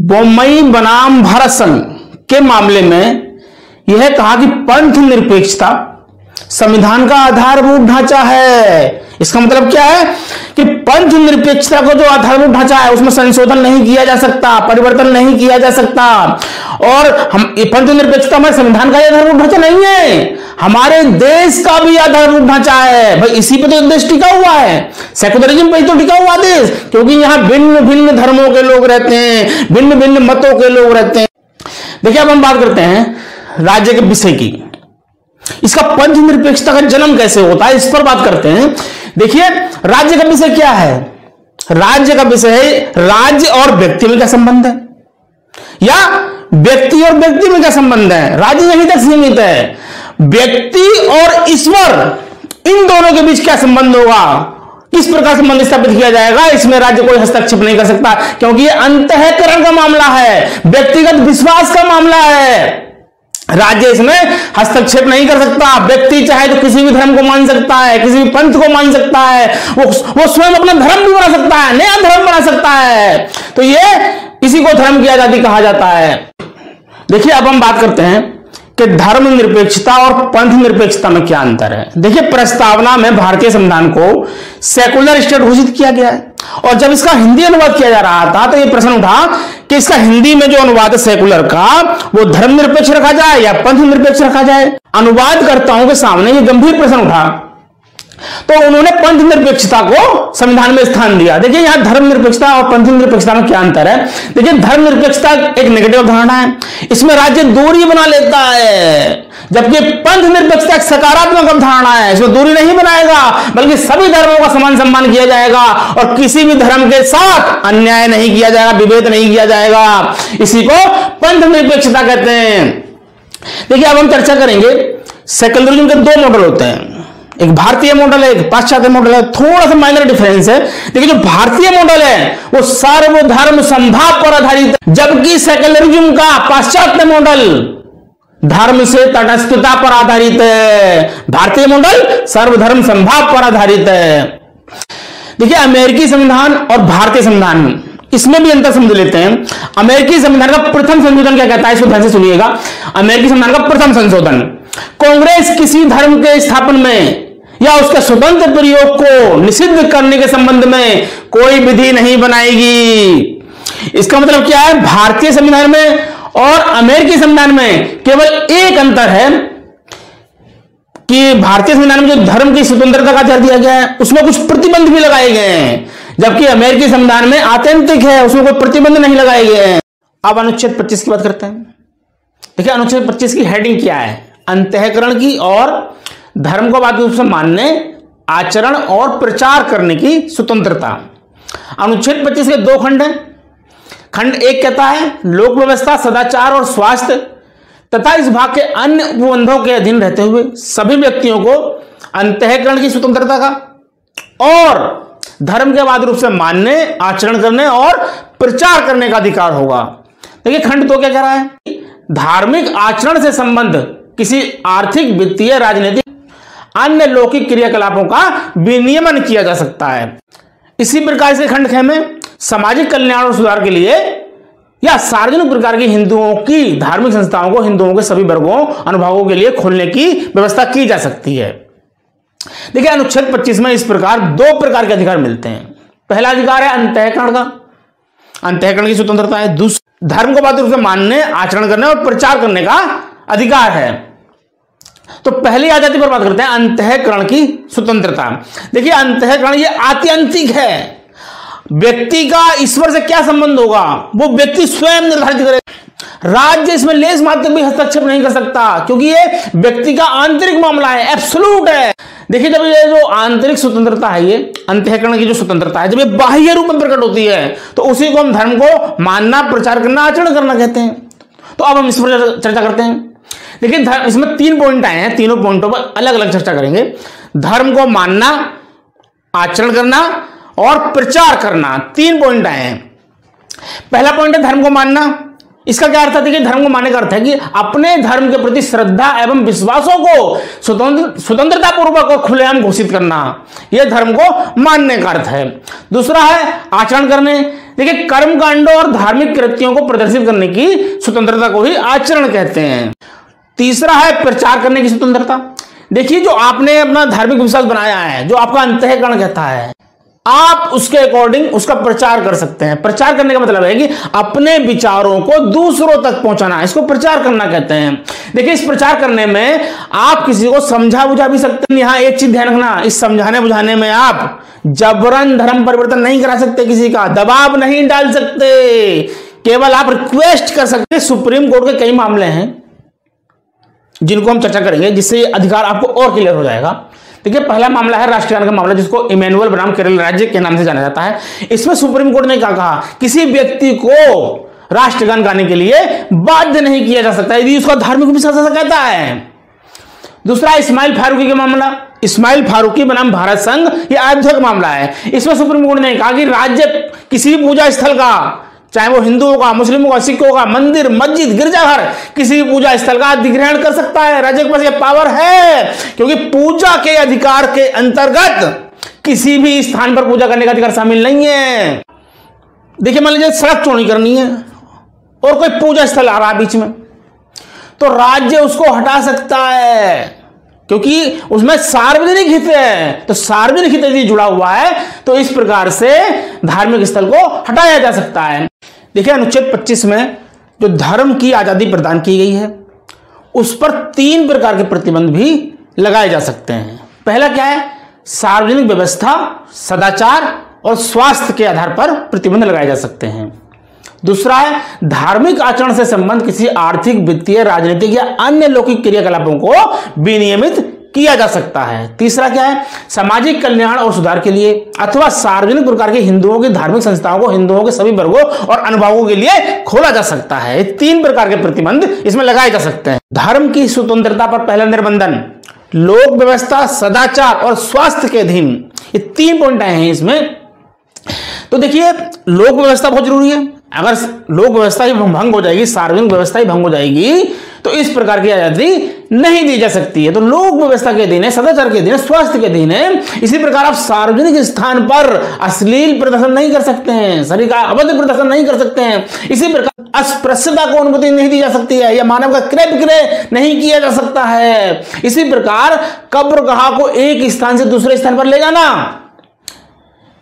बोम्मई बनाम भारत संघ के मामले में यह कहा कि पंथ निरपेक्षता संविधान का आधारभूत ढांचा है। इसका मतलब क्या है कि पंथ निरपेक्षता को जो आधारभूत ढांचा है उसमें संशोधन नहीं किया जा सकता, परिवर्तन नहीं किया जा सकता। और हम पंथ निरपेक्षता में संविधान का आधारभूत ढांचा नहीं है, हमारे देश का भी आधारभूत ढांचा है। भाई इसी पे तो देश टिका हुआ है, सेकुलरिज्म पे तो टिका हुआ देश, क्योंकि यहां भिन्न भिन्न धर्मों के लोग रहते हैं, भिन्न भिन्न मतों के लोग रहते हैं। देखिए, अब हम बात करते हैं राज्य के विषय की। इसका पंथ निरपेक्षता का जन्म कैसे होता है, इस पर बात करते हैं। देखिए, राज्य का विषय क्या है? राज्य का विषय है राज्य और व्यक्ति में क्या संबंध है, या व्यक्ति और व्यक्ति में क्या संबंध है। राज्य यहीं तक सीमित है, व्यक्ति और ईश्वर इन दोनों के बीच क्या संबंध होगा, किस प्रकार संबंध स्थापित किया जाएगा, इसमें राज्य कोई हस्तक्षेप नहीं कर सकता, क्योंकि यह अंतःकरण का मामला है, व्यक्तिगत विश्वास का मामला है। राज्य इसमें हस्तक्षेप नहीं कर सकता। व्यक्ति चाहे तो किसी भी धर्म को मान सकता है, किसी भी पंथ को मान सकता है, वो स्वयं अपना धर्म भी बना सकता है, नया धर्म बना सकता है। तो ये इसी को धर्म की आजादी कहा जाता है। देखिए, अब हम बात करते हैं कि धर्म निरपेक्षता और पंथ निरपेक्षता में क्या अंतर है। देखिए, प्रस्तावना में भारतीय संविधान को सेकुलर स्टेट घोषित किया गया है, और जब इसका हिंदी अनुवाद किया जा रहा था तो यह प्रश्न उठा कि इसका हिंदी में जो अनुवाद है सेकुलर का, वो धर्म निरपेक्ष रखा जाए या पंथ निरपेक्ष रखा जाए। अनुवादकर्ताओं के सामने ये गंभीर प्रश्न उठा, तो उन्होंने पंथ निरपेक्षता को संविधान में स्थान दिया। देखिए, यहां धर्म निरपेक्षता और पंथ निरपेक्षता में क्या अंतर है। देखिए, धर्म निरपेक्षता एक नेगेटिव धारणा है, इसमें राज्य दूरी बना लेता है, जबकि पंथ निरपेक्षता एक सकारात्मक धारणा है, इसमें दूरी नहीं बनाएगा, बल्कि सभी धर्मों का समान सम्मान किया जाएगा और किसी भी धर्म के साथ अन्याय नहीं किया जाएगा, विभेद नहीं किया जाएगा। इसी को पंथ निरपेक्षता कहते हैं। देखिए, अब हम चर्चा करेंगे सेकुलरिज्म के दो मॉडल होते हैं, एक भारतीय मॉडल है, एक पाश्चात्य मॉडल है। थोड़ा सा माइनर डिफरेंस है। देखिए, जो भारतीय मॉडल है वो सर्वधर्म समभाव पर आधारित है, जबकि सेकुलरिज्म का पाश्चात्य मॉडल धर्म से तटस्थता पर आधारित है। भारतीय मॉडल सर्वधर्म समभाव पर आधारित है। देखिए, अमेरिकी संविधान और भारतीय संविधान, इसमें भी अंतर समझ लेते हैं। अमेरिकी संविधान का प्रथम संशोधन क्या कहता है, इसको ध्यान से सुनिएगा। अमेरिकी संविधान का प्रथम संशोधन, कांग्रेस किसी धर्म के स्थापन में या उसके स्वतंत्र प्रयोग को निषिद्ध करने के संबंध में कोई विधि नहीं बनाएगी। इसका मतलब क्या है, भारतीय संविधान में और अमेरिकी संविधान में केवल एक अंतर है कि भारतीय संविधान में जो धर्म की स्वतंत्रता का अधिकार दिया गया है उसमें कुछ प्रतिबंध भी लगाए गए हैं, जबकि अमेरिकी संविधान में आत्यंतिक है, उसमें कोई प्रतिबंध नहीं लगाए गए हैं। अब अनुच्छेद 25 की बात करते हैं। देखिए, अनुच्छेद 25 की हेडिंग क्या है, अंतःकरण की और धर्म को बाध्य रूप से मानने, आचरण और प्रचार करने की स्वतंत्रता। अनुच्छेद 25 के दो खंड हैं। खंड एक कहता है लोक व्यवस्था, सदाचार और स्वास्थ्य तथा इस भाग के अन्य उपबंधों के अधीन रहते हुए सभी व्यक्तियों को अंतःकरण की स्वतंत्रता का और धर्म के बाध्य रूप से मानने, आचरण करने और प्रचार करने का अधिकार होगा। देखिए, खंड दो क्या कह रहा है, धार्मिक आचरण से संबंध किसी आर्थिक, वित्तीय, राजनीतिक अन्य लौकिक क्रियाकलापों का विनियमन किया जा सकता है। इसी प्रकार से खंड 6 में सामाजिक कल्याण और सुधार के लिए या सार्वजनिक प्रकार की हिंदुओं की धार्मिक संस्थाओं को हिंदुओं के सभी वर्गों, अनुभागों के लिए खोलने की व्यवस्था की जा सकती है। देखिए, अनुच्छेद 25 में इस प्रकार दो प्रकार के अधिकार मिलते हैं। पहला अधिकार है अंतःकरण का, अंतःकरण की स्वतंत्रता है। दूसरा, धर्म को बाध्य रूप से मानने, आचरण करने और प्रचार करने का अधिकार है। तो पहली आजादी पर बात करते हैं, अंतःकरण की स्वतंत्रता। देखिए, अंतःकरण ये आत्यंतिक है, व्यक्ति का ईश्वर से क्या संबंध होगा वो व्यक्ति स्वयं निर्धारित करेगा। राज्य इसमें लेस मात्र भी हस्तक्षेप नहीं कर सकता, क्योंकि ये व्यक्ति का आंतरिक मामला है, एब्सोल्यूट है। देखिए, जब ये जो आंतरिक स्वतंत्रता है, ये अंतःकरण की जो स्वतंत्रता है, जब ये बाह्य रूप में प्रकट होती है तो उसी को हम धर्म को मानना, प्रचार करना, आचरण करना कहते हैं। तो अब हम इस पर चर्चा करते हैं। देखिए, इसमें 3 पॉइंट आए हैं, तीनों पॉइंटों पर अलग अलग चर्चा करेंगे। धर्म को मानना, आचरण करना और प्रचार करना, 3 पॉइंट आए हैं। पहला पॉइंट है धर्म को मानना। इसका क्या अर्थ है? देखिए, धर्म को मानने का अर्थ है कि अपने धर्म के प्रति श्रद्धा एवं विश्वासों को स्वतंत्रता पूर्वक और खुलेआम घोषित करना, यह धर्म को मानने का अर्थ है। दूसरा है आचरण करने। देखिए, कर्म कांडों और धार्मिक कृत्यों को प्रदर्शित करने की स्वतंत्रता को ही आचरण कहते हैं। तीसरा है प्रचार करने की स्वतंत्रता। देखिए, जो आपने अपना धार्मिक विश्वास बनाया है, जो आपका अंतःकरण कहता है, आप उसके अकॉर्डिंग उसका प्रचार कर सकते हैं। प्रचार करने का मतलब है कि अपने विचारों को दूसरों तक पहुंचाना, इसको प्रचार करना कहते हैं। देखिए, इस प्रचार करने में आप किसी को समझा बुझा भी सकते हैं। यहां एक चीज ध्यान रखना, इस समझाने बुझाने में आप जबरन धर्म परिवर्तन नहीं करा सकते, किसी का दबाव नहीं डाल सकते, केवल आप रिक्वेस्ट कर सकते। सुप्रीम कोर्ट के कई मामले हैं जिनको हम चर्चा करेंगे, जिससे अधिकार आपको और क्लियर हो जाएगा। देखिए, पहला मामला है राष्ट्रगान का मामला, जिसको इमैनुअल बनाम केरल राज्य के नाम से जाना जाता है। इसमें सुप्रीम कोर्ट ने क्या कहा? किसी व्यक्ति को राष्ट्रगान गाने के लिए बाध्य नहीं किया जा सकता यदि उसका धार्मिक विश्वास ऐसा कहता है। दूसरा, इस्माइल फारूकी का मामला, इस्माइल फारूकी बनाम भारत संघ, यह अयोध्या का मामला है। इसमें सुप्रीम कोर्ट ने कहा कि राज्य किसी भी पूजा स्थल का, चाहे वो हिंदुओं का, मुस्लिमों का, सिखों का, मंदिर, मस्जिद, गिरजाघर, किसी भी पूजा स्थल का अधिग्रहण कर सकता है। राज्य के पास ये पावर है, क्योंकि पूजा के अधिकार के अंतर्गत किसी भी स्थान पर पूजा करने का अधिकार शामिल नहीं है। देखिए, मान लीजिए सड़क चौड़ी करनी है और कोई पूजा स्थल आ रहा है बीच में, तो राज्य उसको हटा सकता है, क्योंकि उसमें सार्वजनिक हित है। तो सार्वजनिक हित यदि जुड़ा हुआ है तो इस प्रकार से धार्मिक स्थल को हटाया जा सकता है। देखिए, अनुच्छेद 25 में जो धर्म की आजादी प्रदान की गई है, उस पर 3 प्रकार के प्रतिबंध भी लगाए जा सकते हैं। पहला क्या है? सार्वजनिक व्यवस्था, सदाचार और स्वास्थ्य के आधार पर प्रतिबंध लगाए जा सकते हैं। दूसरा है धार्मिक आचरण से संबंध किसी आर्थिक, वित्तीय, राजनीतिक या अन्य लौकिक क्रियाकलापों को विनियमित किया जा सकता है। तीसरा क्या है? सामाजिक कल्याण और सुधार के लिए अथवा सार्वजनिक प्रकार के हिंदुओं की धार्मिक संस्थाओं को हिंदुओं के सभी वर्गों और अनुभागों के लिए खोला जा सकता है। 3 प्रकार के प्रतिबंध इसमें लगाए जा सकते हैं। धर्म की स्वतंत्रता पर पहला निर्बंधन लोक व्यवस्था, सदाचार और स्वास्थ्य के अधीन, ये 3 पॉइंट आए हैं इसमें। तो देखिए, लोक व्यवस्था बहुत जरूरी है। अगर लोक व्यवस्था ही भंग हो जाएगी, सार्वजनिक व्यवस्था ही भंग हो जाएगी, तो इस प्रकार की आजादी नहीं दी जा सकती है। तो लोक व्यवस्था के अधीन है, सदाचार के अधीन है, स्वास्थ्य के अधीन है। इसी प्रकार आप सार्वजनिक स्थान पर अश्लील प्रदर्शन नहीं कर सकते हैं, शरीर का अवैध प्रदर्शन नहीं कर सकते हैं। इसी प्रकार अस्पृश्यता को अनुमति नहीं दी जा सकती है, या मानव का क्रय विक्रय नहीं किया जा सकता है। इसी प्रकार कब्रगाह को एक स्थान से दूसरे स्थान पर ले जाना,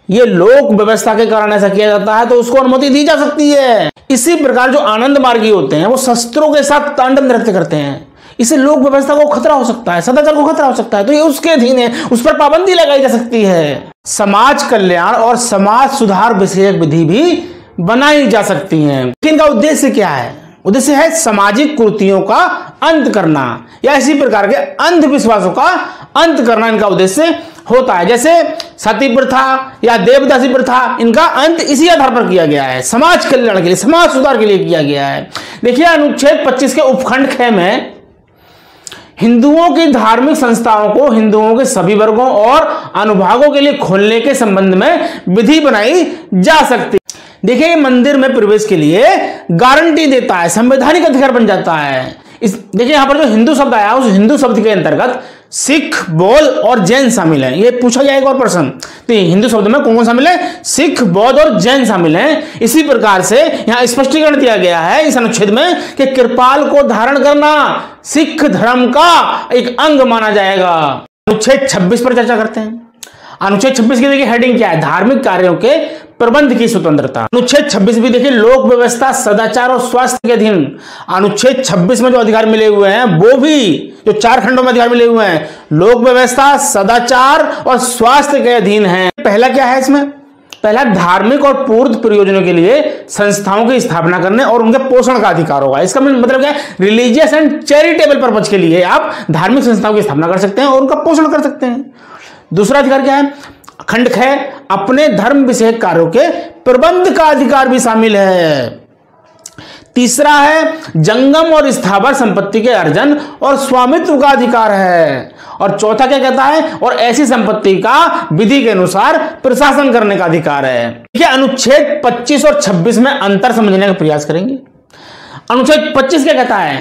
ये लोक व्यवस्था के कारण ऐसा किया जाता है, तो उसको अनुमति दी जा सकती है। इसी प्रकार जो आनंद मार्गी होते हैं, वो शस्त्रों के साथ तांडव नृत्य करते हैं, इससे लोक व्यवस्था को खतरा हो सकता है, सदाचार को खतरा हो सकता है, तो ये उसके अधीन है, उस पर पाबंदी लगाई जा सकती है। समाज कल्याण और समाज सुधार विषयक विधि भी बनाई जा सकती है। इनका उद्देश्य क्या है? उद्देश्य है सामाजिक कुरीतियों का अंत करना, या इसी प्रकार के अंधविश्वासों का अंत करना इनका उद्देश्य होता है। जैसे सती प्रथा या देवदासी प्रथा, इनका अंत इसी आधार पर किया गया है, समाज कल्याण के लिए, समाज सुधार के लिए किया गया है। देखिए, अनुच्छेद 25 के उपखंड ख में हिंदुओं की धार्मिक संस्थाओं को हिंदुओं के सभी वर्गों और अनुभागों के लिए खोलने के संबंध में विधि बनाई जा सकती है। देखिए, मंदिर में प्रवेश के लिए गारंटी देता है, संवैधानिक अधिकार बन जाता है। देखिए, यहां पर जो हिंदू शब्द आया, उस हिंदू शब्द के अंतर्गत सिख, बौद्ध और जैन शामिल हैं। ये पूछा जाएगा और प्रश्न, तो हिंदू शब्द में कौन कौन शामिल है? सिख, बौद्ध और जैन शामिल हैं। इसी प्रकार से यहां स्पष्टीकरण दिया गया है इस अनुच्छेद में कि कृपाल को धारण करना सिख धर्म का एक अंग माना जाएगा। अनुच्छेद 26 पर चर्चा करते हैं। अनुच्छेद 26 की देखिए हेडिंग क्या है? धार्मिक कार्यों के प्रबंध की स्वतंत्रता। अनुच्छेद 26 भी देखिए लोक व्यवस्था, सदाचार और स्वास्थ्य के अधीन। अनुच्छेद 26 में जो अधिकार मिले हुए हैं, वो भी जो 4 खंडों में अधिकार मिले हुए हैं, लोक व्यवस्था, सदाचार और स्वास्थ्य के अधीन है। पहला क्या है इसमें? पहला, धार्मिक और पूर्व प्रयोजनों के लिए संस्थाओं की स्थापना करने और उनके पोषण का अधिकार होगा। इसका मतलब क्या है? रिलीजियस एंड चैरिटेबल पर्पज के लिए आप धार्मिक संस्थाओं की स्थापना कर सकते हैं और उनका पोषण कर सकते हैं। दूसरा अधिकार क्या है? खंड ख, अपने धर्म विषयक कार्यों के प्रबंध का अधिकार भी शामिल है। तीसरा है जंगम और स्थावर संपत्ति के अर्जन और स्वामित्व का अधिकार है। और चौथा क्या कहता है, और ऐसी संपत्ति का विधि के अनुसार प्रशासन करने का अधिकार है। देखिए अनुच्छेद 25 और 26 में अंतर समझने का प्रयास करेंगे। अनुच्छेद 25 क्या कहता है,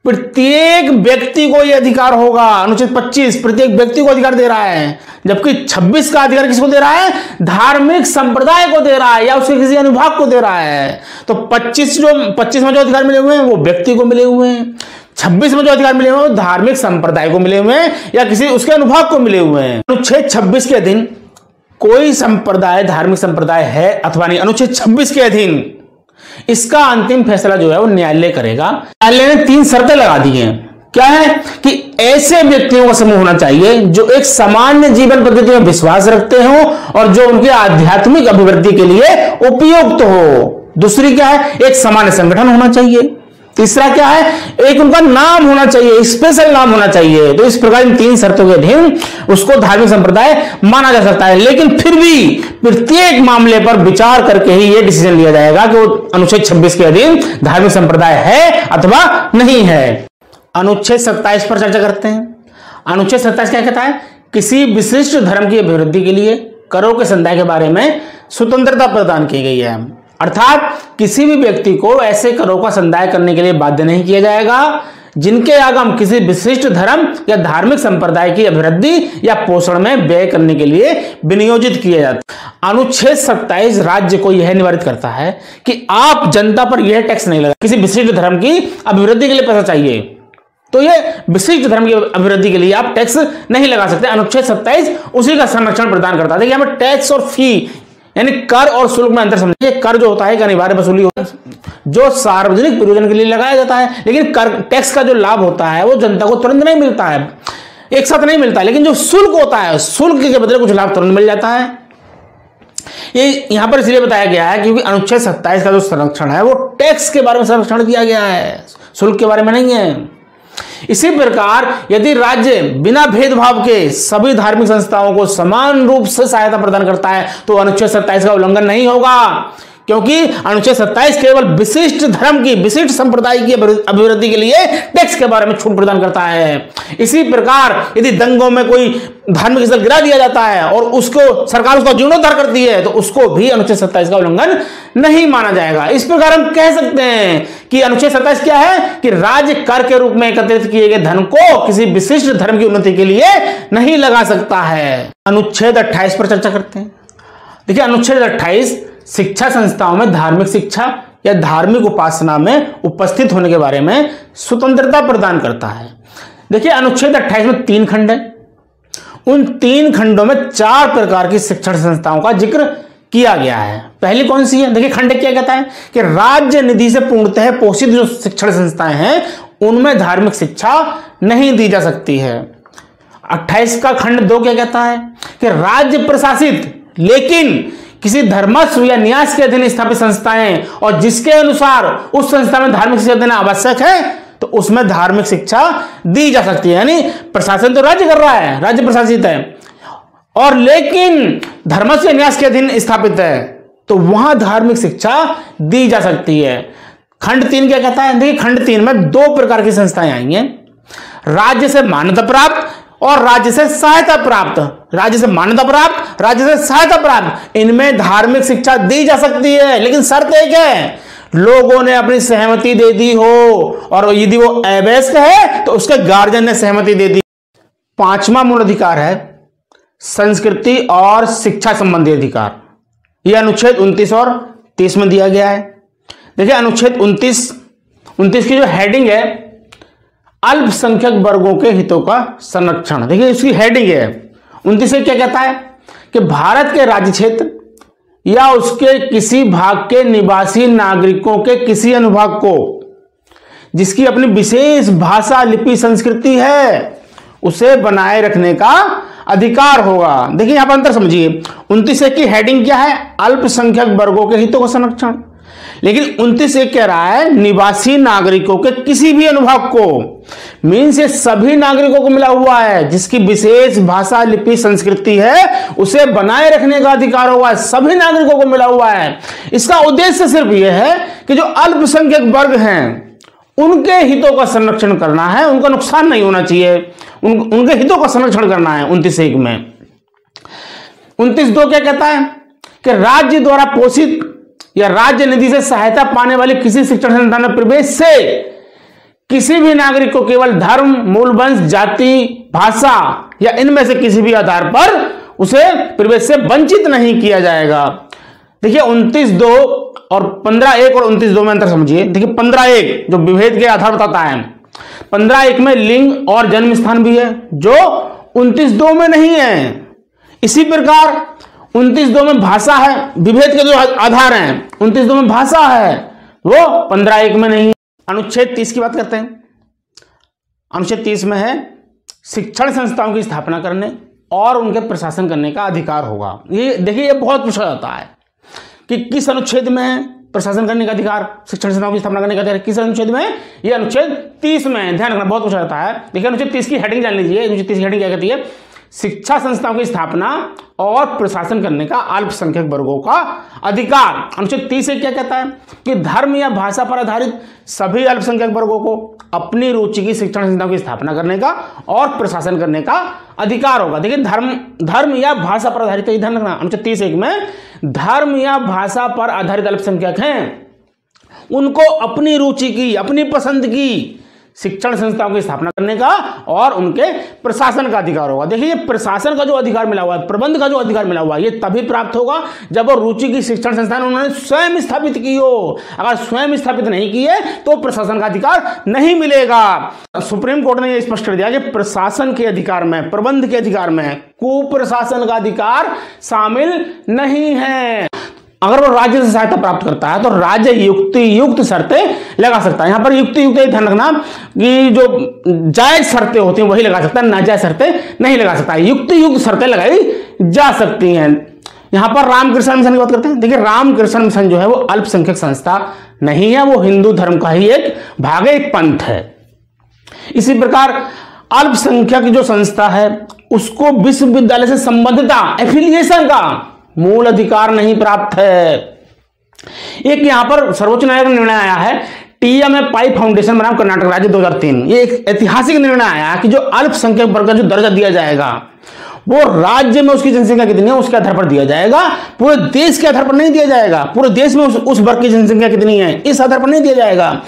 प्रत्येक व्यक्ति को यह अधिकार होगा। अनुच्छेद 25 प्रत्येक व्यक्ति को अधिकार दे रहा है, जबकि 26 का अधिकार किसको दे रहा है, धार्मिक संप्रदाय को दे रहा है या उसके किसी अनुभाग को दे रहा है। तो 25 में जो अधिकार मिले हुए हैं वो व्यक्ति को मिले हुए हैं, 26 में जो अधिकार मिले हुए हैं वो धार्मिक संप्रदाय को मिले हुए हैं या किसी उसके अनुभाग को मिले हुए हैं। अनुच्छेद 26 के अधीन कोई संप्रदाय धार्मिक संप्रदाय है अथवा नहीं, अनुच्छेद 26 के अधीन इसका अंतिम फैसला जो है वो न्यायालय करेगा। न्यायालय ने 3 शर्तें लगा दी हैं। क्या है कि ऐसे व्यक्तियों का समूह होना चाहिए जो एक सामान्य जीवन पद्धति में विश्वास रखते हो और जो उनके आध्यात्मिक अभिवृद्धि के लिए उपयुक्त हो। दूसरी क्या है, एक सामान्य संगठन होना चाहिए। तीसरा क्या है, एक उनका नाम होना चाहिए, स्पेशल नाम होना चाहिए। तो इस प्रकार इन 3 शर्तों के अधीन उसको धार्मिक संप्रदाय माना जा सकता है। लेकिन फिर भी प्रत्येक मामले पर विचार करके ही यह डिसीजन लिया जाएगा कि वो अनुच्छेद 26 के अधीन धार्मिक संप्रदाय है अथवा नहीं है। अनुच्छेद 27 पर चर्चा करते हैं। अनुच्छेद 27 क्या कहता है, किसी विशिष्ट धर्म की अभिवृद्धि के लिए करों के संदाय के बारे में स्वतंत्रता प्रदान की गई है। अर्थात किसी भी व्यक्ति को ऐसे करों का संदाय करने के लिए बाध्य नहीं किया जाएगा जिनके आगम किसी विशिष्ट धर्म या धार्मिक संप्रदाय की अभिवृद्धि या पोषण में व्यय करने के लिए विनियोजित किए जाते हैं। अनुच्छेद 27 राज्य को यह निवारित करता है कि आप जनता पर यह टैक्स नहीं लगा। किसी विशिष्ट धर्म की अभिवृद्धि के लिए पैसा चाहिए तो यह विशिष्ट धर्म की अभिवृद्धि के लिए आप टैक्स नहीं लगा सकते। अनुच्छेद 27 उसी का संरक्षण प्रदान करता है। देखिए हमें टैक्स और फी यानी कर और शुल्क में अंतर समझिए। कर जो होता है एक अनिवार्य वसूली होता है जो सार्वजनिक प्रयोजन के लिए लगाया जाता है, लेकिन कर टैक्स का जो लाभ होता है वो जनता को तुरंत नहीं मिलता है, एक साथ नहीं मिलता है। लेकिन जो शुल्क होता है, शुल्क के बदले कुछ लाभ तुरंत मिल जाता है। ये यहां पर इसलिए बताया गया है क्योंकि अनुच्छेद 27 का जो संरक्षण है वो टैक्स के बारे में संरक्षण दिया गया है, शुल्क के बारे में नहीं है। इसी प्रकार यदि राज्य बिना भेदभाव के सभी धार्मिक संस्थाओं को समान रूप से सहायता प्रदान करता है तो अनुच्छेद 27 का उल्लंघन नहीं होगा, क्योंकि अनुच्छेद 27 केवल विशिष्ट धर्म की विशिष्ट संप्रदाय की अभिवृद्धि के लिए टैक्स के बारे में छूट प्रदान करता है। इसी प्रकार यदि दंगों में कोई धार्मिक स्थल गिरा दिया जाता है और उसको सरकार उसका जीर्णोद्धार करती है तो उसको भी अनुच्छेद 27 का उल्लंघन नहीं माना जाएगा। इस प्रकार हम कह सकते हैं कि अनुच्छेद 27 क्या है कि राज्य कर के रूप में एकत्रित किए गए धन को किसी विशिष्ट धर्म की उन्नति के लिए नहीं लगा सकता है। अनुच्छेद 28 पर चर्चा करते हैं। देखिए अनुच्छेद 28 शिक्षा संस्थाओं में धार्मिक शिक्षा या धार्मिक उपासना में उपस्थित होने के बारे में स्वतंत्रता प्रदान करता है। देखिए अनुच्छेद 28 में 3 खंड है। उन 3 खंडों में 4 प्रकार की शिक्षण संस्थाओं का जिक्र किया गया है। पहली कौन सी है, देखिए खंड क्या कहता है कि राज्य निधि से पूर्णतः पोषित जो शिक्षण संस्थाएं हैं उनमें धार्मिक शिक्षा नहीं दी जा सकती है। 28 का खंड 2 क्या कहता है कि राज्य प्रशासित लेकिन किसी धर्मस्व या न्यास के अधीन स्थापित संस्थाएं और जिसके अनुसार उस संस्था में धार्मिक शिक्षा देना आवश्यक है तो उसमें धार्मिक शिक्षा दी जा सकती है। यानी प्रशासन तो राज्य कर रहा है, राज्य प्रशासित है, और लेकिन धर्मस्व या न्यास के अधीन स्थापित है तो वहां धार्मिक शिक्षा दी जा सकती है। खंड 3 क्या कहता है, देखिए खंड 3 में 2 प्रकार की संस्थाएं आई हैं, राज्य से मान्यता प्राप्त और राज्य से सहायता प्राप्त। राज्य से मान्यता प्राप्त, राज्य से सहायता प्राप्त, इनमें धार्मिक शिक्षा दी जा सकती है, लेकिन शर्त एक है, लोगों ने अपनी सहमति दे दी हो और यदि वो अवैध है तो उसके गार्जियन ने सहमति दे दी। 5वां मूल अधिकार है संस्कृति और शिक्षा संबंधी अधिकार। यह अनुच्छेद 29 और 30 में दिया गया है। देखिए अनुच्छेद 29 की जो हेडिंग है अल्पसंख्यक वर्गों के हितों का संरक्षण। देखिए इसकी हेडिंग है 29 से क्या कहता है कि भारत के राज्य क्षेत्र या उसके किसी भाग के निवासी नागरिकों के किसी अनुभाग को जिसकी अपनी विशेष भाषा लिपि संस्कृति है उसे बनाए रखने का अधिकार होगा। देखिए यहां पर अंतर समझिए, 29 की हेडिंग क्या है, अल्पसंख्यक वर्गों के हितों का संरक्षण। लेकिन 29 एक कह रहा है निवासी नागरिकों के किसी भी अनुभाग को, मीन्स ये सभी नागरिकों को मिला हुआ है। जिसकी विशेष भाषा, लिपि, संस्कृति है उसे बनाए रखने का अधिकार हुआ है, सभी नागरिकों को मिला हुआ है। इसका उद्देश्य सिर्फ यह है कि जो अल्पसंख्यक वर्ग हैं उनके हितों का संरक्षण करना है, उनका नुकसान नहीं होना चाहिए, उनके हितों का संरक्षण करना है। 29(1) में 29(2) क्या कहता है कि राज्य द्वारा पोषित या राज्य निधि से सहायता पाने वाले किसी शिक्षण संस्थान में प्रवेश से किसी भी नागरिक को केवल धर्म, मूल वंश, जाति, भाषा या इनमें से किसी भी आधार पर उसे प्रवेश से वंचित नहीं किया जाएगा। देखिए 29(2) और 15(1) और 29(2) में अंतर समझिए। देखिए 15(1) जो विभेद के आधार बताता है, 15(1) में लिंग और जन्म स्थान भी है जो 29(2) में नहीं है। इसी प्रकार 29(2) में भाषा है, विभेद के जो आधार हैं 29(2) में भाषा है, वो 15(1) में नहीं है। अनुच्छेद 30 की बात करते हैं। अनुच्छेद 30 में है शिक्षण संस्थाओं की स्थापना करने और उनके प्रशासन करने का अधिकार होगा। ये देखिए, ये बहुत पूछा जाता है कि किस अनुच्छेद में है प्रशासन करने का अधिकार, शिक्षण संस्थाओं की स्थापना करने का अधिकार किस अनुच्छेद में है? ये अनुच्छेद 30 में है। ध्यान रखना, बहुत पूछा जाता है। देखिए अनुच्छेद 30 की हेडिंग जान लीजिए। अनुच्छेद 30 की हेडिंग क्या कहती है? शिक्षा संस्थाओं की स्थापना और प्रशासन करने का अल्पसंख्यक वर्गों का अधिकार। अनुच्छेद 30 क्या कहता है कि धर्म या भाषा पर आधारित सभी अल्पसंख्यक वर्गों को अपनी रुचि की शिक्षण संस्थाओं की स्थापना करने का और प्रशासन करने का अधिकार होगा। देखिए धर्म या भाषा पर आधारित, ध्यान रखना, अनुच्छेद 30(1) में धर्म या भाषा पर आधारित अल्पसंख्यक हैं, उनको अपनी रुचि की, अपनी पसंद की शिक्षण संस्थाओं की स्थापना करने का और उनके प्रशासन का अधिकार होगा। देखिए प्रशासन का जो अधिकार मिला हुआ है, प्रबंध का जो अधिकार मिला हुआ है, ये तभी प्राप्त होगा जब वो रुचि की शिक्षण संस्थान उन्होंने स्वयं स्थापित की हो। अगर स्वयं स्थापित नहीं की है तो प्रशासन का अधिकार नहीं मिलेगा। सुप्रीम कोर्ट ने यह स्पष्ट कर दिया कि प्रशासन के अधिकार में, प्रबंध के अधिकार में कुप्रशासन का अधिकार शामिल नहीं है। अगर वो राज्य से सहायता प्राप्त करता है तो राज्य युक्त शर्तें लगा सकता है। यहां पर युक्त ध्यान रखना कि जो जायज शर्तें होती हैं वही लगा सकता है, नाजायज शर्तें नहीं लगा सकता। युक्त शर्तें लगाई जा सकती हैं। यहां पर रामकृष्ण मिशन की बात करते हैं। देखिए रामकृष्ण मिशन जो है वो अल्पसंख्यक संस्था नहीं है, वो हिंदू धर्म का ही एक भाग, एक पंथ है। इसी प्रकार अल्पसंख्यक जो संस्था है उसको विश्वविद्यालय से संबद्धता, एफिलिएशन का मूल अधिकार नहीं प्राप्त है। एक यहां पर सर्वोच्च न्यायालय का निर्णय आया है, टीएमए पाई फाउंडेशन बनाम कर्नाटक राज्य 2003। ये एक ऐतिहासिक निर्णय आया कि जो अल्पसंख्यक वर्ग का जो दर्जा दिया जाएगा वो राज्य में उसकी जनसंख्या कितनी है उसके आधार पर दिया जाएगा, पूरे देश के आधार पर नहीं दिया जाएगा। पूरे देश में उस वर्ग की जनसंख्या कितनी है इस आधार पर नहीं दिया जाएगा,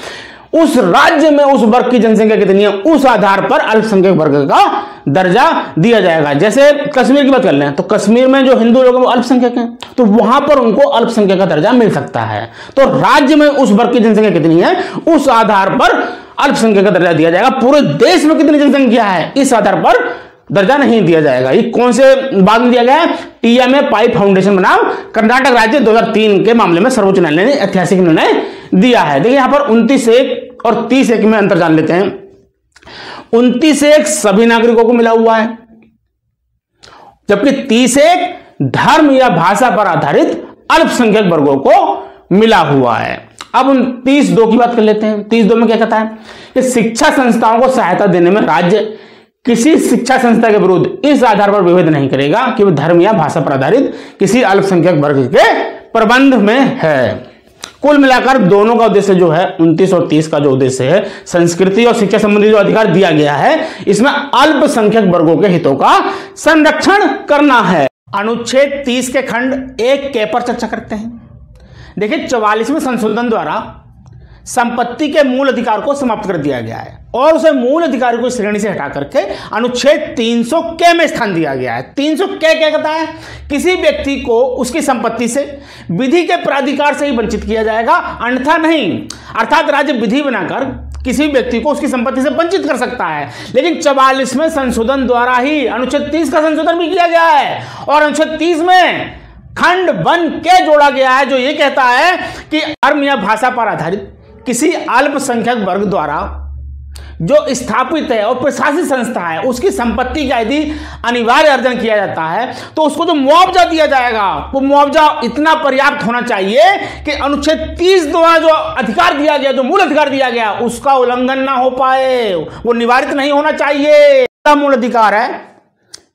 उस राज्य में उस वर्ग की जनसंख्या कितनी है उस आधार पर अल्पसंख्यक वर्ग का दर्जा दिया जाएगा। जैसे कश्मीर की बात कर लें तो कश्मीर में जो हिंदू लोग हैं वो अल्पसंख्यक हैं, तो वहां पर उनको अल्पसंख्यक का दर्जा मिल सकता है। तो राज्य में उस वर्ग की जनसंख्या कितनी है उस आधार पर अल्पसंख्यक का दर्जा दिया जाएगा। पूरे देश में कितनी जनसंख्या है इस आधार पर दर्जा नहीं दिया जाएगा। ये कौन से बाद में दिया गया है? टीएमए पाई फाउंडेशन बनाम कर्नाटक राज्य 2003 के मामले में सर्वोच्च न्यायालय ने ऐतिहासिक निर्णय दिया है। देखिए यहां पर 29(1) और 30(1) में अंतर जान लेते हैं। 29(1) सभी नागरिकों को मिला हुआ है, जबकि 30(1) धर्म या भाषा पर आधारित अल्पसंख्यक वर्गों को मिला हुआ है। अब 30(2) की बात कर लेते हैं। 30(2) में क्या कहता है कि शिक्षा संस्थाओं को सहायता देने में राज्य किसी शिक्षा संस्था के विरुद्ध इस आधार पर विभेद नहीं करेगा कि वह धर्म या भाषा पर आधारित किसी अल्पसंख्यक वर्ग के प्रबंध में है। कुल मिलाकर दोनों का उद्देश्य जो है 29 और 30 का जो उद्देश्य है संस्कृति और शिक्षा संबंधी जो अधिकार दिया गया है इसमें अल्पसंख्यक वर्गों के हितों का संरक्षण करना है। अनुच्छेद 30 के खंड 1 के पर चर्चा करते हैं। देखिए 44वें संशोधन द्वारा संपत्ति के मूल अधिकार को समाप्त कर दिया गया है और उसे मूल अधिकार को श्रेणी से हटा करके अनुच्छेद 300 के में स्थान दिया गया है। 300 के क्या कहता है? किसी व्यक्ति को उसकी संपत्ति से विधि के प्राधिकार से ही वंचित किया जाएगा, अन्यथा नहीं। अर्थात राज्य विधि बनाकर किसी व्यक्ति को उसकी संपत्ति से वंचित कर सकता है। लेकिन 44वें संशोधन द्वारा ही अनुच्छेद 30 का संशोधन भी किया गया है और अनुच्छेद 30 में खंड 1 के जोड़ा गया है जो यह कहता है कि धर्म या भाषा पर आधारित किसी अल्पसंख्यक वर्ग द्वारा जो स्थापित है और प्रशासित संस्था है उसकी संपत्ति का यदि अनिवार्य अर्जन किया जाता है तो उसको जो मुआवजा दिया जाएगा वो मुआवजा इतना पर्याप्त होना चाहिए कि अनुच्छेद 30 द्वारा जो अधिकार दिया गया, जो मूल अधिकार दिया गया, उसका उल्लंघन ना हो पाए, वो निवारित नहीं होना चाहिए। मूल अधिकार है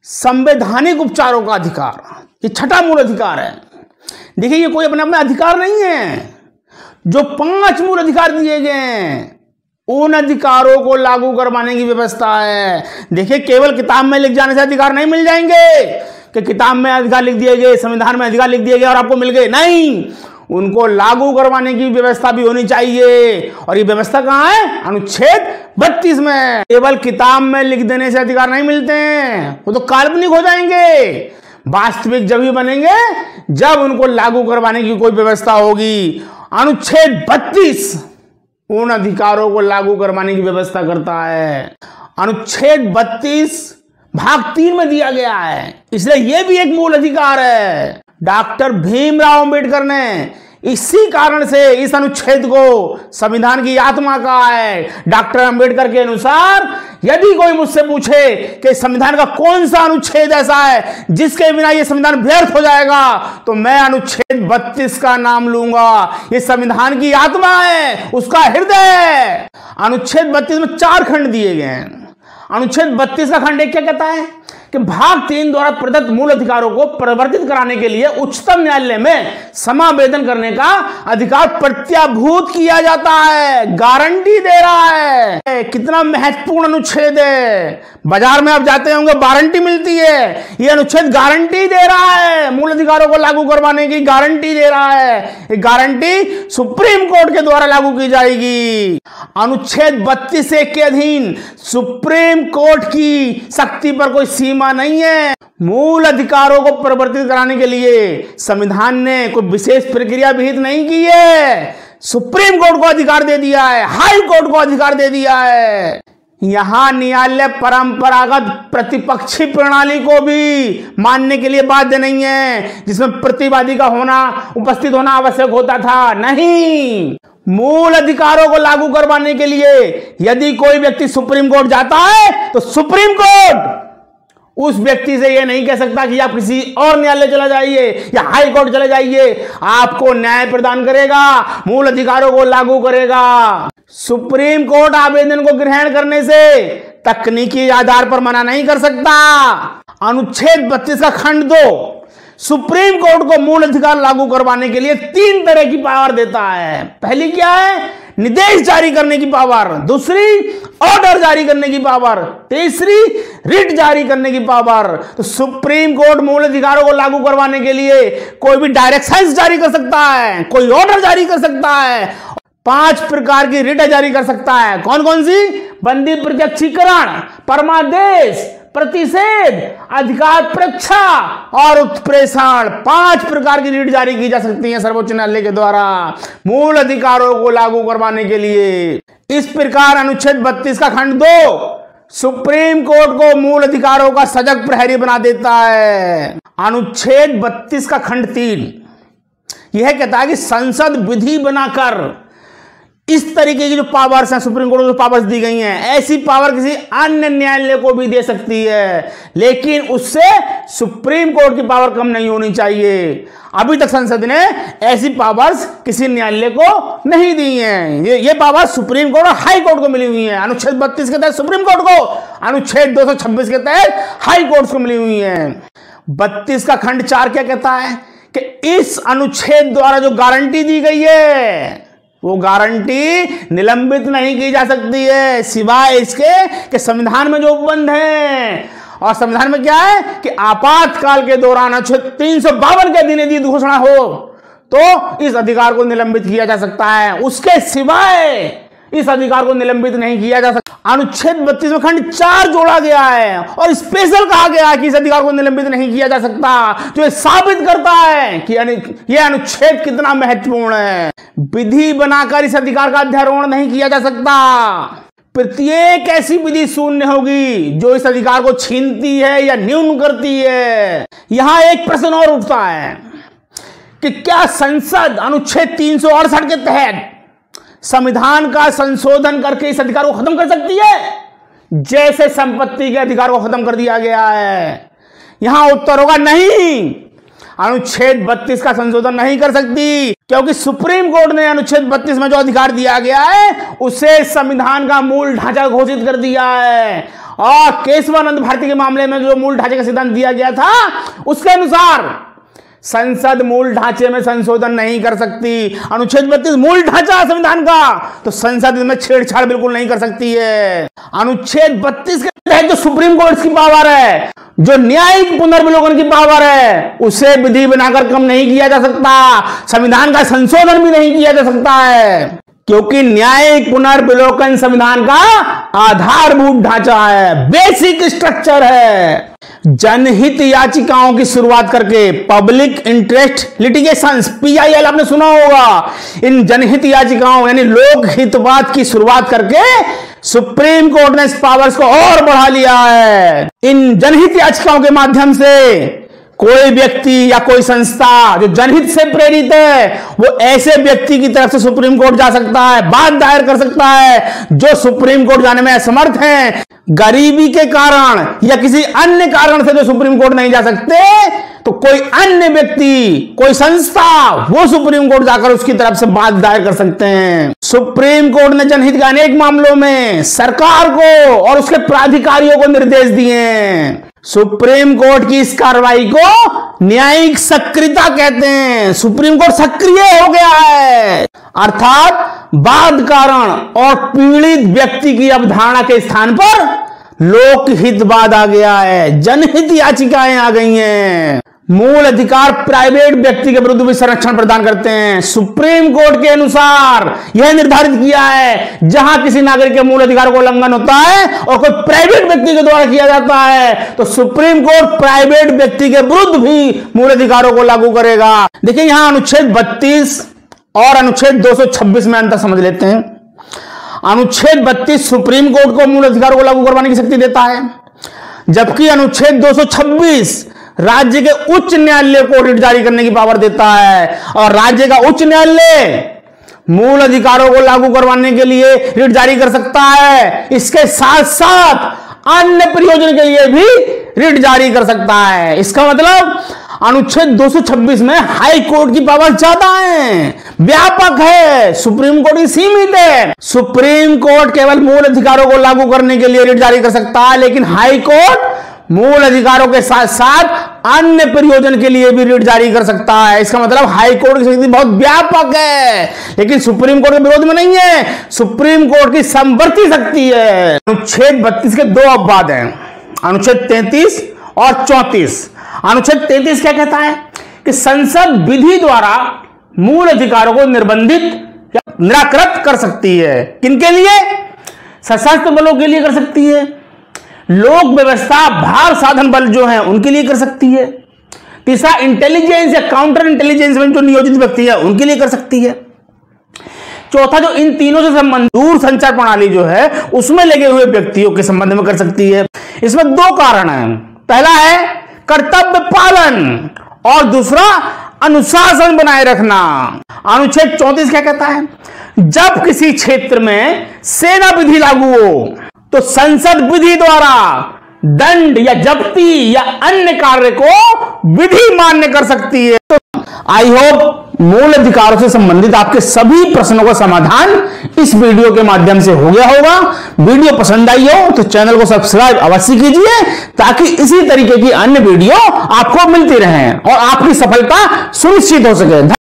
संवैधानिक उपचारों का अधिकार, ये छठा मूल अधिकार है। देखिए ये कोई अपने अपना अधिकार नहीं है। जो 5 मूल अधिकार दिए गए हैं उन अधिकारों को लागू करवाने की व्यवस्था है। देखिए केवल किताब में लिख जाने से अधिकार नहीं मिल जाएंगे कि किताब में अधिकार लिख दिए गए, संविधान में अधिकार लिख दिए गए और आपको मिल गए, नहीं, उनको लागू करवाने की व्यवस्था भी होनी चाहिए। और ये व्यवस्था कहां है? अनुच्छेद 32 में। केवल किताब में लिख देने से अधिकार नहीं मिलते हैं, वो तो काल्पनिक हो जाएंगे। वास्तविक जब ही बनेंगे जब उनको लागू करवाने की कोई व्यवस्था होगी। अनुच्छेद 32 उन अधिकारों को लागू करवाने की व्यवस्था करता है। अनुच्छेद 32 भाग 3 में दिया गया है, इसलिए यह भी एक मूल अधिकार है। डॉक्टर भीमराव अंबेडकर ने इसी कारण से इस अनुच्छेद को संविधान की आत्मा कहा है। डॉक्टर अंबेडकर के अनुसार यदि कोई मुझसे पूछे कि संविधान का कौन सा अनुच्छेद ऐसा है जिसके बिना यह संविधान व्यर्थ हो जाएगा, तो मैं अनुच्छेद 32 का नाम लूंगा। यह संविधान की आत्मा है, उसका हृदय है। अनुच्छेद 32 में 4 खंड दिए गए हैं। अनुच्छेद 32 का खंड 1 क्या कहता है कि भाग 3 द्वारा प्रदत्त मूल अधिकारों को परिवर्तित कराने के लिए उच्चतम न्यायालय में समावेदन करने का अधिकार प्रत्याभूत किया जाता है, गारंटी दे रहा है। कितना महत्वपूर्ण अनुच्छेद है। बाजार में आप जाते होंगे वारंटी मिलती है, यह अनुच्छेद गारंटी दे रहा है, मूल अधिकारों को लागू करवाने की गारंटी दे रहा है। ये गारंटी सुप्रीम कोर्ट के द्वारा लागू की जाएगी। अनुच्छेद 32 के अधीन सुप्रीम कोर्ट की शक्ति पर कोई सीमा नहीं है। मूल अधिकारों को परिवर्तित कराने के लिए संविधान ने कोई विशेष प्रक्रिया विहित नहीं की है। सुप्रीम कोर्ट को अधिकार दे दिया है, हाई कोर्ट को अधिकार दे दिया है। यहां न्यायालय परंपरागत प्रतिपक्षी प्रणाली को भी मानने के लिए बाध्य नहीं है, जिसमें प्रतिवादी का होना, उपस्थित होना आवश्यक होता था। नहीं, मूल अधिकारों को लागू करवाने के लिए यदि कोई व्यक्ति सुप्रीम कोर्ट जाता है तो सुप्रीम कोर्ट उस व्यक्ति से यह नहीं कह सकता कि आप किसी और न्यायालय चला जाइए या हाई कोर्ट चले जाइए, आपको न्याय प्रदान करेगा, मूल अधिकारों को लागू करेगा। सुप्रीम कोर्ट आवेदन को ग्रहण करने से तकनीकी आधार पर मना नहीं कर सकता। अनुच्छेद 32 का खंड 2 सुप्रीम कोर्ट को मूल अधिकार लागू करवाने के लिए 3 तरह की पावर देता है। पहली क्या है? निर्देश जारी करने की पावर, दूसरी ऑर्डर जारी करने की पावर, तीसरी रिट जारी करने की पावर। तो सुप्रीम कोर्ट मूल अधिकारों को लागू करवाने के लिए कोई भी डायरेक्शंस जारी कर सकता है, कोई ऑर्डर जारी कर सकता है, 5 प्रकार की रिट जारी कर सकता है। कौन कौन सी? बंदी प्रत्यक्षीकरण, परमादेश, प्रतिषेध, अधिकार परीक्षा और उत्प्रेषण। 5 प्रकार की रिट जारी की जा सकती है सर्वोच्च न्यायालय के द्वारा मूल अधिकारों को लागू करवाने के लिए। इस प्रकार अनुच्छेद 32 का खंड 2 सुप्रीम कोर्ट को मूल अधिकारों का सजग प्रहरी बना देता है। अनुच्छेद 32 का खंड 3 यह कहता है कि संसद विधि बनाकर इस तरीके की जो पावर्स हैं, सुप्रीम कोर्ट को जो पावर्स दी गई हैं, ऐसी पावर किसी अन्य न्यायालय को भी दे सकती है, लेकिन उससे सुप्रीम कोर्ट की पावर कम नहीं होनी चाहिए। अभी तक संसद ने ऐसी पावर्स किसी न्यायालय को नहीं दी हैं। ये पावर सुप्रीम कोर्ट और हाई कोर्ट को मिली हुई है। अनुच्छेद 32 के तहत सुप्रीम कोर्ट को, अनुच्छेद 226 के तहत हाई कोर्ट को मिली हुई है। 32 का खंड 4 क्या कहता है कि इस अनुच्छेद द्वारा जो गारंटी दी गई है वो गारंटी निलंबित नहीं की जा सकती है, सिवाय इसके कि संविधान में जो उपबंध है। और संविधान में क्या है कि आपातकाल के दौरान अनुच्छेद 352 के अधीन यदि घोषणा हो तो इस अधिकार को निलंबित किया जा सकता है, उसके सिवाय इस अधिकार को निलंबित नहीं किया जा सकता। अनुच्छेद 32 में खंड 4 जोड़ा गया है और स्पेशल कहा गया है कि इस अधिकार को निलंबित नहीं किया जा सकता, जो ये साबित करता है कि यह अनुच्छेद कितना महत्वपूर्ण है। विधि बनाकर इस अधिकार का अध्यारोहण नहीं किया जा सकता। प्रत्येक ऐसी विधि शून्य होगी जो इस अधिकार को छीनती है या न्यून करती है। यहां एक प्रश्न और उठता है कि क्या संसद अनुच्छेद 368 के तहत संविधान का संशोधन करके इस अधिकार को खत्म कर सकती है, जैसे संपत्ति के अधिकार को खत्म कर दिया गया है? यहां उत्तर होगा नहीं, अनुच्छेद 32 का संशोधन नहीं कर सकती, क्योंकि सुप्रीम कोर्ट ने अनुच्छेद 32 में जो अधिकार दिया गया है उसे संविधान का मूल ढांचा घोषित कर दिया है। और केशवानंद भारती के मामले में जो मूल ढांचे का सिद्धांत दिया गया था उसके अनुसार संसद मूल ढांचे में संशोधन नहीं कर सकती। अनुच्छेद 32 मूल ढांचा संविधान का, तो संसद इसमें छेड़छाड़ बिल्कुल नहीं कर सकती है। अनुच्छेद 32 के तहत जो सुप्रीम कोर्ट की पावर है, जो न्यायिक पुनर्विलोकन की पावर है, उसे विधि बनाकर कम नहीं किया जा सकता, संविधान का संशोधन भी नहीं किया जा सकता है, क्योंकि न्यायिक पुनर्विलोकन संविधान का आधारभूत ढांचा है, बेसिक स्ट्रक्चर है। जनहित याचिकाओं की शुरुआत करके, पब्लिक इंटरेस्ट लिटिगेशंस, PIL आपने सुना होगा, इन जनहित याचिकाओं यानी लोक हितवाद की शुरुआत करके सुप्रीम कोर्ट ने इस पावर्स को और बढ़ा लिया है। इन जनहित याचिकाओं के माध्यम से कोई व्यक्ति या कोई संस्था जो जनहित से प्रेरित है, वो ऐसे व्यक्ति की तरफ से सुप्रीम कोर्ट जा सकता है, बात दायर कर सकता है जो सुप्रीम कोर्ट जाने में असमर्थ हैं, गरीबी के कारण या किसी अन्य कारण से जो सुप्रीम कोर्ट नहीं जा सकते, तो कोई अन्य व्यक्ति, कोई संस्था, वो सुप्रीम कोर्ट जाकर उसकी तरफ से बात दायर कर सकते हैं। सुप्रीम कोर्ट ने जनहित के अनेक मामलों में सरकार को और उसके प्राधिकारियों को निर्देश दिए हैं। सुप्रीम कोर्ट की इस कार्रवाई को न्यायिक सक्रियता कहते हैं। सुप्रीम कोर्ट सक्रिय हो गया है, अर्थात बाद कारण और पीड़ित व्यक्ति की अवधारणा के स्थान पर लोकहितवाद आ गया है, जनहित याचिकाएं आ गई हैं। मूल अधिकार प्राइवेट व्यक्ति के विरुद्ध भी संरक्षण प्रदान करते हैं। सुप्रीम कोर्ट के अनुसार यह निर्धारित किया है, जहां किसी नागरिक के मूल अधिकार को उल्लंघन होता है और कोई प्राइवेट व्यक्ति के द्वारा किया जाता है, तो सुप्रीम कोर्ट प्राइवेट व्यक्ति के विरुद्ध भी मूल अधिकारों को लागू करेगा। देखिए यहां अनुच्छेद 32 और अनुच्छेद 226 में अंतर समझ लेते हैं। अनुच्छेद 32 सुप्रीम कोर्ट को मूल अधिकारों को लागू करवाने की शक्ति देता है, जबकि अनुच्छेद 226 राज्य के उच्च न्यायालय को रिट जारी करने की पावर देता है। और राज्य का उच्च न्यायालय मूल अधिकारों को लागू करवाने के लिए रिट जारी कर सकता है, इसके साथ साथ अन्य प्रयोजन के लिए भी रिट जारी कर सकता है। इसका मतलब अनुच्छेद 226 में हाई कोर्ट की पावर ज्यादा है, व्यापक है, सुप्रीम कोर्ट की सीमित है। सुप्रीम कोर्ट केवल मूल अधिकारों को लागू करने के लिए रिट जारी कर सकता है, लेकिन हाई कोर्ट मूल अधिकारों के साथ साथ अन्य प्रयोजन के लिए भी रिट जारी कर सकता है। इसका मतलब हाई कोर्ट की शक्ति बहुत व्यापक है, लेकिन सुप्रीम कोर्ट के विरोध में नहीं है, सुप्रीम कोर्ट की समवर्ती शक्ति है। अनुच्छेद 32 के दो अपवाद हैं, अनुच्छेद 33 और 34। अनुच्छेद 33 क्या कहता है कि संसद विधि द्वारा मूल अधिकारों को निर्बंधित या निराकृत कर सकती है। किनके लिए? सशस्त्र बलों के लिए कर सकती है, लोक व्यवस्था भार साधन बल जो हैं उनके लिए कर सकती है। तीसरा, इंटेलिजेंस या काउंटर इंटेलिजेंस में जो नियोजित व्यक्ति है उनके लिए कर सकती है। चौथा, जो इन तीनों से संबंधित दूर संचार प्रणाली जो है उसमें लगे हुए व्यक्तियों के संबंध में कर सकती है। इसमें दो कारण हैं, पहला है कर्तव्य पालन और दूसरा अनुशासन बनाए रखना। अनुच्छेद 34 क्या कहता है? जब किसी क्षेत्र में सेना विधि लागू हो तो संसद विधि द्वारा दंड या जब्ती या अन्य कार्य को विधि मान्य कर सकती है। तो आई होप मूल अधिकारों से संबंधित आपके सभी प्रश्नों का समाधान इस वीडियो के माध्यम से हो गया होगा। वीडियो पसंद आई हो तो चैनल को सब्सक्राइब अवश्य कीजिए, ताकि इसी तरीके की अन्य वीडियो आपको मिलती रहें और आपकी सफलता सुनिश्चित हो सके।